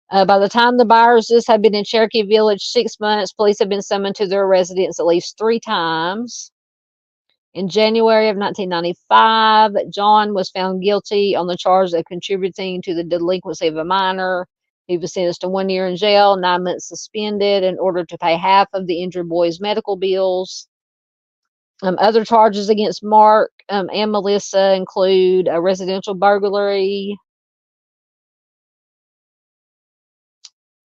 By the time the Byerses had been in Cherokee Village 6 months, police had been summoned to their residence at least 3 times. In January of 1995, John was found guilty on the charge of contributing to the delinquency of a minor. He was sentenced to 1 year in jail, 9 months suspended in order to pay half of the injured boy's medical bills. Other charges against Mark and Melissa include a residential burglary.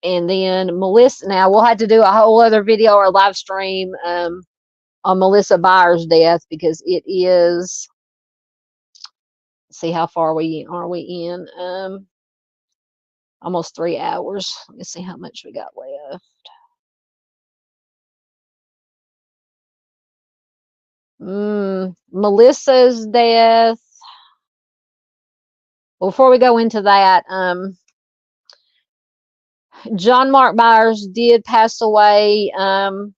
And then Melissa, now we'll have to do a whole other video or live stream on Melissa Byers' death, because it is, see how far are we in? Almost 3 hours. Let me see how much we got left. Melissa's death. Before we go into that, John Mark Byers did pass away in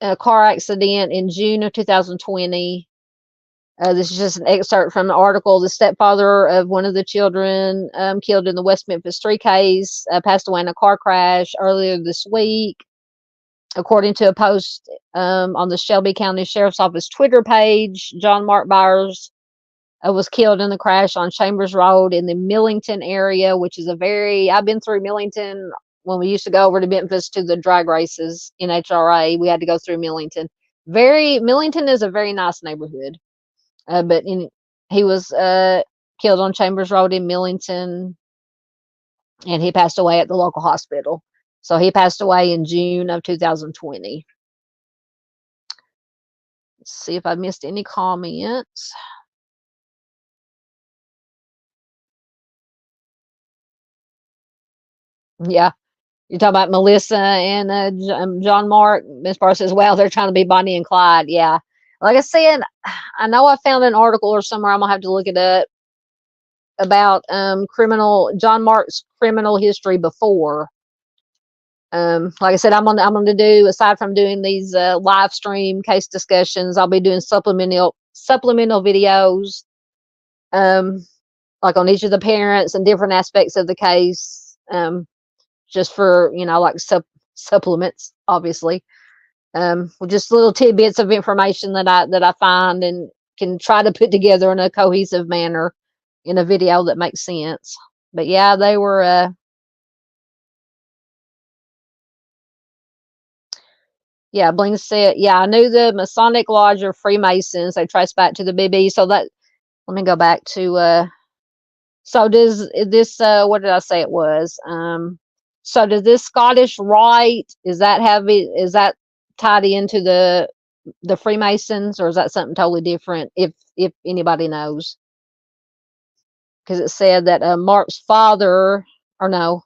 a car accident in June of 2020. This is just an excerpt from the article. The stepfather of one of the children killed in the West Memphis 3 case passed away in a car crash earlier this week. According to a post on the Shelby County Sheriff's Office Twitter page, John Mark Byers was killed in the crash on Chambers Road in the Millington area, which is I've been through Millington when we used to go over to Memphis to the drag races in HRA. We had to go through Millington. Millington is a very nice neighborhood. But he was killed on Chambers Road in Millington, and he passed away at the local hospital. So he passed away in June of 2020. Let's see if I missed any comments. Yeah, you're talking about Melissa and John Mark. Miss Barr says, "Well, they're trying to be Bonnie and Clyde." Yeah, like I said, I know I found an article or somewhere. I'm gonna have to look it up about John Mark's criminal history before. Like I said, I'm gonna do, aside from doing these live stream case discussions, I'll be doing supplemental videos, like on each of the parents and different aspects of the case, just for like supplements, obviously, with just little tidbits of information that I find, and can try to put together in a cohesive manner in a video that makes sense. But yeah, they were yeah, Bling said, yeah, I knew the Masonic Lodge are Freemasons. They trace back to the BB. So that, let me go back to, so does this, what did I say it was? So does this Scottish Rite, is that tied into the Freemasons, or is that something totally different? If anybody knows, because it said that Mark's father, or no,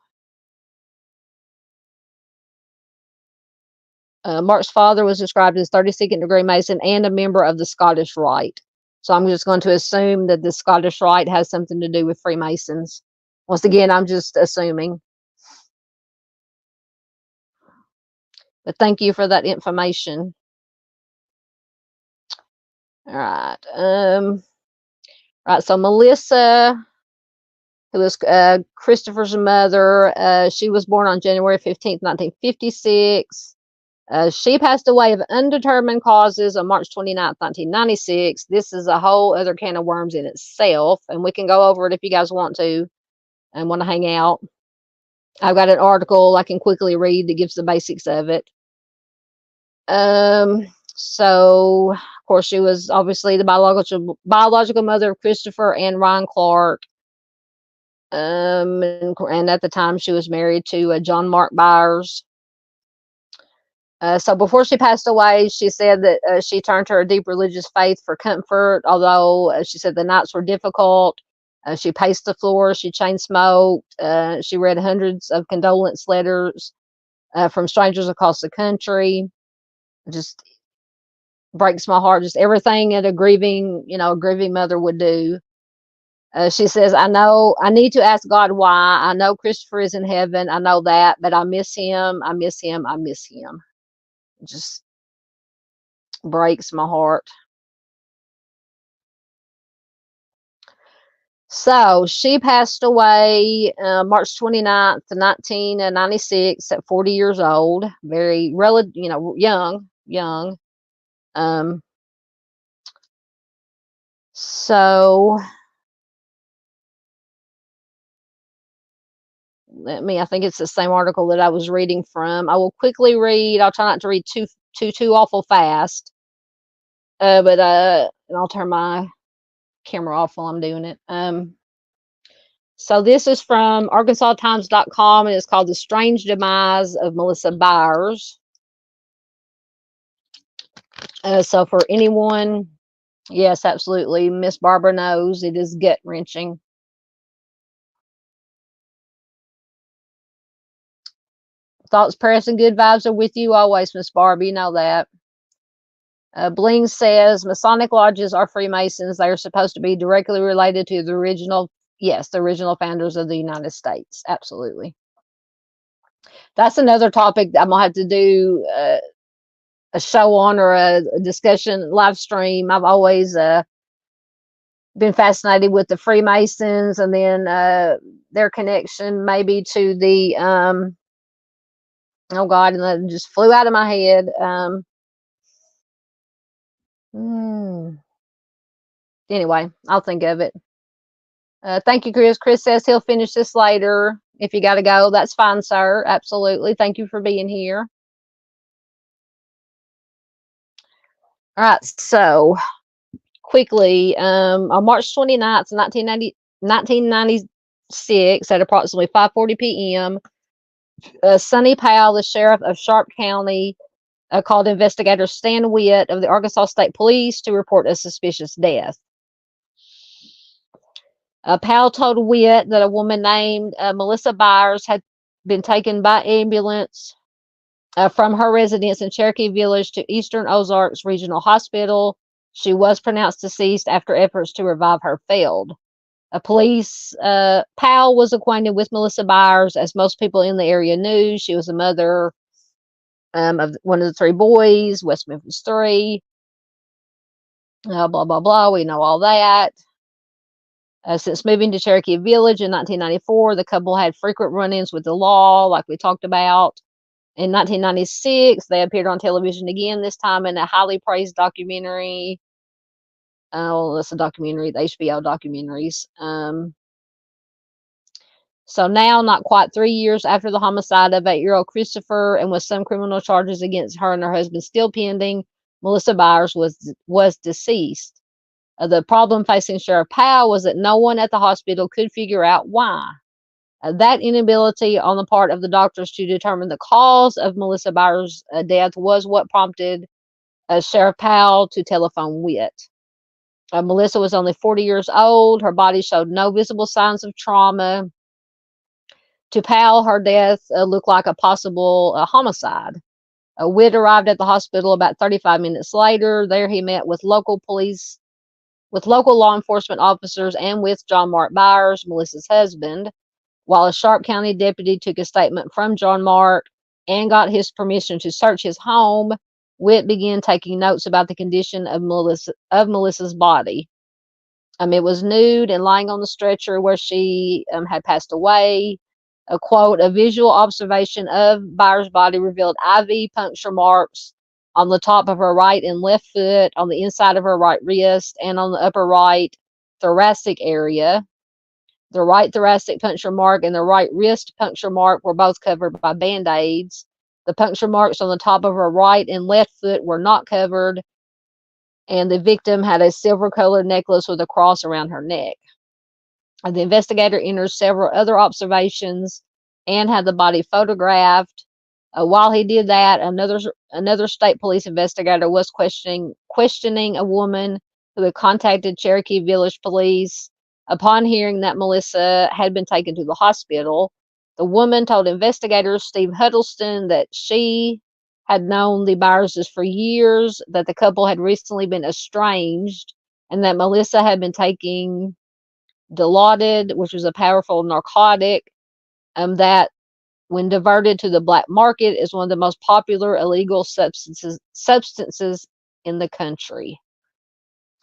Mark's father was described as 32nd degree Mason and a member of the Scottish Rite. So I'm just going to assume that the Scottish Rite has something to do with Freemasons. Once again, I'm just assuming. But thank you for that information. All right. Right. So Melissa, who was Christopher's mother, she was born on January 15th, 1956. She passed away of undetermined causes on March 29th, 1996. This is a whole other can of worms in itself, and we can go over it if you guys want to and want to hang out. I've got an article I can quickly read that gives the basics of it. So, of course, she was obviously the biological mother of Christopher and Ryan Clark. And at the time, she was married to John Mark Byers. So before she passed away, she said that she turned to her deep religious faith for comfort, although she said the nights were difficult. She paced the floor, she chain smoked, she read hundreds of condolence letters from strangers across the country. Just breaks my heart, just everything that a grieving mother would do. She says, I know I need to ask God why. I know Christopher is in heaven. I know that, but I miss him. I miss him. I miss him. Just breaks my heart. So she passed away March 29th, 1996 at 40 years old. Very young. So I think it's the same article that I was reading from. I will quickly read. I'll try not to read too awful fast. But and I'll turn my camera off while I'm doing it. So this is from ArkansasTimes.com, and it's called The Strange Demise of Melissa Byers. So for anyone, yes, absolutely, Miss Barbara knows it is gut-wrenching. Thoughts, prayers, and good vibes are with you always, Miss Barbara. You know that. Bling says Masonic lodges are Freemasons. They are supposed to be directly related to the original founders of the United States. Absolutely. That's another topic I'm gonna have to do a show on, or a discussion live stream. I've always been fascinated with the Freemasons, and then their connection maybe to the oh God, and that just flew out of my head. Anyway, I'll think of it. Thank you, Chris. Chris says he'll finish this later. If you got to go, that's fine, sir. Absolutely. Thank you for being here. All right. So quickly, on March 29th, 1996, at approximately 5:40 p.m., Sonny Powell, the sheriff of Sharp County, called investigator Stan Witt of the Arkansas State Police to report a suspicious death. Powell told Witt that a woman named Melissa Byers had been taken by ambulance from her residence in Cherokee Village to Eastern Ozarks Regional Hospital. She was pronounced deceased after efforts to revive her failed. Powell was acquainted with Melissa Byers, as most people in the area knew. She was the mother of one of the three boys, West Memphis 3. Blah, blah, blah. We know all that. Since moving to Cherokee Village in 1994, the couple had frequent run-ins with the law, like we talked about. In 1996, they appeared on television again, this time in a highly praised documentary Oh, that's a documentary, the HBO documentaries. So now, not quite 3 years after the homicide of 8-year-old Christopher, and with some criminal charges against her and her husband still pending, Melissa Byers was deceased. The problem facing Sheriff Powell was that no one at the hospital could figure out why. That inability on the part of the doctors to determine the cause of Melissa Byers' death was what prompted Sheriff Powell to telephone Witt. Melissa was only 40 years old. Her body showed no visible signs of trauma. To Powell, her death looked like a possible homicide. Witt arrived at the hospital about 35 minutes later. There he met with local law enforcement officers, and with John Mark Byers, Melissa's husband. While a Sharp County deputy took a statement from John Mark and got his permission to search his home, Witt began taking notes about the condition of Melissa's body. It was nude and lying on the stretcher where she had passed away. A quote, a visual observation of Byers' body revealed IV puncture marks on the top of her right and left foot, on the inside of her right wrist, and on the upper right thoracic area. The right thoracic puncture mark and the right wrist puncture mark were both covered by Band-Aids. The puncture marks on the top of her right and left foot were not covered, and the victim had a silver-colored necklace with a cross around her neck. The investigator entered several other observations and had the body photographed. While he did that, another state police investigator was questioning a woman who had contacted Cherokee Village Police upon hearing that Melissa had been taken to the hospital. The woman told investigators Steve Huddleston that she had known the Byerses for years, that the couple had recently been estranged, and that Melissa had been taking Dilaudid, which was a powerful narcotic that, when diverted to the black market, is one of the most popular illegal substances in the country.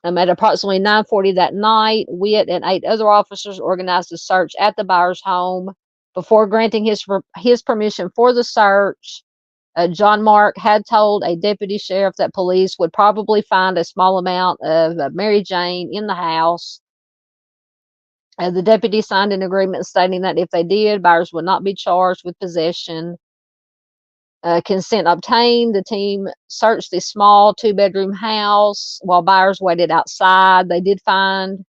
At approximately 9:40 that night, Witt and 8 other officers organized a search at the Byers home. Before granting his permission for the search, John Mark had told a deputy sheriff that police would probably find a small amount of Mary Jane in the house. The deputy signed an agreement stating that if they did, Byers would not be charged with possession. Consent obtained. The team searched the small 2-bedroom house while Byers waited outside. They did find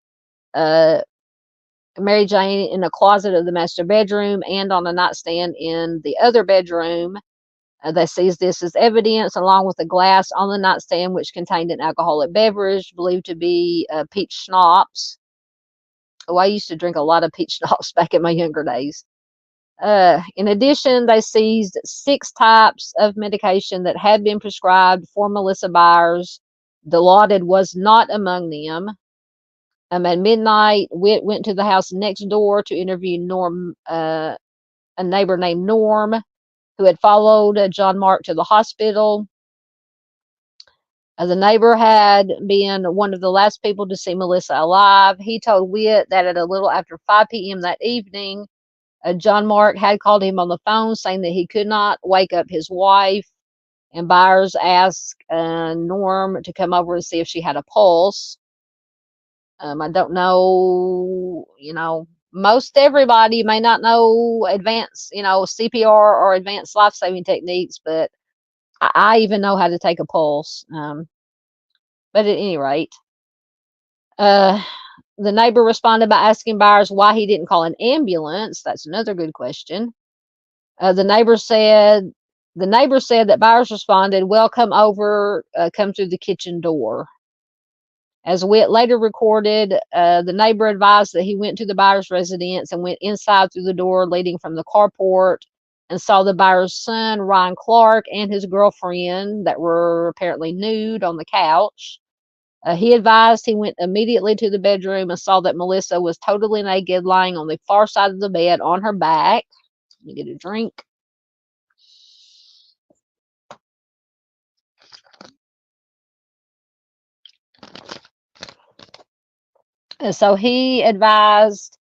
Mary Jane in a closet of the master bedroom and on a nightstand in the other bedroom. They seized this as evidence, along with a glass on the nightstand which contained an alcoholic beverage believed to be peach schnapps. Oh, I used to drink a lot of peach schnapps back in my younger days. In addition, they seized 6 types of medication that had been prescribed for Melissa Byers. Dilaudid was not among them. At midnight, Witt went to the house next door to interview a neighbor named Norm, who had followed John Mark to the hospital. The neighbor had been one of the last people to see Melissa alive. He told Witt that at a little after 5 p.m. that evening, John Mark had called him on the phone saying that he could not wake up his wife, and Byers asked Norm to come over and see if she had a pulse. I don't know, most everybody may not know advanced, CPR or advanced life-saving techniques, but I even know how to take a pulse. But at any rate, the neighbor responded by asking Byers why he didn't call an ambulance. That's another good question. The neighbor said that Byers responded, "Well, come over, come through the kitchen door." As Witt later recorded, the neighbor advised that he went to the Byers residence and went inside through the door leading from the carport and saw the Byers' son, Ryan Clark, and his girlfriend that were apparently nude on the couch. He advised he went immediately to the bedroom and saw that Melissa was totally naked, lying on the far side of the bed on her back. Let me get a drink. And so he advised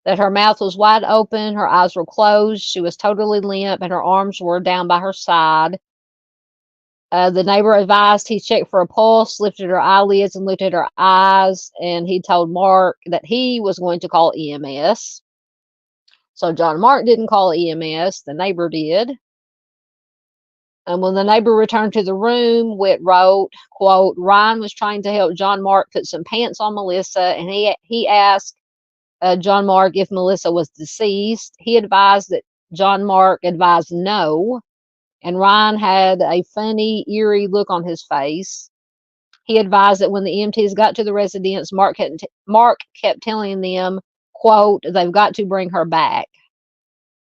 that her mouth was wide open, her eyes were closed, she was totally limp, and her arms were down by her side. The neighbor advised he checked for a pulse, lifted her eyelids, and looked at her eyes, and he told Mark that he was going to call EMS. So John Mark didn't call EMS, the neighbor did. And when the neighbor returned to the room, Witt wrote, quote, Ryan was trying to help John Mark put some pants on Melissa, and he asked John Mark if Melissa was deceased. He advised that John Mark advised no, and Ryan had a funny, eerie look on his face. He advised that when the EMTs got to the residence, Mark kept telling them, quote, they've got to bring her back.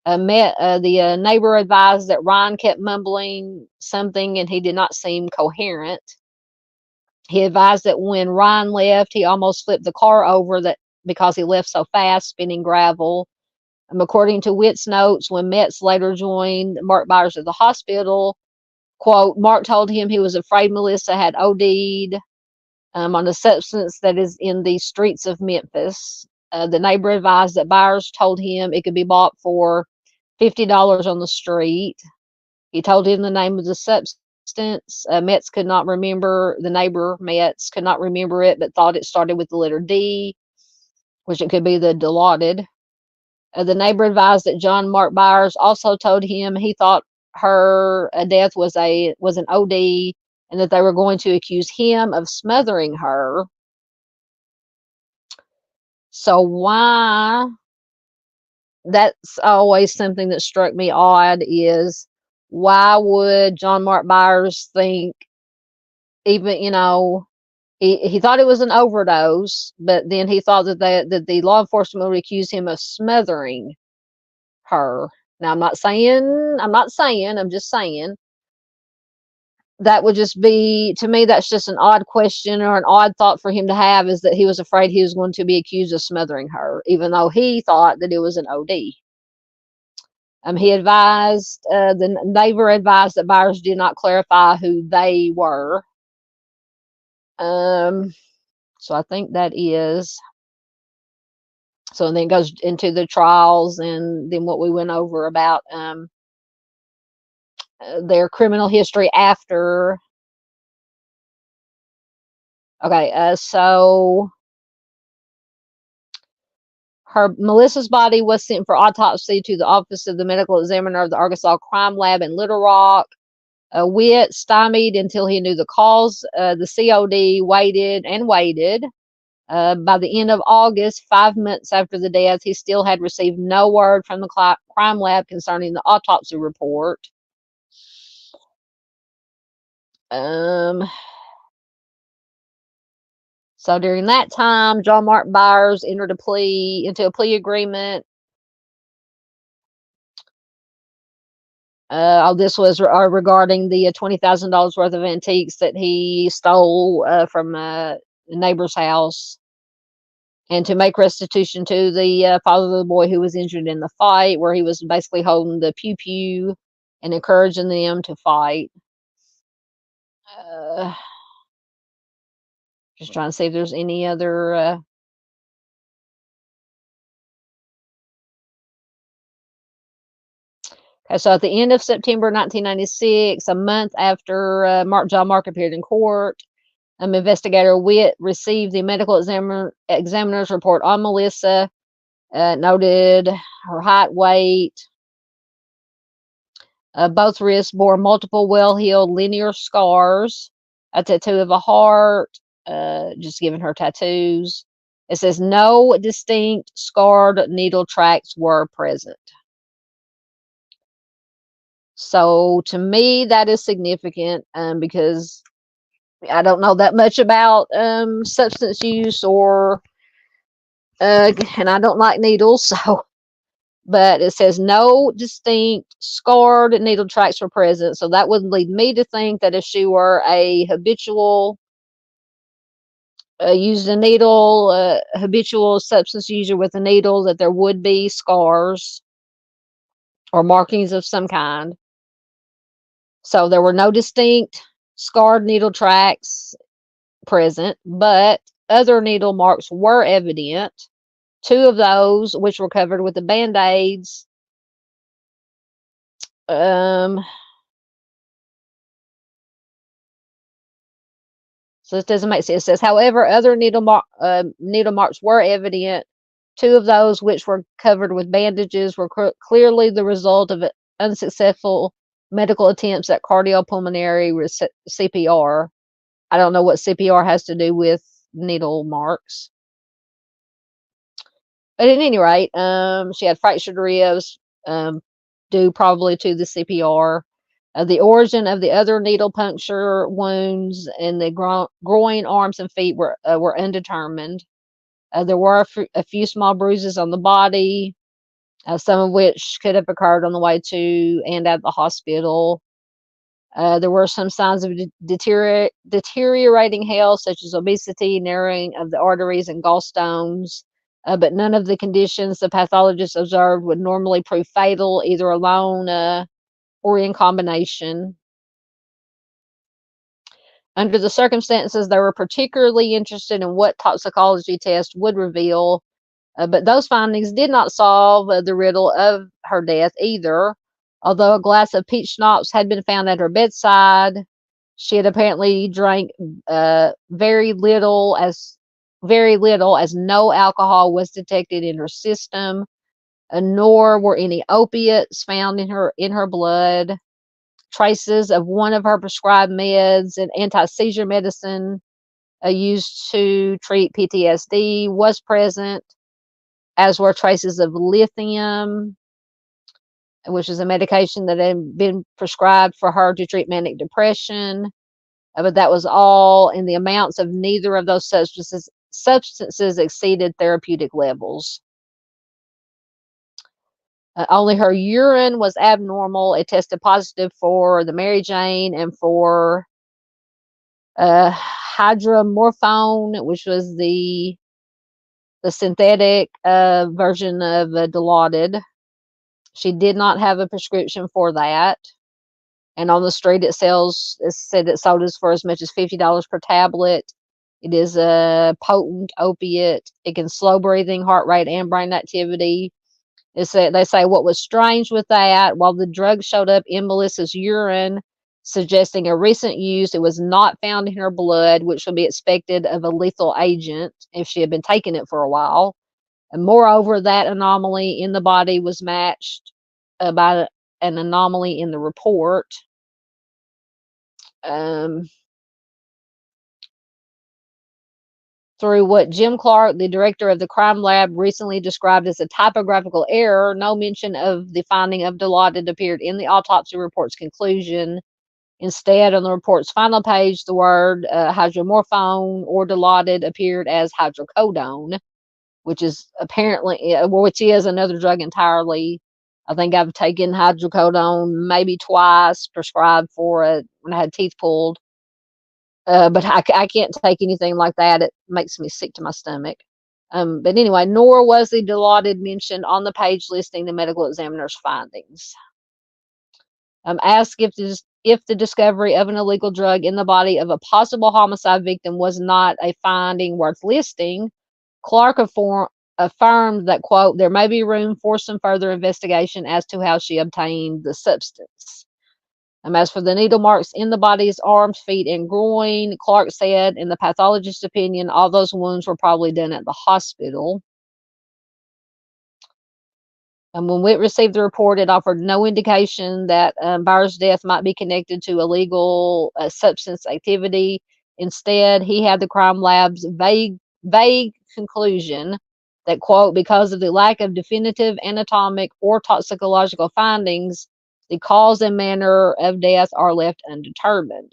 The neighbor advised that Ryan kept mumbling something and he did not seem coherent. He advised that when Ryan left, he almost flipped the car over because he left so fast, spinning gravel. According to Witt's notes, when Metz later joined Mark Byers at the hospital, quote, Mark told him he was afraid Melissa had OD'd on a substance that is in the streets of Memphis. The neighbor advised that Byers told him it could be bought for $50 on the street. He told him the name of the substance. Metz could not remember, the neighbor Metz could not remember it, but thought it started with the letter D, which it could be the Dilaudid. The neighbor advised that John Mark Byers also told him he thought her death was an OD, and that they were going to accuse him of smothering her. So why? That's always something that struck me odd, is why would John Mark Byers think, even, he thought it was an overdose, but then he thought that the law enforcement would accuse him of smothering her. Now, I'm just saying that would just be, to me, that's just an odd question or an odd thought for him to have, is that he was afraid he was going to be accused of smothering her, even though he thought that it was an OD. He advised, the neighbor advised that Byers did not clarify who they were. So I think that is. So then it goes into the trials, and then what we went over about their criminal history after. Okay, so Melissa's body was sent for autopsy to the Office of the Medical Examiner of the Arkansas Crime Lab in Little Rock. Witt stymied until he knew the cause. The COD waited and waited. By the end of August, 5 months after the death, he still had received no word from the crime lab concerning the autopsy report. So during that time, John Mark Byers entered into a plea agreement. This was regarding the $20,000 worth of antiques that he stole from a neighbor's house, and to make restitution to the father of the boy who was injured in the fight, where he was basically holding the pew and encouraging them to fight. Just trying to see if there's any other. Okay, so at the end of September 1996, a month after John Mark appeared in court, investigator Witt received the medical examiner's report on Melissa. Noted her height, weight. Both wrists bore multiple well-healed linear scars, a tattoo of a heart, just giving her tattoos. It says no distinct scarred needle tracks were present. So to me, that is significant, because I don't know that much about substance use, and I don't like needles, so. But it says no distinct scarred needle tracks were present. So that would lead me to think that if she were a habitual habitual substance user with a needle, that there would be scars or markings of some kind. So there were no distinct scarred needle tracks present, but other needle marks were evident. 2 of those, which were covered with the Band-Aids, So this doesn't make sense. It says, however, other needle marks were evident. Two of those, which were covered with bandages, were clearly the result of unsuccessful medical attempts at cardiopulmonary CPR. I don't know what CPR has to do with needle marks. But at any rate, she had fractured ribs, due probably to the CPR. The origin of the other needle puncture wounds in the groin, arms, and feet were undetermined. There were a few small bruises on the body, some of which could have occurred on the way to and at the hospital. There were some signs of deteriorating health, such as obesity, narrowing of the arteries, and gallstones. But none of the conditions the pathologist observed would normally prove fatal, either alone or in combination. Under the circumstances, they were particularly interested in what toxicology tests would reveal, but those findings did not solve the riddle of her death either. Although a glass of peach schnapps had been found at her bedside, she had apparently drank very little, as no alcohol was detected in her system, nor were any opiates found in her blood. Traces of one of her prescribed meds, and anti-seizure medicine used to treat PTSD, was present, as were traces of lithium, which is a medication that had been prescribed for her to treat manic depression. But that was all in the amounts of neither of those substances exceeded therapeutic levels. Only her urine was abnormal. It tested positive for the Mary Jane and for hydromorphone, which was the synthetic version of Dilaudid. She did not have a prescription for that. And on the street, it said it sold for as much as $50 per tablet. It is a potent opiate. It can slow breathing, heart rate, and brain activity. They say what was strange with that, while the drug showed up in Melissa's urine, suggesting a recent use, it was not found in her blood, which would be expected of a lethal agent if she had been taking it for a while. And moreover, that anomaly in the body was matched by an anomaly in the report. Through what Jim Clark, the director of the crime lab, recently described as a typographical error, no mention of the finding of Dilaudid appeared in the autopsy report's conclusion. Instead, on the report's final page, the word hydromorphone or Dilaudid appeared as hydrocodone, which is another drug entirely. I think I've taken hydrocodone maybe twice, prescribed for it when I had teeth pulled. But I can't take anything like that. It makes me sick to my stomach. But anyway, nor was the Dilaudid mentioned on the page listing the medical examiner's findings. Asked if the discovery of an illegal drug in the body of a possible homicide victim was not a finding worth listing, Clark affirmed that, quote, there may be room for some further investigation as to how she obtained the substance. As for the needle marks in the body's arms, feet, and groin, Clark said, in the pathologist's opinion, all those wounds were probably done at the hospital. And when Witt received the report, it offered no indication that Byers' death might be connected to illegal substance activity. Instead, he had the crime lab's vague conclusion that, quote, because of the lack of definitive anatomic or toxicological findings, the cause and manner of death are left undetermined.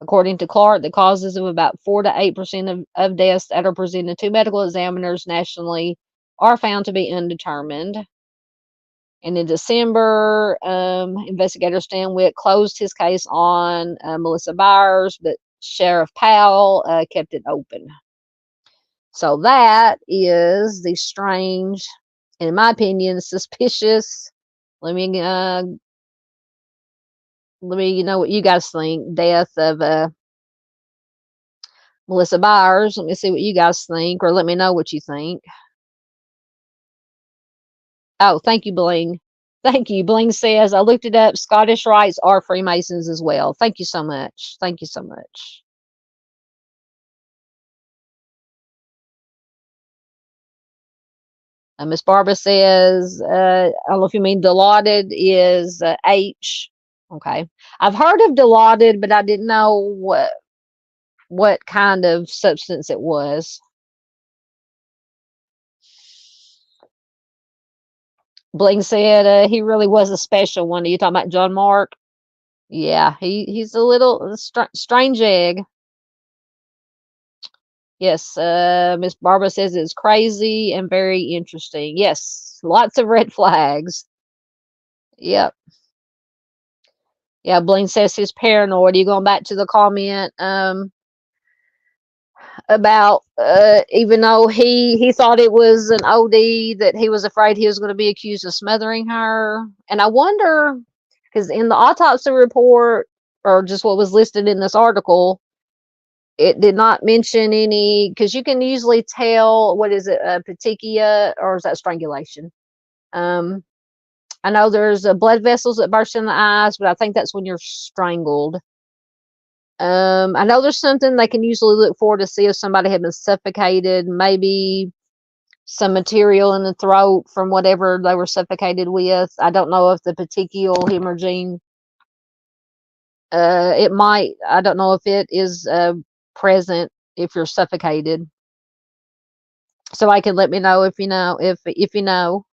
According to Clark, the causes of about 4 to 8% of deaths that are presented to medical examiners nationally are found to be undetermined. And in December, investigator Stan Witt closed his case on Melissa Byers, but Sheriff Powell kept it open. So that is the strange, in my opinion, suspicious. Let me know what you guys think. Death of Melissa Byers. Let me see what you guys think, or let me know what you think. Oh, thank you, Bling. Thank you. Bling says, I looked it up. Scottish rites are Freemasons as well. Thank you so much. Thank you so much. Miss Barbara says, I don't know if you mean dilaudid is H. Okay. I've heard of dilaudid, but I didn't know what kind of substance it was. Bling said he really was a special one. Are you talking about John Mark? Yeah, he's a little strange egg. Yes, Miss Barbara says it's crazy and very interesting. Yes, lots of red flags. Yep. Yeah, Bling says he's paranoid. You going back to the comment about even though he thought it was an OD, that he was afraid he was going to be accused of smothering her. And I wonder, because in the autopsy report, or just what was listed in this article, it did not mention any, because you can usually tell, what is it, petechia, or is that strangulation? I know there's blood vessels that burst in the eyes, but I think that's when you're strangled. I know there's something they can usually look for to see if somebody had been suffocated, maybe some material in the throat from whatever they were suffocated with. I don't know if the petechial hemorrhaging, it might, I don't know if it is present if you're suffocated. So I can let me know if you know, if you know.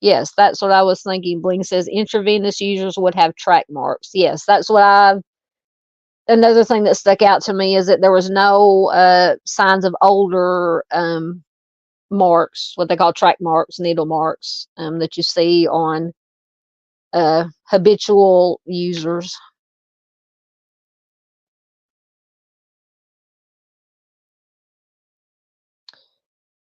Yes, that's what I was thinking. Bling says intravenous users would have track marks. Yes, that's what another thing that stuck out to me is that there was no signs of older marks, what they call track marks, needle marks, that you see on habitual users.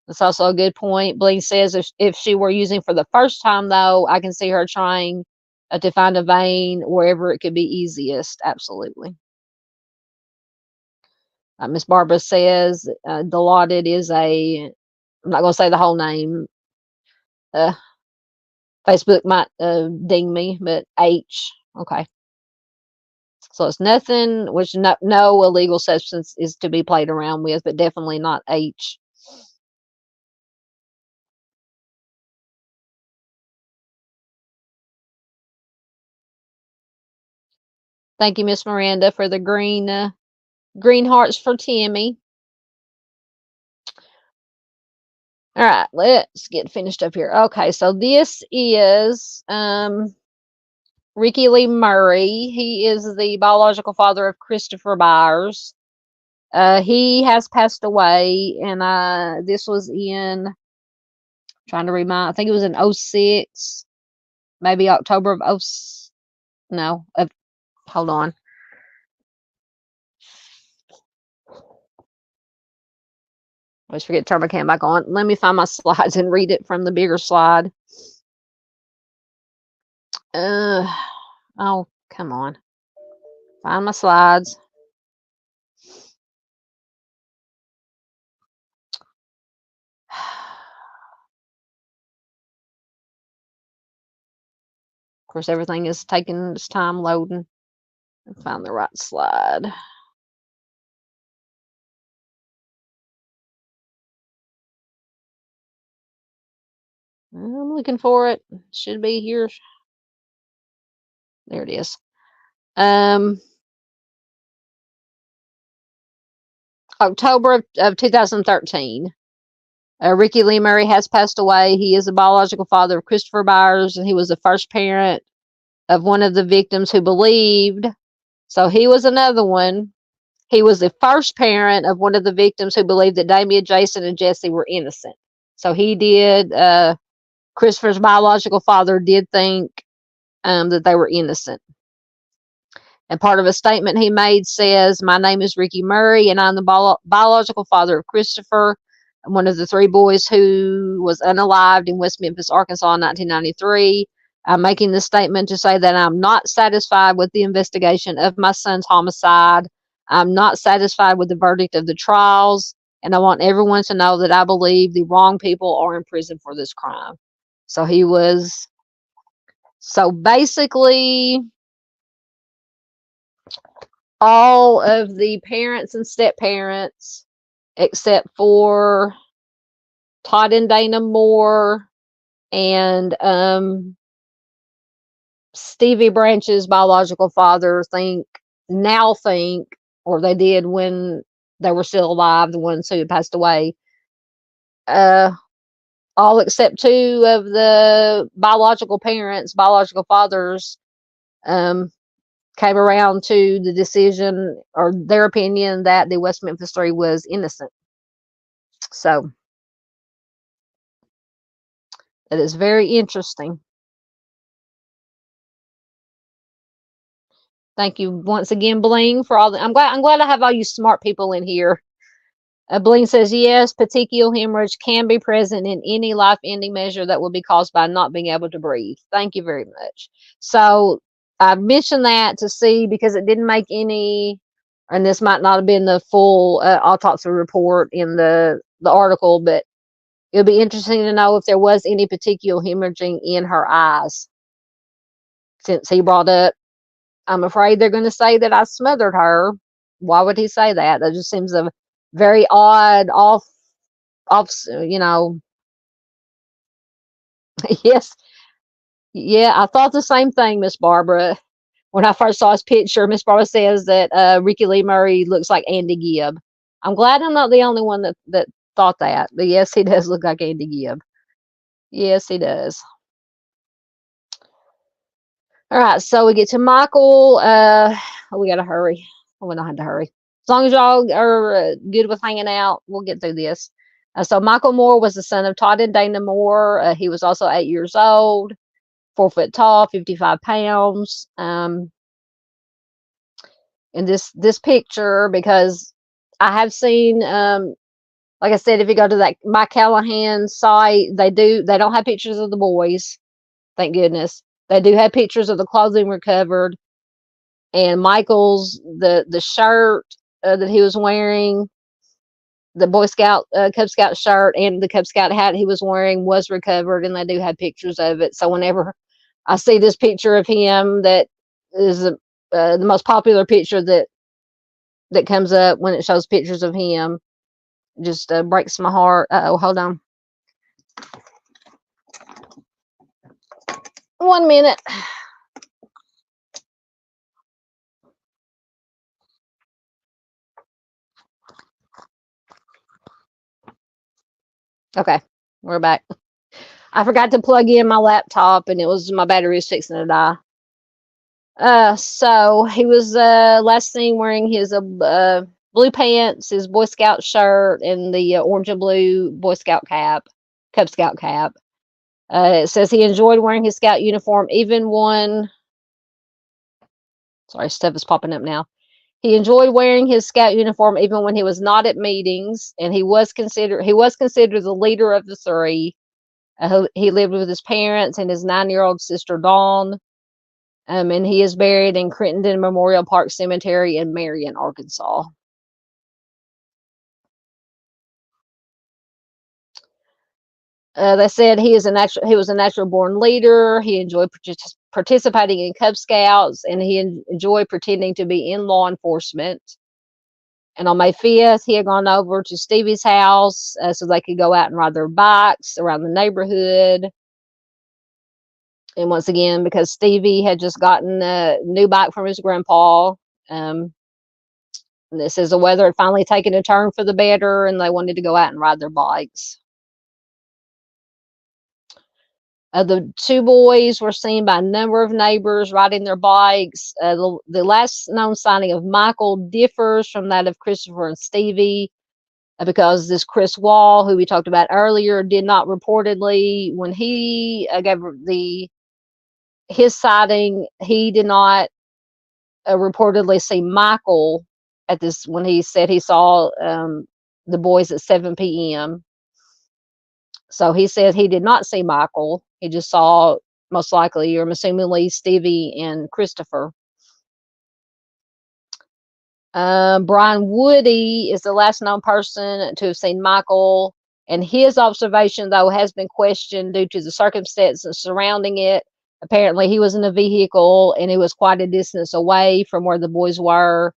That's also a good point. Bling says if she were using for the first time, though, I can see her trying to find a vein wherever it could be easiest. Absolutely. Miss Barbara says Dilaudid is a, I'm not going to say the whole name. Uh, Facebook might ding me, but H. Okay. So it's nothing, which no illegal substance is to be played around with, but definitely not H. Thank you, Miss Miranda, for the green hearts for Timmy. All right, let's get finished up here. Okay, so this is Ricky Lee Murray. He is the biological father of Christopher Byers. He has passed away, and this was in, trying to remind, I think it was in 06, maybe October of no, hold on. I always forget to turn my cam back on. Let me find my slides and read it from the bigger slide. Oh, come on. Find my slides. Of course, everything is taking its time loading. Find the right slide. I'm looking for it. Should be here. There it is. October of 2013. Ricky Lee Murray has passed away. He is the biological father of Christopher Byers, and he was the first parent of one of the victims who believed. So he was another one. He was the first parent of one of the victims who believed that Damien, Jason, and Jesse were innocent. So he did. Christopher's biological father did think that they were innocent. And part of a statement he made says, "My name is Ricky Murray, and I'm the biological father of Christopher, one of the three boys who was unalived in West Memphis, Arkansas in 1993. I'm making this statement to say that I'm not satisfied with the investigation of my son's homicide. I'm not satisfied with the verdict of the trials, and I want everyone to know that I believe the wrong people are in prison for this crime." So he was, so basically, all of the parents and step parents, except for Todd and Dana Moore, and Stevie Branch's biological father think, or they did when they were still alive, the ones who had passed away, all except two of the biological fathers, came around to the decision or their opinion that the West Memphis Three was innocent. So it is very interesting. Thank you once again, Bling, for all the. I'm glad I have all you smart people in here. Bling says yes, petechial hemorrhage can be present in any life-ending measure that will be caused by not being able to breathe. Thank you very much. So I mentioned that to see, because it didn't make any, and this might not have been the full autopsy report in the article, but it would be interesting to know if there was any petechial hemorrhaging in her eyes. Since he brought up, I'm afraid they're going to say that I smothered her. Why would he say that? That just seems a very odd, off, yes. Yeah, I thought the same thing, Miss Barbara. When I first saw his picture, Miss Barbara says that Ricky Lee Murray looks like Andy Gibb. I'm glad I'm not the only one that thought that. But yes, he does look like Andy Gibb. Yes, he does. All right, so we get to Michael. We got to hurry. We don't have to hurry. As long as y'all are good with hanging out, we'll get through this. So Michael Moore was the son of Todd and Dana Moore. He was also 8 years old, 4 foot tall, 55 pounds. In this picture, because I have seen, like I said, if you go to that Mike Callahan site, they don't have pictures of the boys. Thank goodness. They do have pictures of the clothing recovered, and Michael's the shirt that he was wearing, the Boy Scout Cub Scout shirt, and the Cub Scout hat he was wearing was recovered, and they do have pictures of it. So whenever I see this picture of him, that is the most popular picture that comes up when it shows pictures of him, just breaks my heart. Oh, hold on. 1 minute. Okay, we're back. I forgot to plug in my laptop, and my battery was fixing to die. So he was last seen wearing his blue pants, his Boy Scout shirt, and the orange and blue Boy Scout cap, Cub Scout cap. It says he enjoyed wearing his Scout uniform, even when. Sorry, stuff is popping up now. He enjoyed wearing his Scout uniform even when he was not at meetings, and he was considered the leader of the three. He lived with his parents and his 9-year-old sister Dawn, and he is buried in Crittenden Memorial Park Cemetery in Marion, Arkansas. They said he was a natural born leader. He enjoyed participating in Cub Scouts, and he enjoyed pretending to be in law enforcement. And on May 5th, he had gone over to Stevie's house so they could go out and ride their bikes around the neighborhood. And once again, because Stevie had just gotten a new bike from his grandpa, this is the weather had finally taken a turn for the better, and they wanted to go out and ride their bikes. The two boys were seen by a number of neighbors riding their bikes. The last known sighting of Michael differs from that of Christopher and Stevie, because this Chris Wall, who we talked about earlier, did not reportedly, when he gave his sighting, he did not reportedly see Michael at this, when he said he saw the boys at 7 p.m. So he said he did not see Michael. He just saw, most likely, or assumingly, Stevie and Christopher. Brian Woody is the last known person to have seen Michael, and his observation, though, has been questioned due to the circumstances surrounding it. Apparently, he was in a vehicle, and it was quite a distance away from where the boys were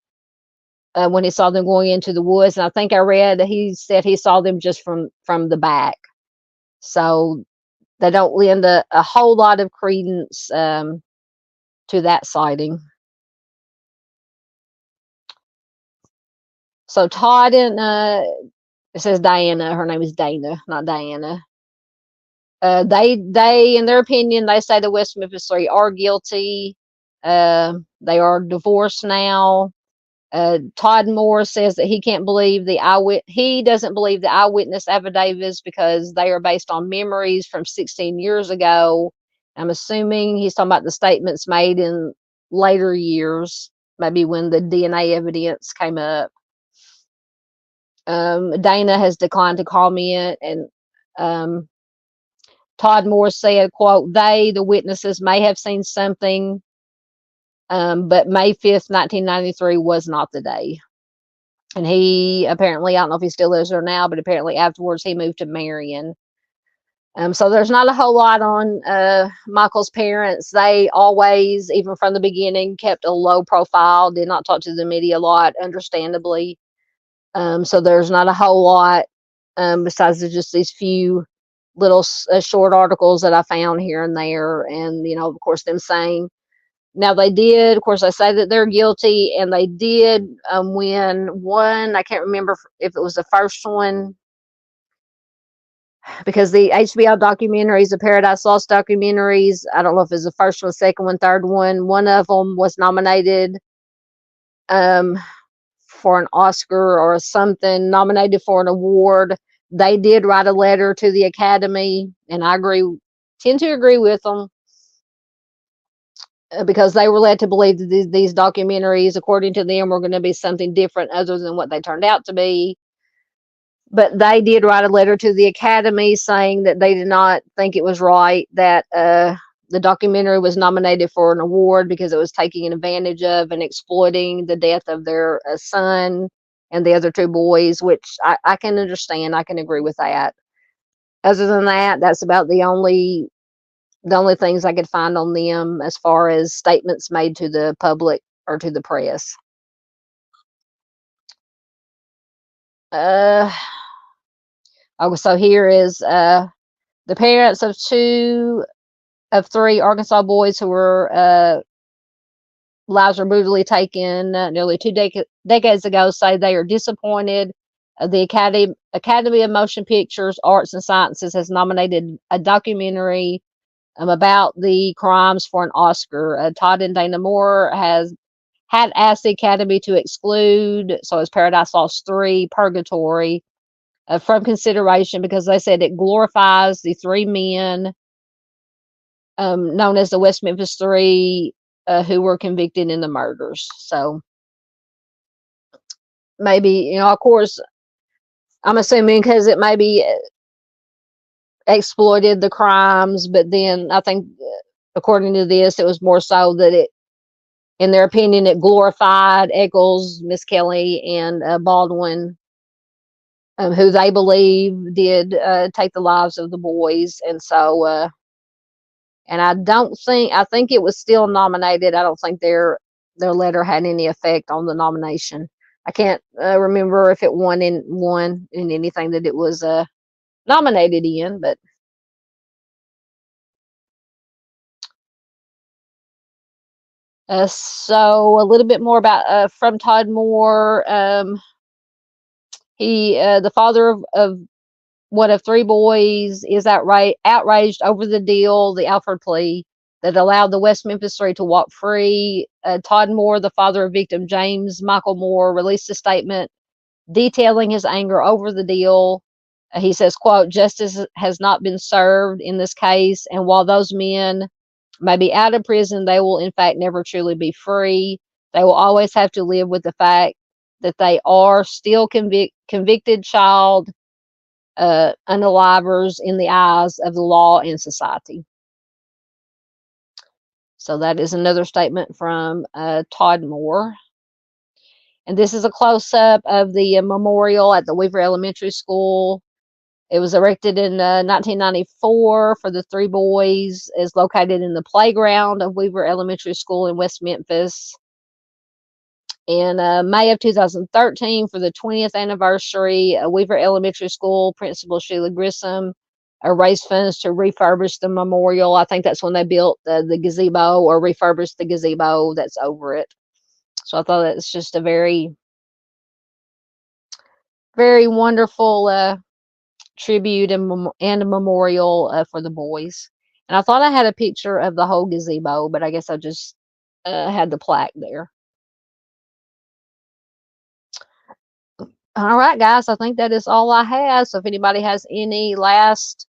when he saw them going into the woods. And I think I read that he said he saw them just from the back. So they don't lend a whole lot of credence to that sighting. So Todd and it says Diana. Her name is Dana, not Diana. They, in their opinion, they say the West Memphis Three are guilty. They are divorced now. Todd Moore says that he can't believe he doesn't believe the eyewitness affidavits because they are based on memories from 16 years ago. I'm assuming he's talking about the statements made in later years, maybe when the DNA evidence came up. Dana has declined to comment, and Todd Moore said, quote, the witnesses, may have seen something, but May 5th, 1993 was not the day. And he apparently, I don't know if he still lives there now, but apparently afterwards he moved to Marion. So there's not a whole lot on Michael's parents. They always, even from the beginning, kept a low profile, did not talk to the media a lot, understandably. So there's not a whole lot besides just these few little short articles that I found here and there. And, of course, them saying, now they did, of course, they say that they're guilty, and they did win one. I can't remember if it was the first one, because the HBO documentaries, the Paradise Lost documentaries, I don't know if it was the first one, second one, third one. One of them was nominated for an Oscar or something, nominated for an award. They did write a letter to the Academy, and I tend to agree with them, because they were led to believe that these documentaries, according to them, were going to be something different other than what they turned out to be. But they did write a letter to the Academy saying that they did not think it was right that the documentary was nominated for an award because it was taking advantage of and exploiting the death of their son and the other two boys, which I can understand. I can agree with that. Other than that, that's about the only things I could find on them as far as statements made to the public or to the press. Oh, so here is the parents of 2 of 3 Arkansas boys who were lives were brutally taken nearly 2 decades ago say they are disappointed. The Academy of Motion Pictures, Arts and Sciences has nominated a documentary about the crimes for an Oscar. Todd and Dana Moore had asked the Academy to exclude, so it's Paradise Lost 3, Purgatory, from consideration because they said it glorifies the 3 men known as the West Memphis Three who were convicted in the murders. So maybe, of course, I'm assuming because it maybe exploited the crimes, but then I think, according to this, it was more so that it, in their opinion, it glorified Eccles, Miss Kelly, and Baldwin, who they believe did take the lives of the boys. And so, and I think it was still nominated. I don't think their letter had any effect on the nomination. I can't remember if it won in anything that it was nominated in, but so a little bit more about from Todd Moore. He, the father of one of 3 boys, is outraged over the deal, the Alford plea that allowed the West Memphis Three to walk free. Todd Moore, the father of victim James Michael Moore, released a statement detailing his anger over the deal. He says, quote, justice has not been served in this case, and while those men may be out of prison, they will in fact never truly be free. They will always have to live with the fact that they are still convicted child unalivers in the eyes of the law and society. So that is another statement from Todd Moore. And this is a close-up of the memorial at the Weaver Elementary School. It was erected in 1994 for the 3 boys. It's located in the playground of Weaver Elementary School in West Memphis. In May of 2013, for the 20th anniversary, Weaver Elementary School Principal Sheila Grissom raise funds to refurbish the memorial. I think that's when they built the gazebo or refurbished the gazebo that's over it. So I thought that's just a very, very wonderful tribute and a memorial for the boys. And I thought I had a picture of the whole gazebo, but I guess I just had the plaque there. All right, guys, I think that is all I have. So if anybody has any last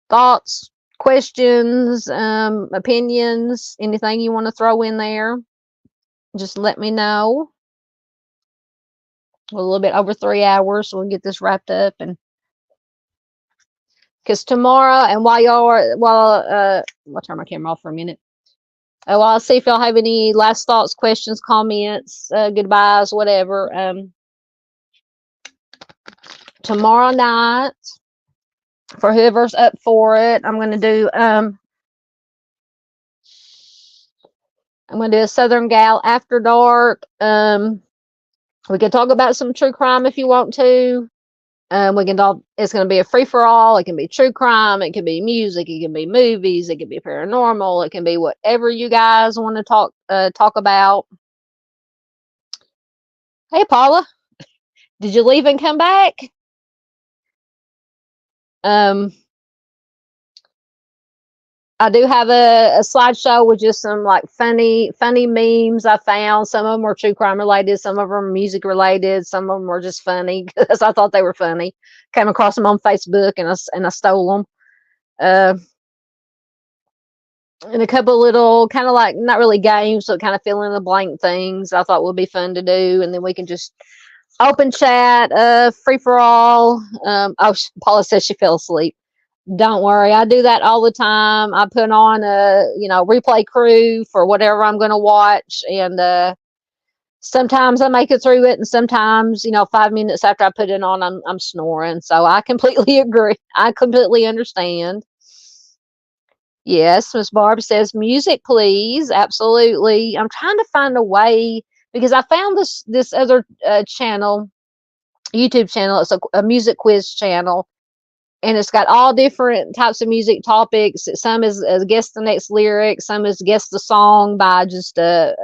thoughts, questions, opinions, anything you want to throw in there, just let me know. We're a little bit over 3 hours, so we'll get this wrapped up. And because tomorrow, and while y'all are, I'll turn my camera off for a minute. Well, I'll see if y'all have any last thoughts, questions, comments, goodbyes, whatever. Tomorrow night, for whoever's up for it, I'm going to do a Southern Gal After Dark. We can talk about some true crime if you want to. We can talk. It's going to be a free for all. It can be true crime. It can be music. It can be movies. It can be paranormal. It can be whatever you guys want to talk about. Hey, Paula, did you leave and come back? I do have a slideshow with just some like funny memes I found. Some of them were true crime related. Some of them are music related. Some of them were just funny because I thought they were funny. Came across them on Facebook and I stole them. And a couple little kind of like not really games, so kind of fill in the blank things I thought would be fun to do, and then we can just open chat, free for all. Oh, Paula says she fell asleep. Don't worry, I do that all the time. I put on a replay crew for whatever I'm going to watch, and sometimes I make it through it, and sometimes 5 minutes after I put it on, I'm snoring. So I completely agree. I completely understand. Yes, Miss Barb says music, please. Absolutely. I'm trying to find a way because I found this other channel, YouTube channel. It's a music quiz channel, and it's got all different types of music topics. Some is guess the next lyric, some is guess the song by just a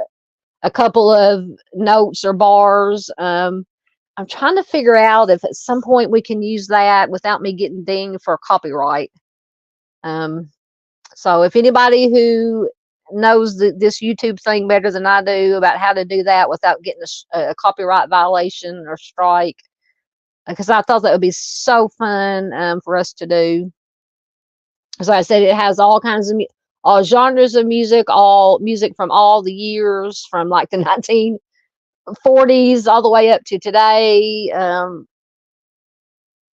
couple of notes or bars. I'm trying to figure out if at some point we can use that without me getting dinged for copyright. So if anybody who knows this YouTube thing better than I do about how to do that without getting a copyright violation or strike, because I thought that would be so fun for us to do. As I said, it has all kinds of all genres of music, all music from all the years, from like the 1940s all the way up to today.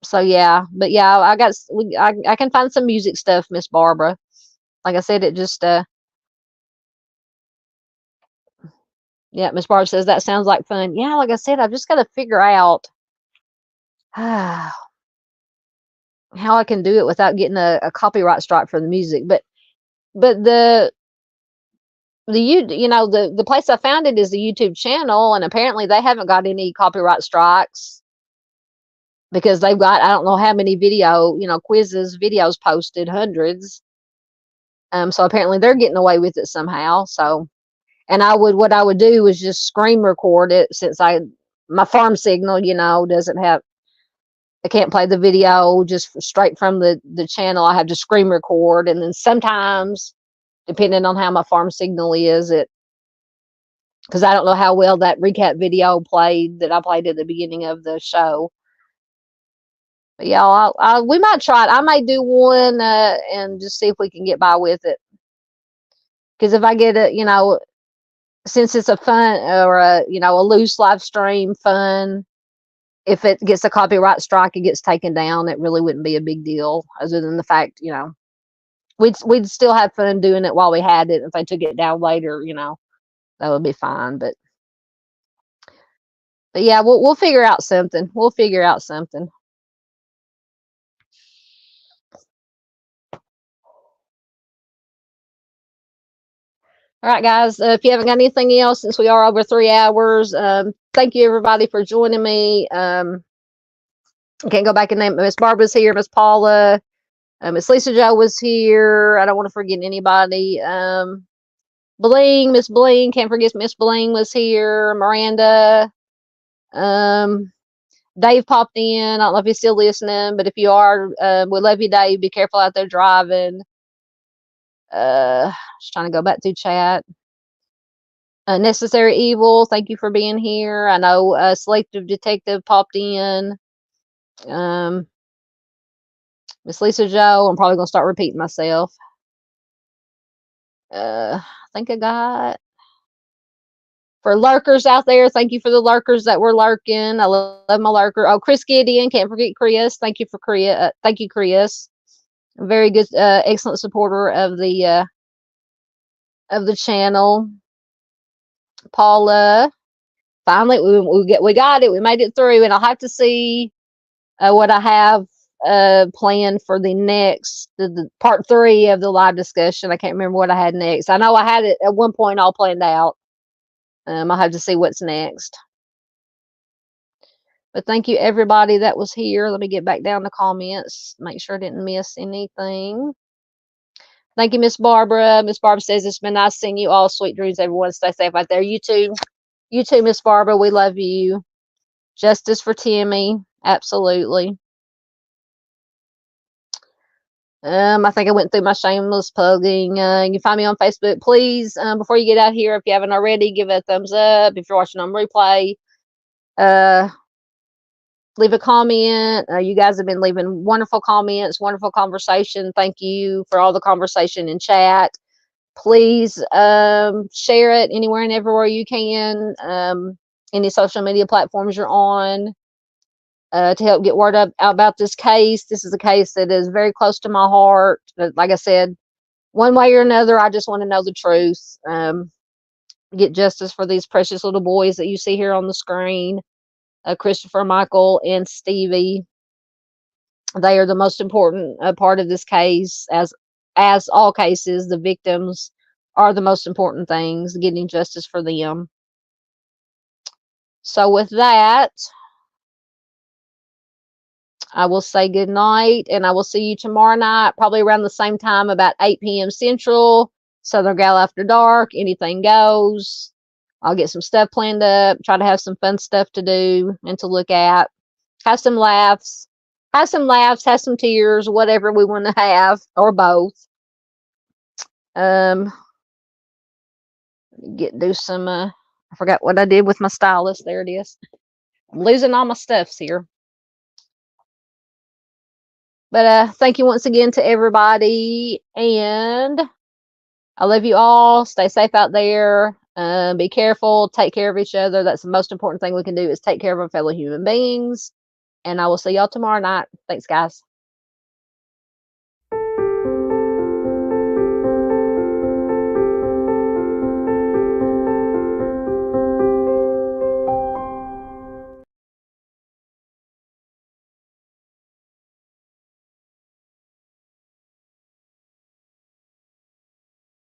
So yeah, but yeah, I can find some music stuff, Miss Barbara. Like I said, it just yeah, Miss Barbara says that sounds like fun. Yeah, like I said, I've just got to figure out how I can do it without getting a copyright strike for the music. But the the place I found it is the YouTube channel, and apparently they haven't got any copyright strikes because they've got I don't know how many quizzes, videos posted, hundreds. So apparently they're getting away with it somehow. So, and what I would do is just screen record it since my farm signal, doesn't have. I can't play the video just straight from the channel. I have to screen record, and then sometimes, depending on how my farm signal is, because I don't know how well that recap video played that I played at the beginning of the show. But yeah, we might try it. I may do one and just see if we can get by with it. Because if I get it, since it's a fun or a loose live stream fun, if it gets a copyright strike, it gets taken down. It really wouldn't be a big deal, other than the fact, we'd still have fun doing it while we had it. If they took it down later, that would be fine. But yeah, we'll figure out something. We'll figure out something. All right, guys. If you haven't got anything else, since we are over 3 hours, thank you everybody for joining me. I can't go back and name. Miss Barbara's here. Miss Paula. Miss Lisa Joe was here. I don't want to forget anybody. Bling, Miss Bling. Can't forget Miss Bling was here. Miranda. Dave popped in. I don't know if he's still listening, but if you are, we love you, Dave. Be careful out there driving. Just trying to go back through chat. Necessary Evil, thank you for being here. I know Selective Detective popped in. Miss Lisa Joe, I'm probably going to start repeating myself. I think I got... For lurkers out there, thank you for the lurkers that were lurking. I love my lurker. Oh, Chris Gideon, can't forget Chris. Thank you for Chris. Thank you, Chris. Very good, excellent supporter of the channel. Paula, finally we got it. We made it through, and I'll have to see what I have planned for the next the part 3 of the live discussion. I can't remember what I had next. I know I had it at one point all planned out. I'll have to see what's next. But thank you everybody that was here. Let me get back down to comments. Make sure I didn't miss anything. Thank you, Miss Barbara. Miss Barbara says it's been nice seeing you all. Sweet dreams, everyone. Stay safe out there. You too, Miss Barbara. We love you. Justice for Timmy. Absolutely. I think I went through my shameless plugging. You can find me on Facebook. Please, before you get out here, if you haven't already, give it a thumbs up. If you're watching on replay, leave a comment. You guys have been leaving wonderful comments, wonderful conversation. Thank you for all the conversation in chat. Please share it anywhere and everywhere you can. Any social media platforms you're on. To help get word out about this case. This is a case that is very close to my heart. Like I said, one way or another, I just want to know the truth. Get justice for these precious little boys that you see here on the screen. Christopher, Michael, and Stevie. They are the most important part of this case. As all cases, the victims are the most important things. Getting justice for them. So with that, I will say good night, and I will see you tomorrow night, probably around the same time, about 8 p.m. Central, Southern Gal After Dark. Anything goes. I'll get some stuff planned up, try to have some fun stuff to do and to look at. Have some laughs. Have some tears, whatever we want to have, or both. Do some, I forgot what I did with my stylus. There it is. I'm losing all my stuffs here. But thank you once again to everybody, and I love you all. Stay safe out there. Be careful. Take care of each other. That's the most important thing we can do, is take care of our fellow human beings. And I will see y'all tomorrow night. Thanks, guys.